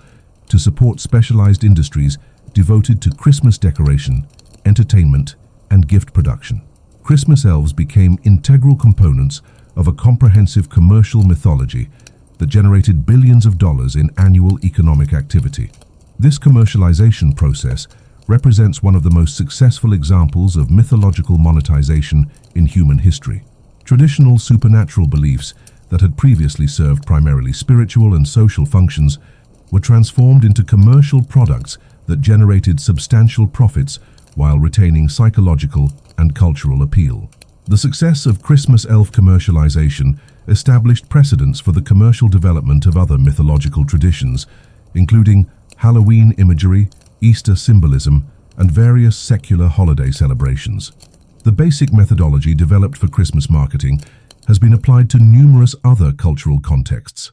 to support specialized industries devoted to Christmas decoration, entertainment, and gift production. Christmas elves became integral components of a comprehensive commercial mythology that generated billions of dollars in annual economic activity. This commercialization process represents one of the most successful examples of mythological monetization in human history. Traditional supernatural beliefs that had previously served primarily spiritual and social functions were transformed into commercial products that generated substantial profits while retaining psychological and cultural appeal. The success of Christmas elf commercialization established precedents for the commercial development of other mythological traditions, including Halloween imagery, Easter symbolism, and various secular holiday celebrations. The basic methodology developed for Christmas marketing has been applied to numerous other cultural contexts.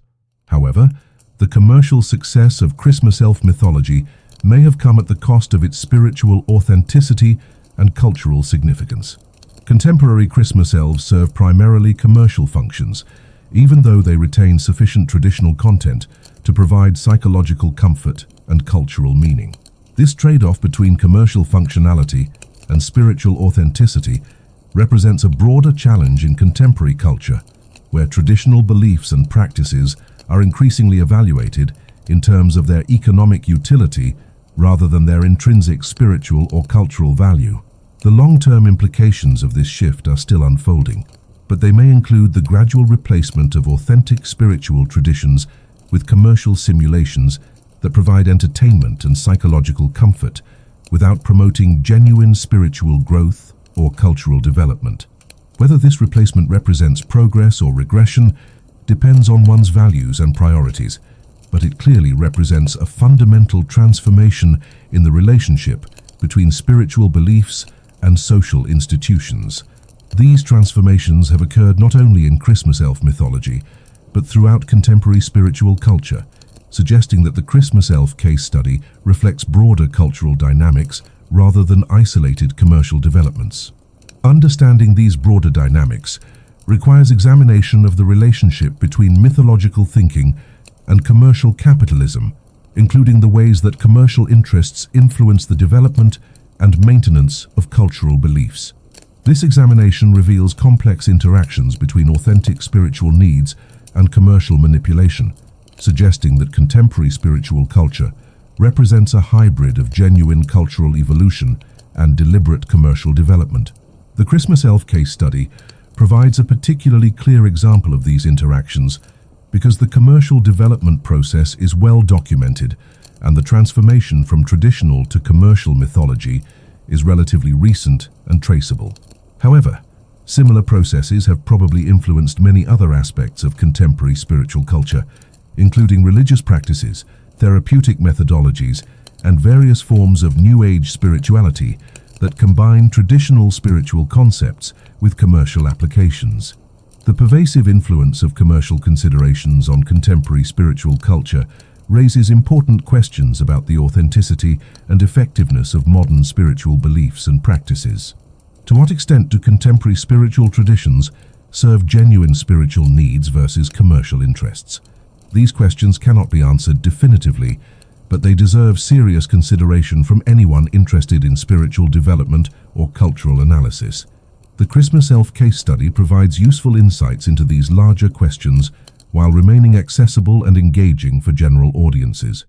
However, the commercial success of Christmas elf mythology may have come at the cost of its spiritual authenticity and cultural significance. Contemporary Christmas elves serve primarily commercial functions, even though they retain sufficient traditional content to provide psychological comfort and cultural meaning. This trade-off between commercial functionality and spiritual authenticity represents a broader challenge in contemporary culture, where traditional beliefs and practices are increasingly evaluated in terms of their economic utility rather than their intrinsic spiritual or cultural value. The long-term implications of this shift are still unfolding, but they may include the gradual replacement of authentic spiritual traditions with commercial simulations that provide entertainment and psychological comfort without promoting genuine spiritual growth or cultural development. Whether this replacement represents progress or regression depends on one's values and priorities, but it clearly represents a fundamental transformation in the relationship between spiritual beliefs and social institutions. These transformations have occurred not only in Christmas elf mythology, but throughout contemporary spiritual culture, suggesting that the Christmas elf case study reflects broader cultural dynamics rather than isolated commercial developments. Understanding these broader dynamics requires examination of the relationship between mythological thinking and commercial capitalism, including the ways that commercial interests influence the development and maintenance of cultural beliefs. This examination reveals complex interactions between authentic spiritual needs and commercial manipulation, suggesting that contemporary spiritual culture represents a hybrid of genuine cultural evolution and deliberate commercial development. The Christmas elf case study provides a particularly clear example of these interactions because the commercial development process is well documented and the transformation from traditional to commercial mythology is relatively recent and traceable. However, similar processes have probably influenced many other aspects of contemporary spiritual culture, including religious practices, therapeutic methodologies, and various forms of New Age spirituality that combine traditional spiritual concepts with commercial applications. The pervasive influence of commercial considerations on contemporary spiritual culture raises important questions about the authenticity and effectiveness of modern spiritual beliefs and practices. To what extent do contemporary spiritual traditions serve genuine spiritual needs versus commercial interests? These questions cannot be answered definitively, but they deserve serious consideration from anyone interested in spiritual development or cultural analysis. The Christmas elf case study provides useful insights into these larger questions while remaining accessible and engaging for general audiences.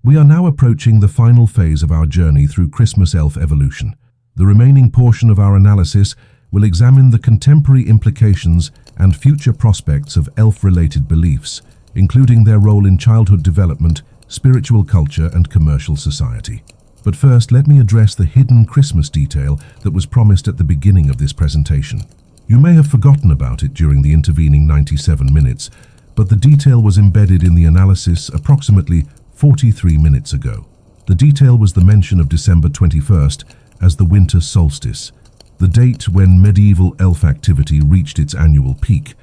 We are now approaching the final phase of our journey through Christmas elf evolution. The remaining portion of our analysis will examine the contemporary implications and future prospects of elf-related beliefs, including their role in childhood development, spiritual culture, and commercial society. But first, let me address the hidden Christmas detail that was promised at the beginning of this presentation. You may have forgotten about it during the intervening 97 minutes, but the detail was embedded in the analysis approximately 43 minutes ago. The detail was the mention of December 21st as the winter solstice, the date when medieval elf activity reached its annual peak.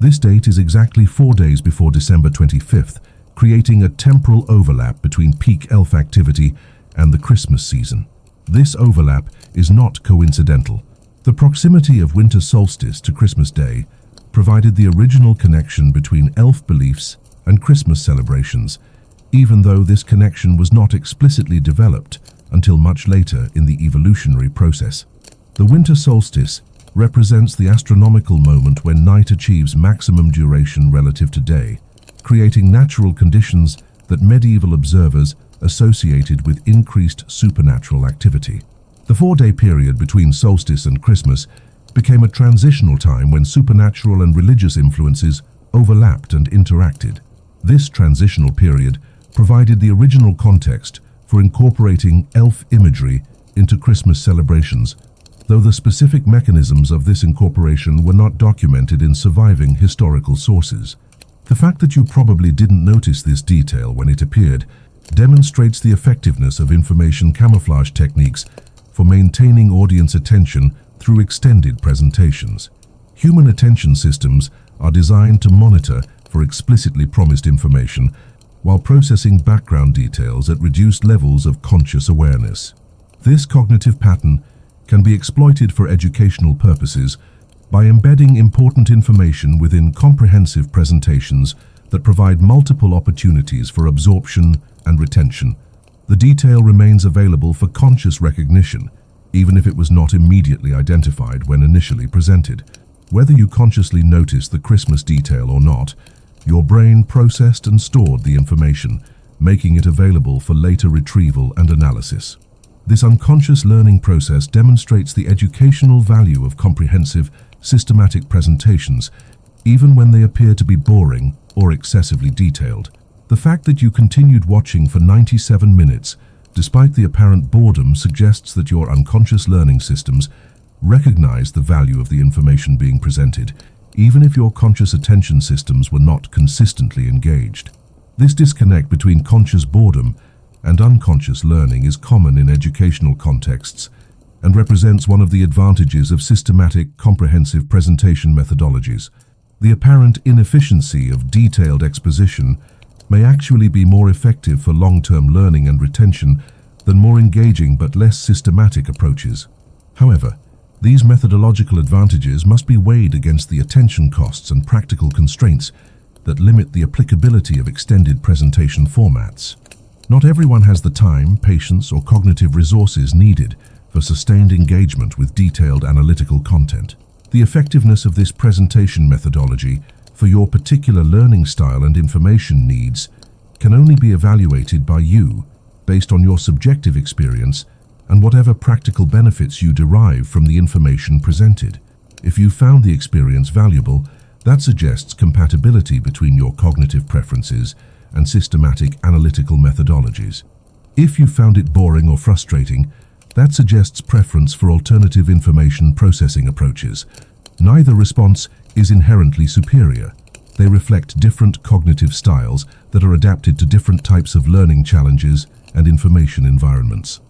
This date is exactly 4 days before December 25th, creating a temporal overlap between peak elf activity and the Christmas season. This overlap is not coincidental. The proximity of winter solstice to Christmas Day provided the original connection between elf beliefs and Christmas celebrations, even though this connection was not explicitly developed until much later in the evolutionary process. The winter solstice represents the astronomical moment when night achieves maximum duration relative to day, creating natural conditions that medieval observers associated with increased supernatural activity. The 4-day period between solstice and Christmas became a transitional time when supernatural and religious influences overlapped and interacted. This transitional period provided the original context for incorporating elf imagery into Christmas celebrations, though the specific mechanisms of this incorporation were not documented in surviving historical sources. The fact that you probably didn't notice this detail when it appeared demonstrates the effectiveness of information camouflage techniques for maintaining audience attention through extended presentations. Human attention systems are designed to monitor for explicitly promised information while processing background details at reduced levels of conscious awareness. This cognitive pattern can be exploited for educational purposes by embedding important information within comprehensive presentations that provide multiple opportunities for absorption and retention. The detail remains available for conscious recognition, even if it was not immediately identified when initially presented. Whether you consciously notice the Christmas detail or not, your brain processed and stored the information, making it available for later retrieval and analysis. This unconscious learning process demonstrates the educational value of comprehensive, systematic presentations, even when they appear to be boring or excessively detailed. The fact that you continued watching for 97 minutes, despite the apparent boredom, suggests that your unconscious learning systems recognize the value of the information being presented, even if your conscious attention systems were not consistently engaged. This disconnect between conscious boredom and unconscious learning is common in educational contexts and represents one of the advantages of systematic, comprehensive presentation methodologies. The apparent inefficiency of detailed exposition may actually be more effective for long-term learning and retention than more engaging but less systematic approaches. However, these methodological advantages must be weighed against the attention costs and practical constraints that limit the applicability of extended presentation formats. Not everyone has the time, patience, or cognitive resources needed for sustained engagement with detailed analytical content. The effectiveness of this presentation methodology for your particular learning style and information needs can only be evaluated by you based on your subjective experience and whatever practical benefits you derive from the information presented. If you found the experience valuable, that suggests compatibility between your cognitive preferences and systematic analytical methodologies. If you found it boring or frustrating, that suggests preference for alternative information processing approaches. Neither response is inherently superior. They reflect different cognitive styles that are adapted to different types of learning challenges and information environments.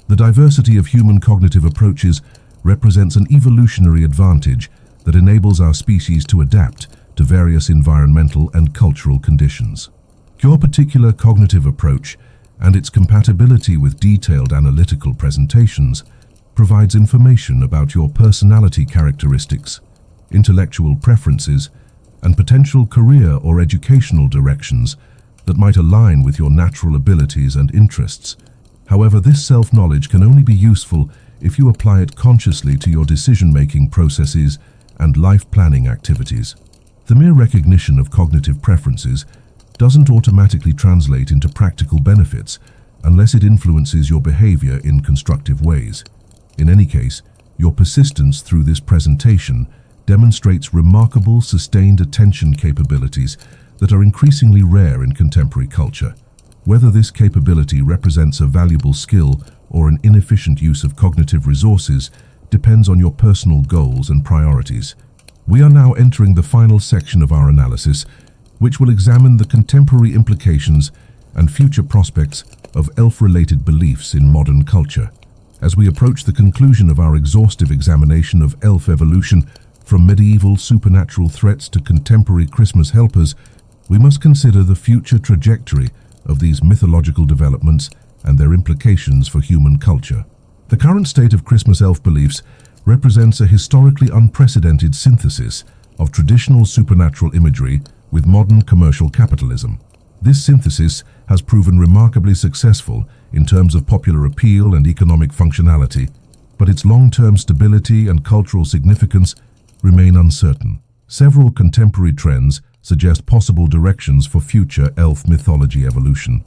The diversity of human cognitive approaches represents an evolutionary advantage that enables our species to adapt to various environmental and cultural conditions. Your particular cognitive approach and its compatibility with detailed analytical presentations provides information about your personality characteristics, intellectual preferences, and potential career or educational directions that might align with your natural abilities and interests. However, this self-knowledge can only be useful if you apply it consciously to your decision-making processes and life-planning activities. The mere recognition of cognitive preferences doesn't automatically translate into practical benefits unless it influences your behavior in constructive ways. In any case, your persistence through this presentation demonstrates remarkable sustained attention capabilities that are increasingly rare in contemporary culture. Whether this capability represents a valuable skill or an inefficient use of cognitive resources depends on your personal goals and priorities. We are now entering the final section of our analysis, which will examine the contemporary implications and future prospects of elf-related beliefs in modern culture. As we approach the conclusion of our exhaustive examination of elf evolution, from medieval supernatural threats to contemporary Christmas helpers, we must consider the future trajectory of these mythological developments and their implications for human culture. The current state of Christmas elf beliefs represents a historically unprecedented synthesis of traditional supernatural imagery with modern commercial capitalism. This synthesis has proven remarkably successful in terms of popular appeal and economic functionality, but its long-term stability and cultural significance remain uncertain. Several contemporary trends suggest possible directions for future elf mythology evolution.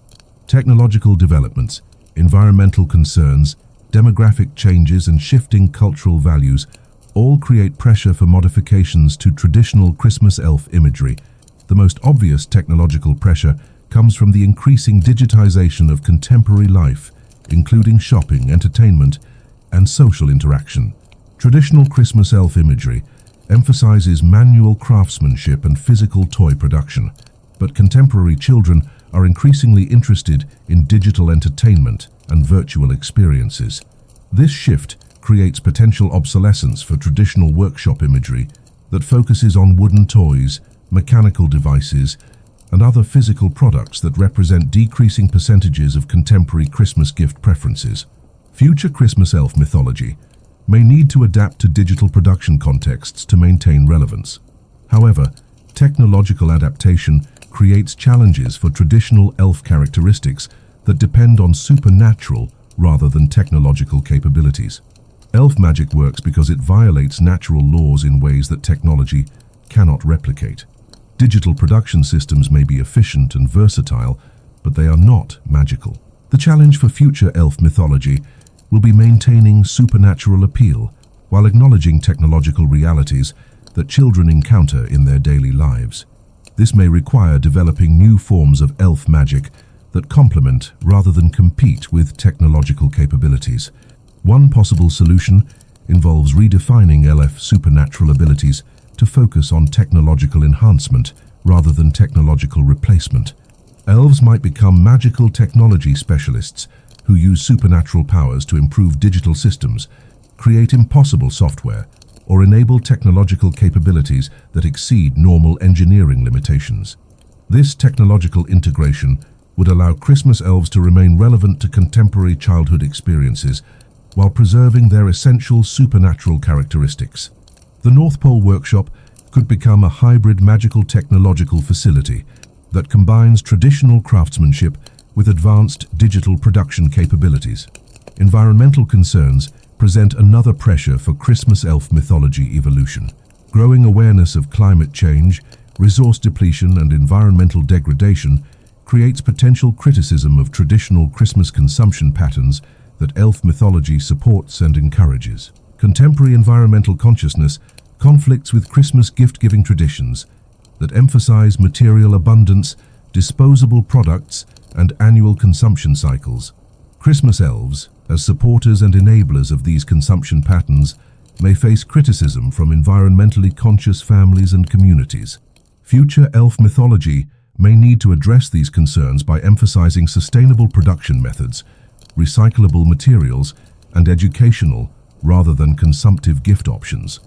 Technological developments, environmental concerns, demographic changes, and shifting cultural values all create pressure for modifications to traditional Christmas elf imagery. The most obvious technological pressure comes from the increasing digitization of contemporary life, including shopping, entertainment, and social interaction. Traditional Christmas elf imagery emphasizes manual craftsmanship and physical toy production, but contemporary children are increasingly interested in digital entertainment and virtual experiences. This shift creates potential obsolescence for traditional workshop imagery that focuses on wooden toys, mechanical devices, and other physical products that represent decreasing percentages of contemporary Christmas gift preferences. Future Christmas elf mythology may need to adapt to digital production contexts to maintain relevance. However, technological adaptation creates challenges for traditional elf characteristics that depend on supernatural rather than technological capabilities. Elf magic works because it violates natural laws in ways that technology cannot replicate. Digital production systems may be efficient and versatile, but they are not magical. The challenge for future elf mythology will be maintaining supernatural appeal while acknowledging technological realities that children encounter in their daily lives. This may require developing new forms of elf magic that complement rather than compete with technological capabilities. One possible solution involves redefining elf supernatural abilities to focus on technological enhancement rather than technological replacement. Elves might become magical technology specialists who use supernatural powers to improve digital systems, create impossible software, or enable technological capabilities that exceed normal engineering limitations. This technological integration would allow Christmas elves to remain relevant to contemporary childhood experiences while preserving their essential supernatural characteristics. The North Pole Workshop could become a hybrid magical technological facility that combines traditional craftsmanship with advanced digital production capabilities. Environmental concerns present another pressure for Christmas elf mythology evolution. Growing awareness of climate change, resource depletion, and environmental degradation creates potential criticism of traditional Christmas consumption patterns that elf mythology supports and encourages. Contemporary environmental consciousness conflicts with Christmas gift-giving traditions that emphasize material abundance, disposable products, and annual consumption cycles. Christmas elves, as supporters and enablers of these consumption patterns, may face criticism from environmentally conscious families and communities. Future elf mythology may need to address these concerns by emphasizing sustainable production methods, recyclable materials, and educational rather than consumptive gift options.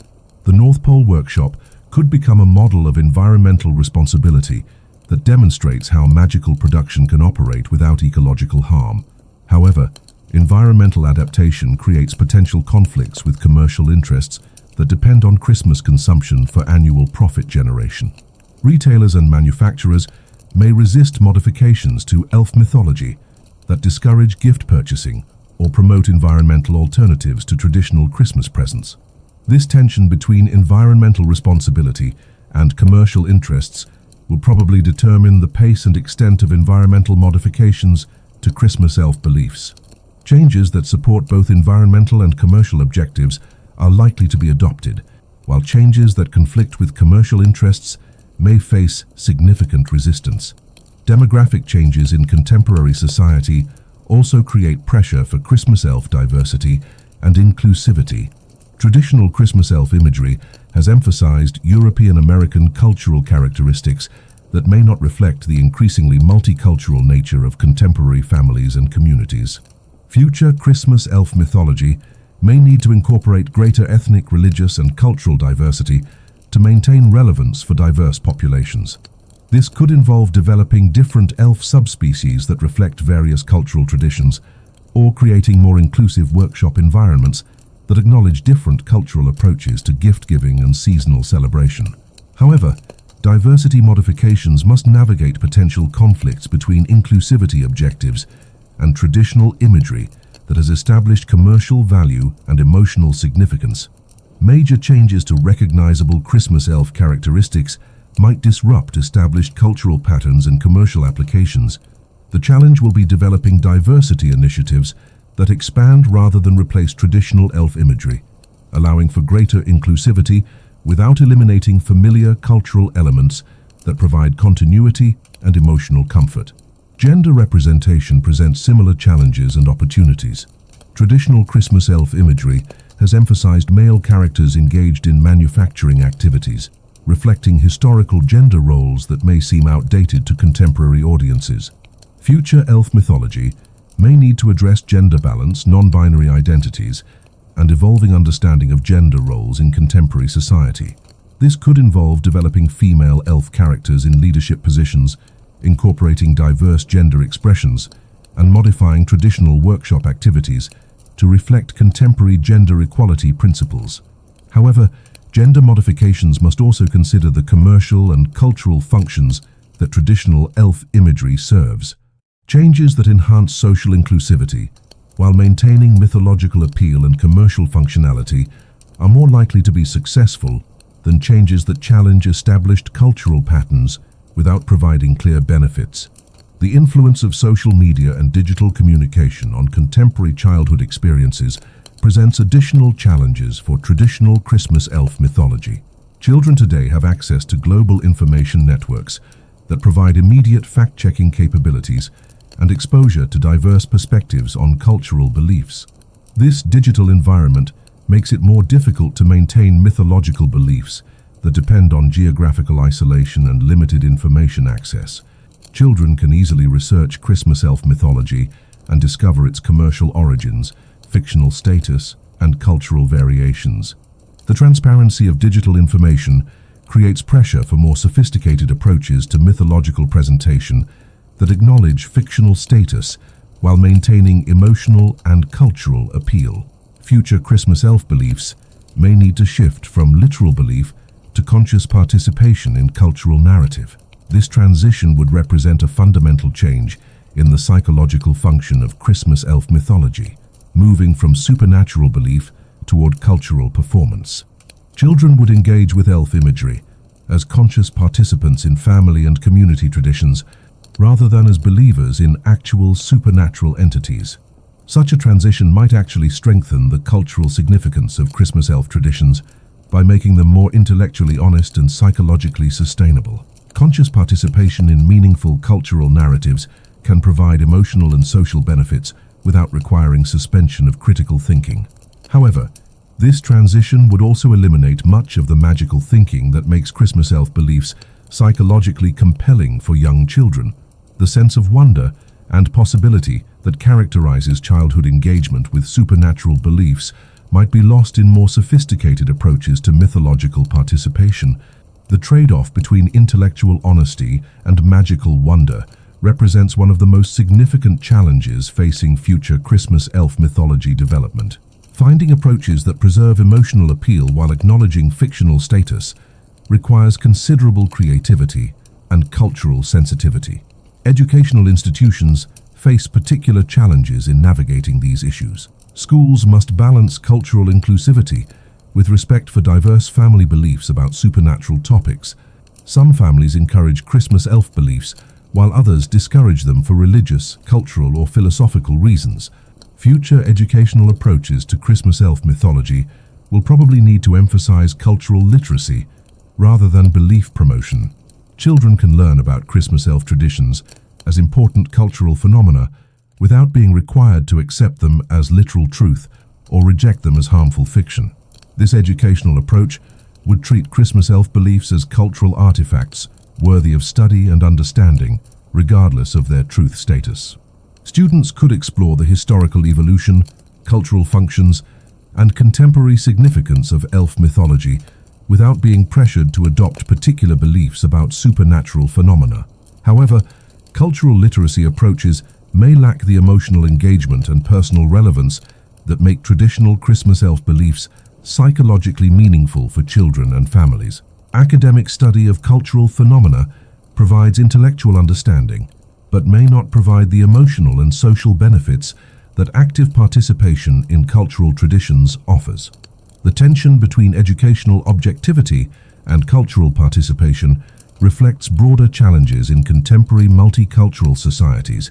The North Pole Workshop could become a model of environmental responsibility that demonstrates how magical production can operate without ecological harm. However, environmental adaptation creates potential conflicts with commercial interests that depend on Christmas consumption for annual profit generation. Retailers and manufacturers may resist modifications to elf mythology that discourage gift purchasing or promote environmental alternatives to traditional Christmas presents. This tension between environmental responsibility and commercial interests will probably determine the pace and extent of environmental modifications to Christmas elf beliefs. Changes that support both environmental and commercial objectives are likely to be adopted, while changes that conflict with commercial interests may face significant resistance. Demographic changes in contemporary society also create pressure for Christmas elf diversity and inclusivity. Traditional Christmas elf imagery has emphasized European American cultural characteristics that may not reflect the increasingly multicultural nature of contemporary families and communities. Future Christmas elf mythology may need to incorporate greater ethnic, religious, and cultural diversity to maintain relevance for diverse populations. This could involve developing different elf subspecies that reflect various cultural traditions, or creating more inclusive workshop environments that acknowledge different cultural approaches to gift-giving and seasonal celebration. However, diversity modifications must navigate potential conflicts between inclusivity objectives and traditional imagery that has established commercial value and emotional significance. Major changes to recognizable Christmas elf characteristics might disrupt established cultural patterns and commercial applications. The challenge will be developing diversity initiatives that expand rather than replace traditional elf imagery, allowing for greater inclusivity without eliminating familiar cultural elements that provide continuity and emotional comfort. Gender representation presents similar challenges and opportunities. Traditional Christmas elf imagery has emphasized male characters engaged in manufacturing activities, reflecting historical gender roles that may seem outdated to contemporary audiences. Future elf mythology may need to address gender balance, non-binary identities, and evolving understanding of gender roles in contemporary society. This could involve developing female elf characters in leadership positions, incorporating diverse gender expressions, and modifying traditional workshop activities to reflect contemporary gender equality principles. However, gender modifications must also consider the commercial and cultural functions that traditional elf imagery serves. Changes that enhance social inclusivity, while maintaining mythological appeal and commercial functionality, are more likely to be successful than changes that challenge established cultural patterns without providing clear benefits. The influence of social media and digital communication on contemporary childhood experiences presents additional challenges for traditional Christmas elf mythology. Children today have access to global information networks that provide immediate fact-checking capabilities and exposure to diverse perspectives on cultural beliefs. This digital environment makes it more difficult to maintain mythological beliefs that depend on geographical isolation and limited information access. Children can easily research Christmas elf mythology and discover its commercial origins, fictional status, and cultural variations. The transparency of digital information creates pressure for more sophisticated approaches to mythological presentation that acknowledge fictional status while maintaining emotional and cultural appeal. Future Christmas elf beliefs may need to shift from literal belief to conscious participation in cultural narrative. This transition would represent a fundamental change in the psychological function of Christmas elf mythology, moving from supernatural belief toward cultural performance. Children would engage with elf imagery as conscious participants in family and community traditions, rather than as believers in actual supernatural entities. Such a transition might actually strengthen the cultural significance of Christmas elf traditions by making them more intellectually honest and psychologically sustainable. Conscious participation in meaningful cultural narratives can provide emotional and social benefits without requiring suspension of critical thinking. However, this transition would also eliminate much of the magical thinking that makes Christmas elf beliefs psychologically compelling for young children. The sense of wonder and possibility that characterizes childhood engagement with supernatural beliefs might be lost in more sophisticated approaches to mythological participation. The trade-off between intellectual honesty and magical wonder represents one of the most significant challenges facing future Christmas elf mythology development. Finding approaches that preserve emotional appeal while acknowledging fictional status requires considerable creativity and cultural sensitivity. Educational institutions face particular challenges in navigating these issues. Schools must balance cultural inclusivity with respect for diverse family beliefs about supernatural topics. Some families encourage Christmas elf beliefs, while others discourage them for religious, cultural, or philosophical reasons. Future educational approaches to Christmas elf mythology will probably need to emphasize cultural literacy rather than belief promotion. Children can learn about Christmas elf traditions as important cultural phenomena without being required to accept them as literal truth or reject them as harmful fiction. This educational approach would treat Christmas elf beliefs as cultural artifacts worthy of study and understanding, regardless of their truth status. Students could explore the historical evolution, cultural functions, and contemporary significance of elf mythology without being pressured to adopt particular beliefs about supernatural phenomena. However, cultural literacy approaches may lack the emotional engagement and personal relevance that make traditional Christmas elf beliefs psychologically meaningful for children and families. Academic study of cultural phenomena provides intellectual understanding, but may not provide the emotional and social benefits that active participation in cultural traditions offers. The tension between educational objectivity and cultural participation reflects broader challenges in contemporary multicultural societies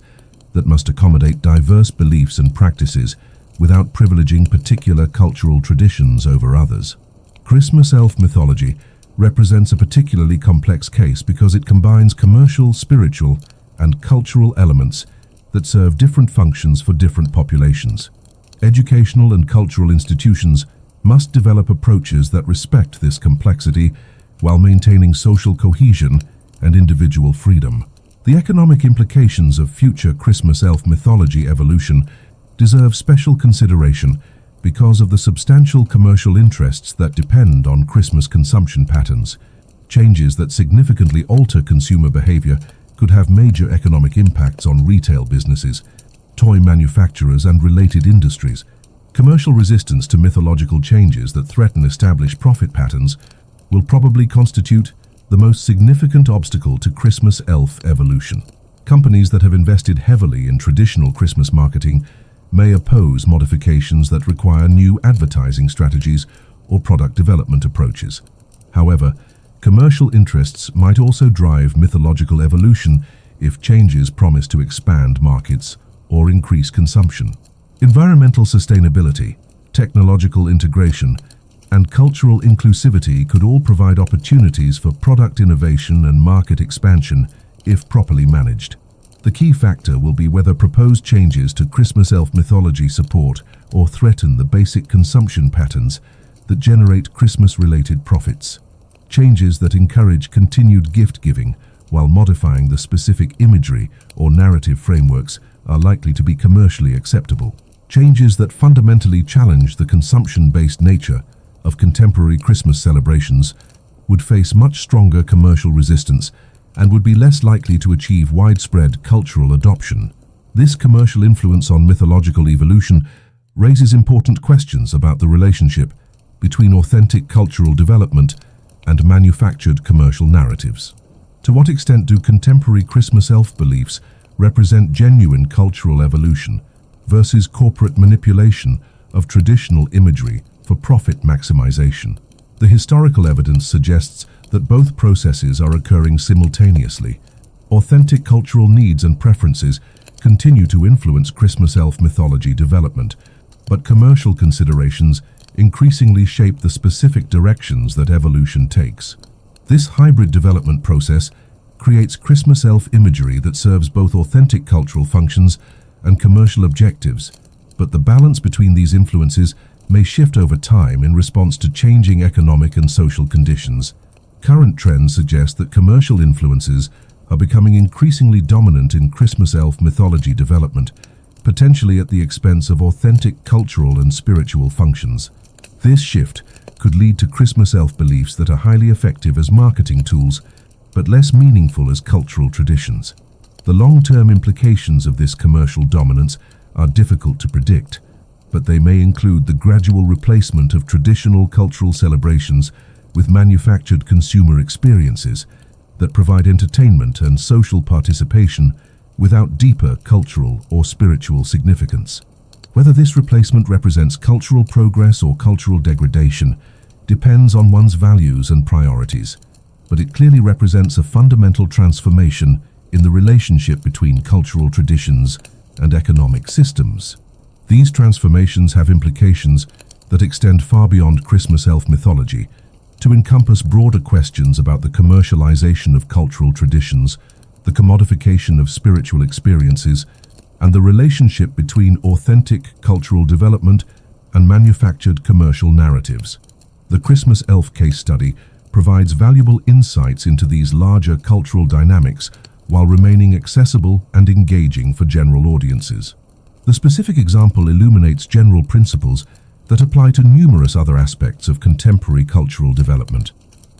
that must accommodate diverse beliefs and practices without privileging particular cultural traditions over others. Christmas elf mythology represents a particularly complex case because it combines commercial, spiritual, and cultural elements that serve different functions for different populations. Educational and cultural institutions must develop approaches that respect this complexity while maintaining social cohesion and individual freedom. The economic implications of future Christmas elf mythology evolution deserve special consideration because of the substantial commercial interests that depend on Christmas consumption patterns. Changes that significantly alter consumer behavior could have major economic impacts on retail businesses, toy manufacturers, and related industries. Commercial resistance to mythological changes that threaten established profit patterns will probably constitute the most significant obstacle to Christmas elf evolution. Companies that have invested heavily in traditional Christmas marketing may oppose modifications that require new advertising strategies or product development approaches. However, commercial interests might also drive mythological evolution if changes promise to expand markets or increase consumption. Environmental sustainability, technological integration, and cultural inclusivity could all provide opportunities for product innovation and market expansion if properly managed. The key factor will be whether proposed changes to Christmas elf mythology support or threaten the basic consumption patterns that generate Christmas-related profits. Changes that encourage continued gift-giving while modifying the specific imagery or narrative frameworks are likely to be commercially acceptable. Changes that fundamentally challenge the consumption-based nature of contemporary Christmas celebrations would face much stronger commercial resistance and would be less likely to achieve widespread cultural adoption. This commercial influence on mythological evolution raises important questions about the relationship between authentic cultural development and manufactured commercial narratives. To what extent do contemporary Christmas elf beliefs represent genuine cultural evolution versus corporate manipulation of traditional imagery for profit maximization? The historical evidence suggests that both processes are occurring simultaneously. Authentic cultural needs and preferences continue to influence Christmas elf mythology development, but commercial considerations increasingly shape the specific directions that evolution takes. This hybrid development process creates Christmas elf imagery that serves both authentic cultural functions and commercial objectives, but the balance between these influences may shift over time in response to changing economic and social conditions. Current trends suggest that commercial influences are becoming increasingly dominant in Christmas elf mythology development, potentially at the expense of authentic cultural and spiritual functions. This shift could lead to Christmas elf beliefs that are highly effective as marketing tools, but less meaningful as cultural traditions. The long-term implications of this commercial dominance are difficult to predict, but they may include the gradual replacement of traditional cultural celebrations with manufactured consumer experiences that provide entertainment and social participation without deeper cultural or spiritual significance. Whether this replacement represents cultural progress or cultural degradation depends on one's values and priorities, but it clearly represents a fundamental transformation in the relationship between cultural traditions and economic systems. These transformations have implications that extend far beyond Christmas elf mythology to encompass broader questions about the commercialization of cultural traditions, the commodification of spiritual experiences, and the relationship between authentic cultural development and manufactured commercial narratives. The Christmas elf case study provides valuable insights into these larger cultural dynamics while remaining accessible and engaging for general audiences. The specific example illuminates general principles that apply to numerous other aspects of contemporary cultural development.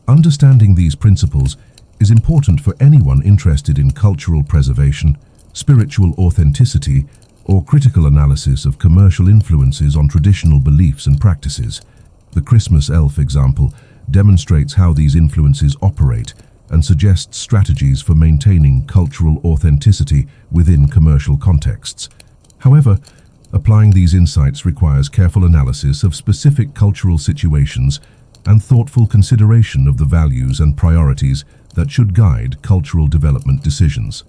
Understanding these principles is important for anyone interested in cultural preservation, spiritual authenticity, or critical analysis of commercial influences on traditional beliefs and practices. The Christmas elf example demonstrates how these influences operate and suggests strategies for maintaining cultural authenticity within commercial contexts. However, applying these insights requires careful analysis of specific cultural situations and thoughtful consideration of the values and priorities that should guide cultural development decisions.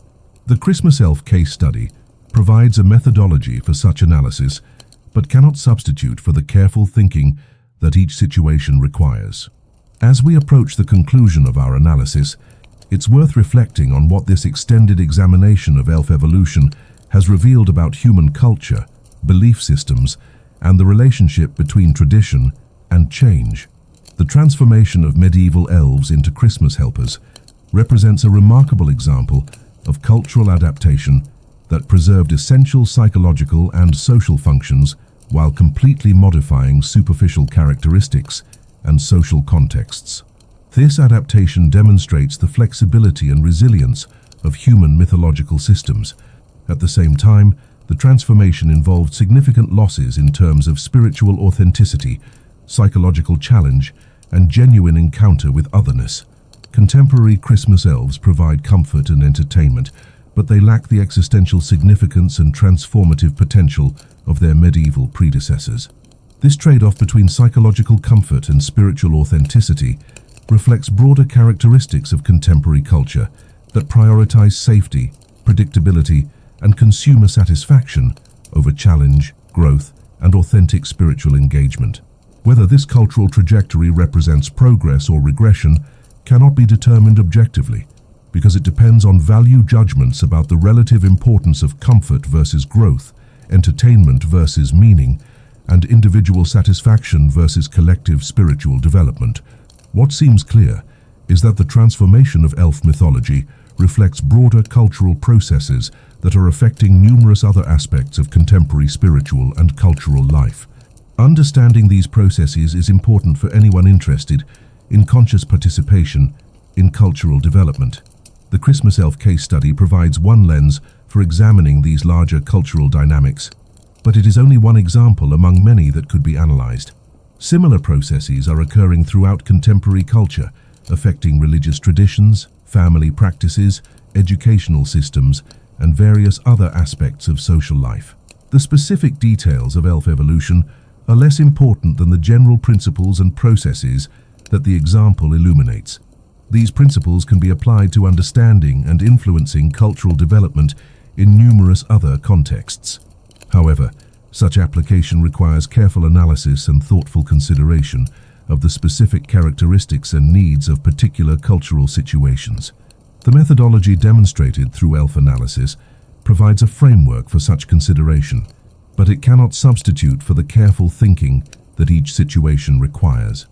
The Christmas elf case study provides a methodology for such analysis, but cannot substitute for the careful thinking that each situation requires. As we approach the conclusion of our analysis, it's worth reflecting on what this extended examination of elf evolution has revealed about human culture, belief systems, and the relationship between tradition and change. The transformation of medieval elves into Christmas helpers represents a remarkable example of cultural adaptation that preserved essential psychological and social functions while completely modifying superficial characteristics and social contexts. This adaptation demonstrates the flexibility and resilience of human mythological systems. At the same time, The transformation involved significant losses in terms of spiritual authenticity, psychological challenge, and genuine encounter with otherness. Contemporary Christmas elves provide comfort and entertainment, but they lack the existential significance and transformative potential of their medieval predecessors. This trade-off between psychological comfort and spiritual authenticity reflects broader characteristics of contemporary culture that prioritize safety, predictability, and consumer satisfaction over challenge, growth, and authentic spiritual engagement. Whether this cultural trajectory represents progress or regression cannot be determined objectively, because it depends on value judgments about the relative importance of comfort versus growth, entertainment versus meaning, and individual satisfaction versus collective spiritual development. What seems clear is that the transformation of elf mythology reflects broader cultural processes that are affecting numerous other aspects of contemporary spiritual and cultural life. Understanding these processes is important for anyone interested in conscious participation in cultural development. The Christmas elf case study provides one lens for examining these larger cultural dynamics, but it is only one example among many that could be analyzed. Similar processes are occurring throughout contemporary culture, affecting religious traditions, family practices, educational systems, and various other aspects of social life. The specific details of elf evolution are less important than the general principles and processes that the example illuminates. These principles can be applied to understanding and influencing cultural development in numerous other contexts. However, such application requires careful analysis and thoughtful consideration of the specific characteristics and needs of particular cultural situations. The methodology demonstrated through elf analysis provides a framework for such consideration, but it cannot substitute for the careful thinking that each situation requires.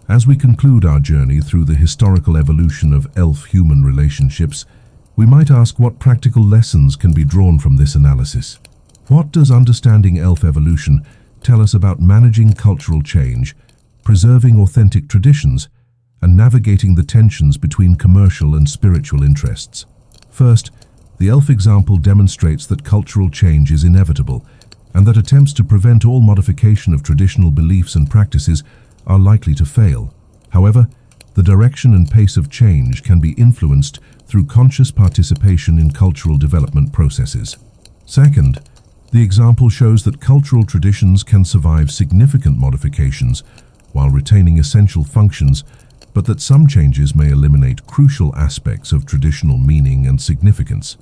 As we conclude our journey through the historical evolution of elf-human relationships, we might ask what practical lessons can be drawn from this analysis. What does understanding elf evolution tell us about managing cultural change, preserving authentic traditions, and navigating the tensions between commercial and spiritual interests? First, the elf example demonstrates that cultural change is inevitable, and that attempts to prevent all modification of traditional beliefs and practices are likely to fail. However, the direction and pace of change can be influenced through conscious participation in cultural development processes. Second, the example shows that cultural traditions can survive significant modifications while retaining essential functions, but that some changes may eliminate crucial aspects of traditional meaning and significance.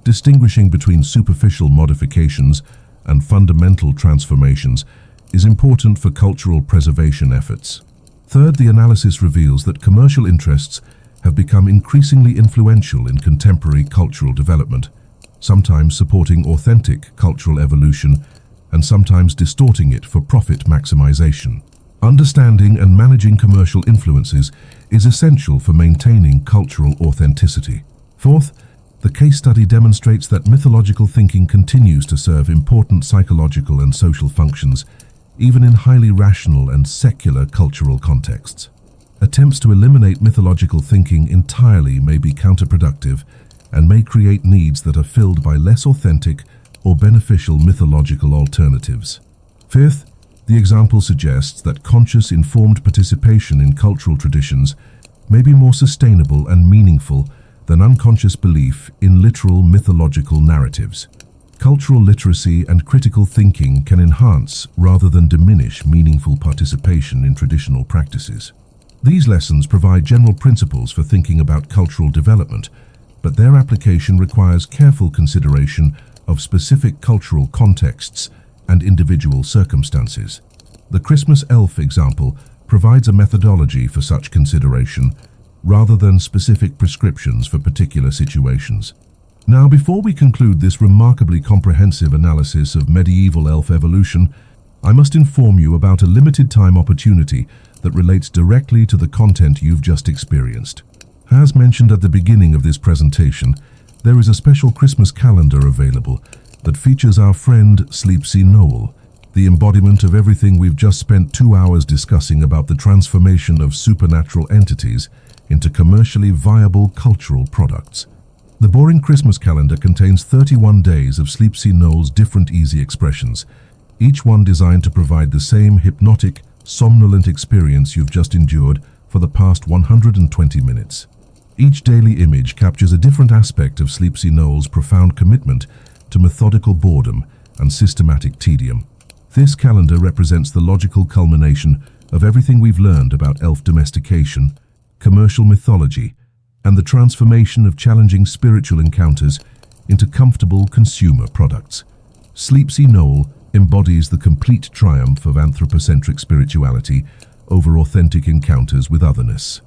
Distinguishing between superficial modifications and fundamental transformations is important for cultural preservation efforts. Third, the analysis reveals that commercial interests have become increasingly influential in contemporary cultural development, sometimes supporting authentic cultural evolution and sometimes distorting it for profit maximization. Understanding and managing commercial influences is essential for maintaining cultural authenticity. Fourth, the case study demonstrates that mythological thinking continues to serve important psychological and social functions, even in highly rational and secular cultural contexts. Attempts to eliminate mythological thinking entirely may be counterproductive and may create needs that are filled by less authentic or beneficial mythological alternatives. Fifth, the example suggests that conscious, informed participation in cultural traditions may be more sustainable and meaningful than unconscious belief in literal mythological narratives. Cultural literacy and critical thinking can enhance rather than diminish meaningful participation in traditional practices. These lessons provide general principles for thinking about cultural development, but their application requires careful consideration of specific cultural contexts and individual circumstances. The Christmas elf example provides a methodology for such consideration, rather than specific prescriptions for particular situations. Now, before we conclude this remarkably comprehensive analysis of medieval elf evolution, I must inform you about a limited-time opportunity that relates directly to the content you've just experienced. As mentioned at the beginning of this presentation, there is a special Christmas calendar available that features our friend Sleepsy Noel, the embodiment of everything we've just spent 2 hours discussing about the transformation of supernatural entities into commercially viable cultural products. The boring Christmas calendar contains 31 days of Sleepsy Knoll's different easy expressions, each one designed to provide the same hypnotic, somnolent experience you've just endured for the past 120 minutes. Each daily image captures a different aspect of Sleepsy Knoll's profound commitment to methodical boredom and systematic tedium. This calendar represents the logical culmination of everything we've learned about elf domestication, commercial mythology, and the transformation of challenging spiritual encounters into comfortable consumer products. Sleepsy Knoll embodies the complete triumph of anthropocentric spirituality over authentic encounters with otherness.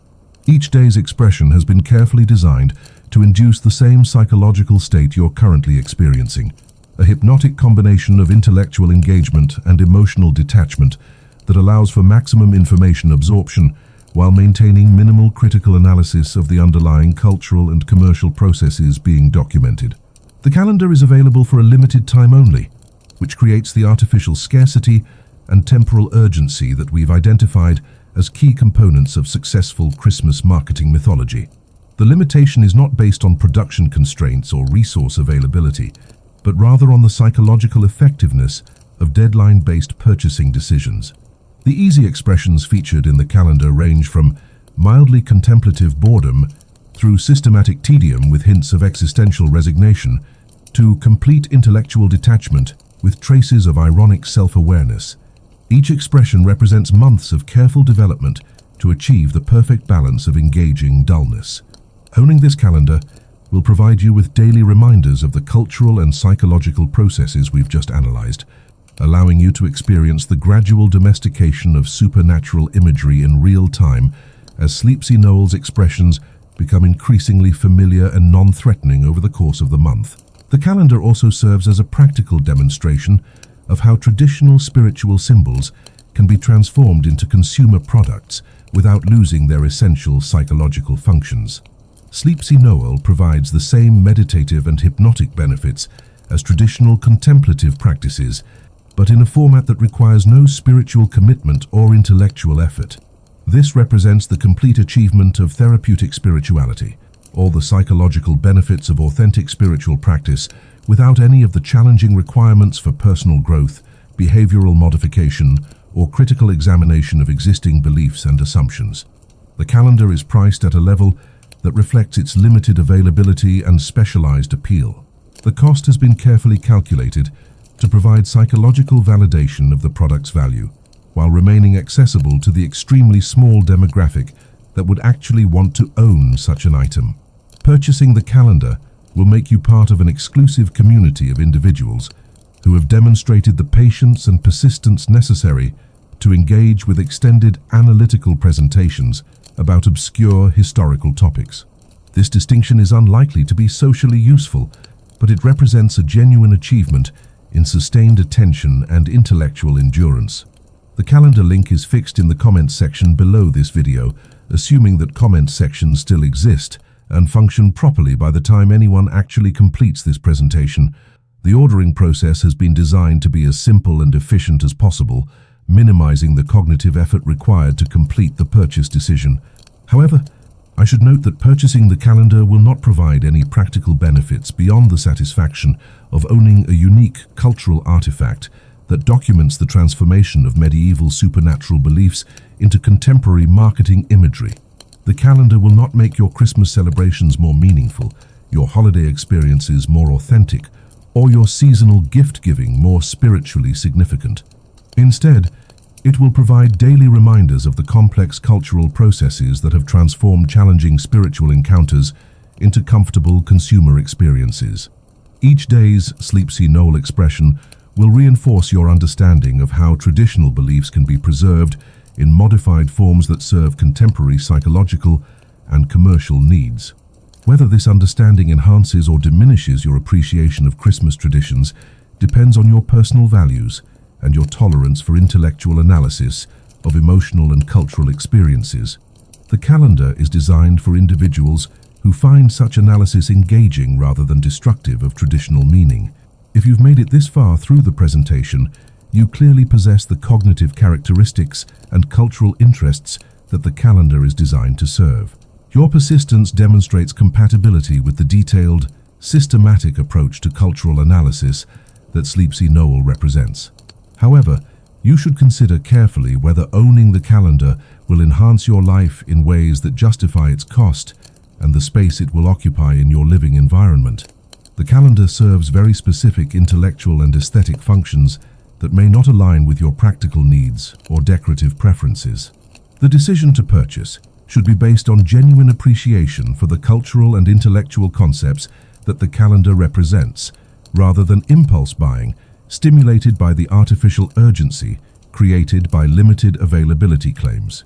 Each day's expression has been carefully designed to induce the same psychological state you're currently experiencing, a hypnotic combination of intellectual engagement and emotional detachment that allows for maximum information absorption while maintaining minimal critical analysis of the underlying cultural and commercial processes being documented. The calendar is available for a limited time only, which creates the artificial scarcity and temporal urgency that we've identified as key components of successful Christmas marketing mythology. The limitation is not based on production constraints or resource availability, but rather on the psychological effectiveness of deadline-based purchasing decisions. The easy expressions featured in the calendar range from mildly contemplative boredom through systematic tedium with hints of existential resignation to complete intellectual detachment with traces of ironic self-awareness. Each expression represents months of careful development to achieve the perfect balance of engaging dullness. Owning this calendar will provide you with daily reminders of the cultural and psychological processes we've just analyzed, allowing you to experience the gradual domestication of supernatural imagery in real time as Sleepsy Knoll's expressions become increasingly familiar and non-threatening over the course of the month. The calendar also serves as a practical demonstration of how traditional spiritual symbols can be transformed into consumer products without losing their essential psychological functions. Sleepsy Knoll provides the same meditative and hypnotic benefits as traditional contemplative practices, but in a format that requires no spiritual commitment or intellectual effort. This represents the complete achievement of therapeutic spirituality, all the psychological benefits of authentic spiritual practice without any of the challenging requirements for personal growth, behavioral modification, or critical examination of existing beliefs and assumptions. The calendar is priced at a level that reflects its limited availability and specialized appeal. The cost has been carefully calculated to provide psychological validation of the product's value, while remaining accessible to the extremely small demographic that would actually want to own such an item. Purchasing the calendar will make you part of an exclusive community of individuals who have demonstrated the patience and persistence necessary to engage with extended analytical presentations about obscure historical topics. This distinction is unlikely to be socially useful, but it represents a genuine achievement in sustained attention and intellectual endurance. The calendar link is fixed in the comments section below this video, assuming that comment sections still exist and function properly by the time anyone actually completes this presentation. The ordering process has been designed to be as simple and efficient as possible, minimizing the cognitive effort required to complete the purchase decision. However, I should note that purchasing the calendar will not provide any practical benefits beyond the satisfaction of owning a unique cultural artifact that documents the transformation of medieval supernatural beliefs into contemporary marketing imagery. The calendar will not make your Christmas celebrations more meaningful, your holiday experiences more authentic, or your seasonal gift-giving more spiritually significant. Instead, it will provide daily reminders of the complex cultural processes that have transformed challenging spiritual encounters into comfortable consumer experiences. Each day's Sleepsy Knoll expression will reinforce your understanding of how traditional beliefs can be preserved in modified forms that serve contemporary psychological and commercial needs. Whether this understanding enhances or diminishes your appreciation of Christmas traditions depends on your personal values and your tolerance for intellectual analysis of emotional and cultural experiences. The calendar is designed for individuals who find such analysis engaging rather than destructive of traditional meaning. If you've made it this far through the presentation, you clearly possess the cognitive characteristics and cultural interests that the calendar is designed to serve. Your persistence demonstrates compatibility with the detailed, systematic approach to cultural analysis that Sleepsy Noel represents. However, you should consider carefully whether owning the calendar will enhance your life in ways that justify its cost and the space it will occupy in your living environment. The calendar serves very specific intellectual and aesthetic functions that may not align with your practical needs or decorative preferences. The decision to purchase should be based on genuine appreciation for the cultural and intellectual concepts that the calendar represents, rather than impulse buying, stimulated by the artificial urgency created by limited availability claims.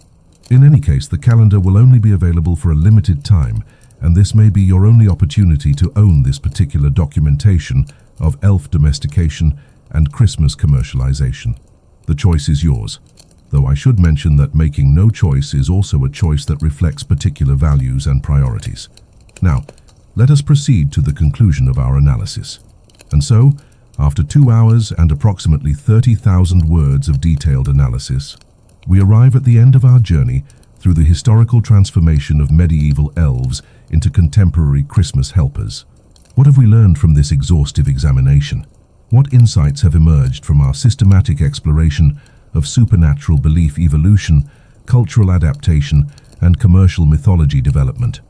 In any case, the calendar will only be available for a limited time, and this may be your only opportunity to own this particular documentation of elf domestication and Christmas commercialization. The choice is yours, though I should mention that making no choice is also a choice that reflects particular values and priorities. Now, let us proceed to the conclusion of our analysis. And so, after 2 hours and approximately 30,000 words of detailed analysis, we arrive at the end of our journey through the historical transformation of medieval elves into contemporary Christmas helpers. What have we learned from this exhaustive examination? What insights have emerged from our systematic exploration of supernatural belief evolution, cultural adaptation, and commercial mythology development?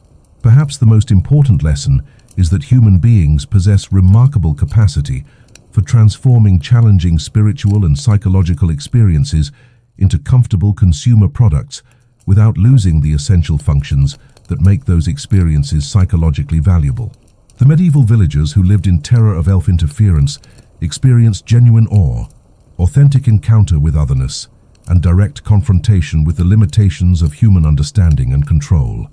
Perhaps the most important lesson is that human beings possess remarkable capacity for transforming challenging spiritual and psychological experiences into comfortable consumer products without losing the essential functions that make those experiences psychologically valuable. The medieval villagers who lived in terror of elf interference experienced genuine awe, authentic encounter with otherness, and direct confrontation with the limitations of human understanding and control.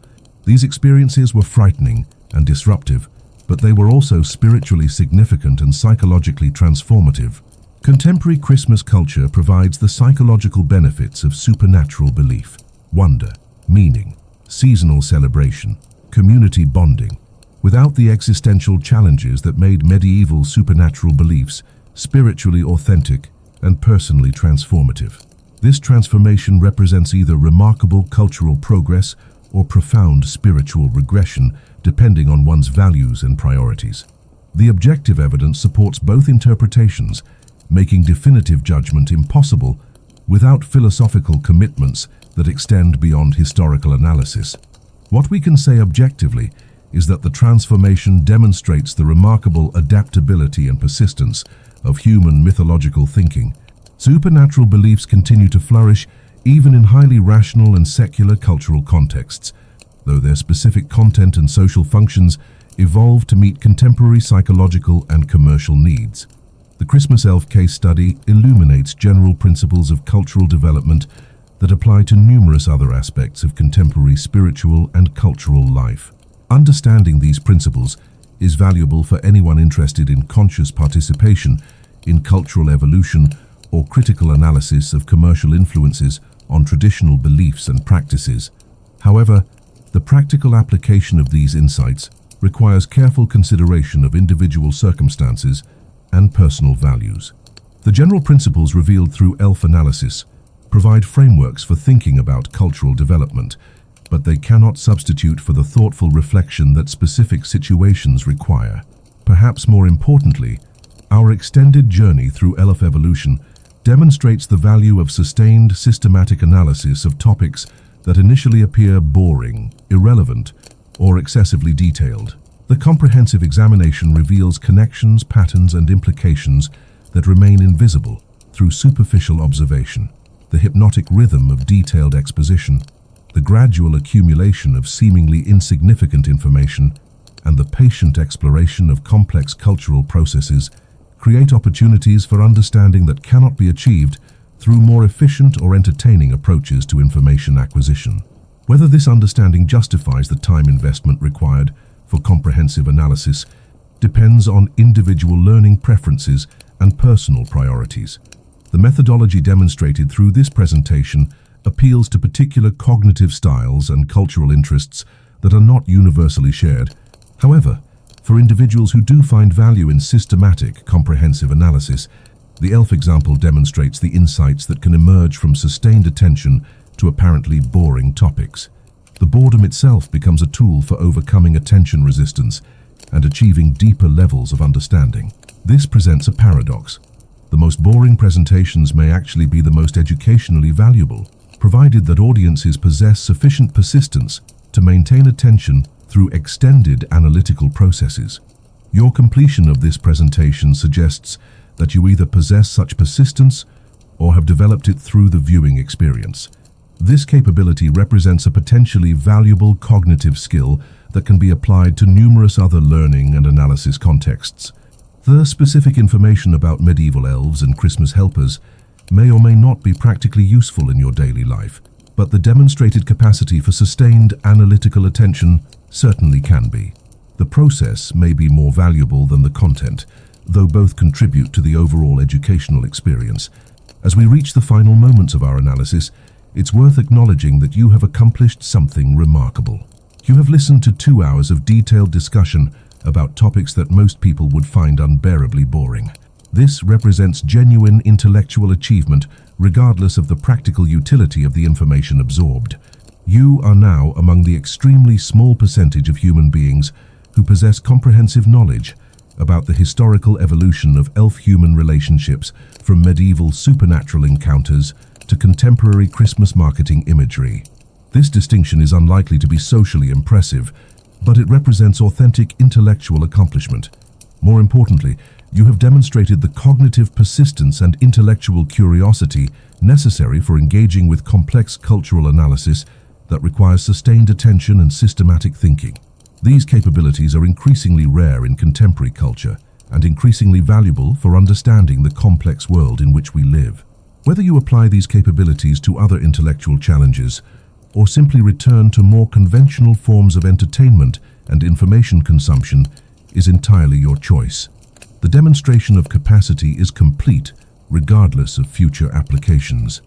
These experiences were frightening and disruptive, but they were also spiritually significant and psychologically transformative. Contemporary Christmas culture provides the psychological benefits of supernatural belief, wonder, meaning, seasonal celebration, community bonding, without the existential challenges that made medieval supernatural beliefs spiritually authentic and personally transformative. This transformation represents either remarkable cultural progress or profound spiritual regression, depending on one's values and priorities. The objective evidence supports both interpretations, making definitive judgment impossible without philosophical commitments that extend beyond historical analysis. What we can say objectively is that the transformation demonstrates the remarkable adaptability and persistence of human mythological thinking. Supernatural beliefs continue to flourish even in highly rational and secular cultural contexts, though their specific content and social functions evolve to meet contemporary psychological and commercial needs. The Christmas Elf case study illuminates general principles of cultural development that apply to numerous other aspects of contemporary spiritual and cultural life. Understanding these principles is valuable for anyone interested in conscious participation in cultural evolution or critical analysis of commercial influences on traditional beliefs and practices. However, the practical application of these insights requires careful consideration of individual circumstances and personal values. The general principles revealed through elf analysis provide frameworks for thinking about cultural development, but they cannot substitute for the thoughtful reflection that specific situations require. Perhaps more importantly, our extended journey through elf evolution demonstrates the value of sustained, systematic analysis of topics that initially appear boring, irrelevant, or excessively detailed. The comprehensive examination reveals connections, patterns, and implications that remain invisible through superficial observation. The hypnotic rhythm of detailed exposition, the gradual accumulation of seemingly insignificant information, and the patient exploration of complex cultural processes create opportunities for understanding that cannot be achieved through more efficient or entertaining approaches to information acquisition. Whether this understanding justifies the time investment required for comprehensive analysis depends on individual learning preferences and personal priorities. The methodology demonstrated through this presentation appeals to particular cognitive styles and cultural interests that are not universally shared. However, for individuals who do find value in systematic, comprehensive analysis, the elf example demonstrates the insights that can emerge from sustained attention to apparently boring topics. The boredom itself becomes a tool for overcoming attention resistance and achieving deeper levels of understanding. This presents a paradox. The most boring presentations may actually be the most educationally valuable, provided that audiences possess sufficient persistence to maintain attention through extended analytical processes. Your completion of this presentation suggests that you either possess such persistence or have developed it through the viewing experience. This capability represents a potentially valuable cognitive skill that can be applied to numerous other learning and analysis contexts. The specific information about medieval elves and Christmas helpers may or may not be practically useful in your daily life, but the demonstrated capacity for sustained analytical attention certainly can be. The process may be more valuable than the content, though both contribute to the overall educational experience. As we reach the final moments of our analysis, it's worth acknowledging that you have accomplished something remarkable. You have listened to 2 hours of detailed discussion about topics that most people would find unbearably boring. This represents genuine intellectual achievement, regardless of the practical utility of the information absorbed. You are now among the extremely small percentage of human beings who possess comprehensive knowledge about the historical evolution of elf-human relationships, from medieval supernatural encounters to contemporary Christmas marketing imagery. This distinction is unlikely to be socially impressive, but it represents authentic intellectual accomplishment. More importantly, you have demonstrated the cognitive persistence and intellectual curiosity necessary for engaging with complex cultural analysis that requires sustained attention and systematic thinking. These capabilities are increasingly rare in contemporary culture and increasingly valuable for understanding the complex world in which we live. Whether you apply these capabilities to other intellectual challenges or simply return to more conventional forms of entertainment and information consumption is entirely your choice. The demonstration of capacity is complete, regardless of future applications.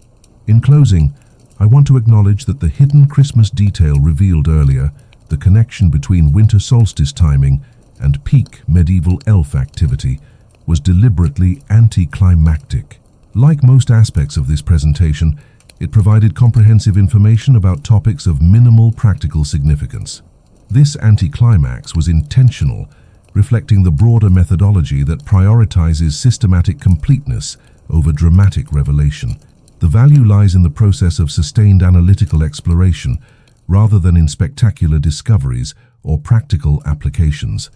In closing, I want to acknowledge that the hidden Christmas detail revealed earlier, the connection between winter solstice timing and peak medieval elf activity, was deliberately anticlimactic. Like most aspects of this presentation, it provided comprehensive information about topics of minimal practical significance. This anticlimax was intentional, reflecting the broader methodology that prioritizes systematic completeness over dramatic revelation. The value lies in the process of sustained analytical exploration, rather than in spectacular discoveries or practical applications.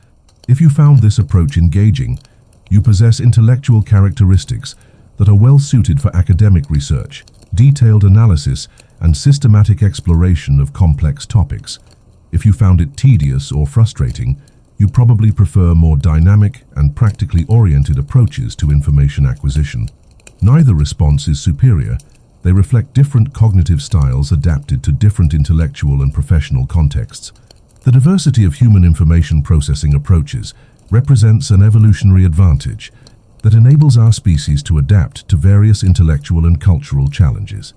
If you found this approach engaging, you possess intellectual characteristics that are well suited for academic research, detailed analysis, and systematic exploration of complex topics. If you found it tedious or frustrating, you probably prefer more dynamic and practically oriented approaches to information acquisition. Neither response is superior. They reflect different cognitive styles adapted to different intellectual and professional contexts. The diversity of human information processing approaches represents an evolutionary advantage that enables our species to adapt to various intellectual and cultural challenges.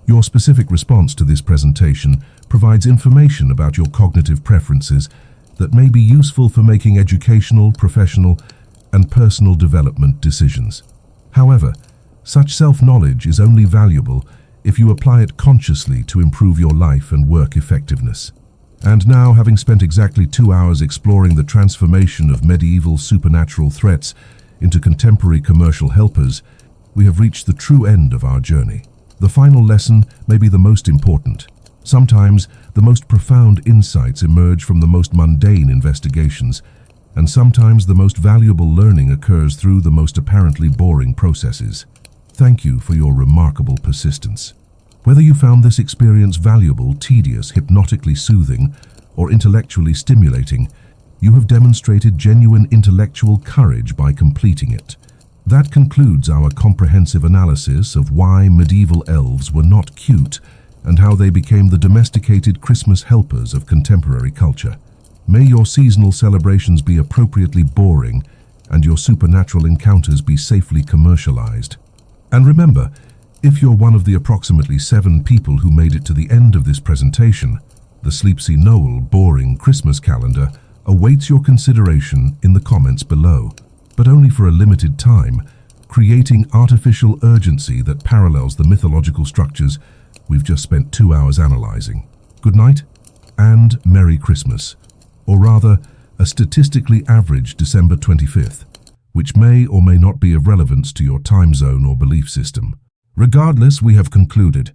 Your specific response to this presentation provides information about your cognitive preferences that may be useful for making educational, professional, and personal development decisions. However, such self-knowledge is only valuable if you apply it consciously to improve your life and work effectiveness. And now, having spent exactly 2 hours exploring the transformation of medieval supernatural threats into contemporary commercial helpers, we have reached the true end of our journey. The final lesson may be the most important. Sometimes, the most profound insights emerge from the most mundane investigations, and sometimes the most valuable learning occurs through the most apparently boring processes. Thank you for your remarkable persistence. Whether you found this experience valuable, tedious, hypnotically soothing, or intellectually stimulating, you have demonstrated genuine intellectual courage by completing it. That concludes our comprehensive analysis of why medieval elves were not cute and how they became the domesticated Christmas helpers of contemporary culture. May your seasonal celebrations be appropriately boring and your supernatural encounters be safely commercialized. And remember, if you're one of the approximately 7 people who made it to the end of this presentation, the Sleepsy Noel boring Christmas calendar awaits your consideration in the comments below, but only for a limited time, creating artificial urgency that parallels the mythological structures we've just spent 2 hours analyzing. Good night, and Merry Christmas, or rather, a statistically average December 25th, which may or may not be of relevance to your time zone or belief system. Regardless, we have concluded.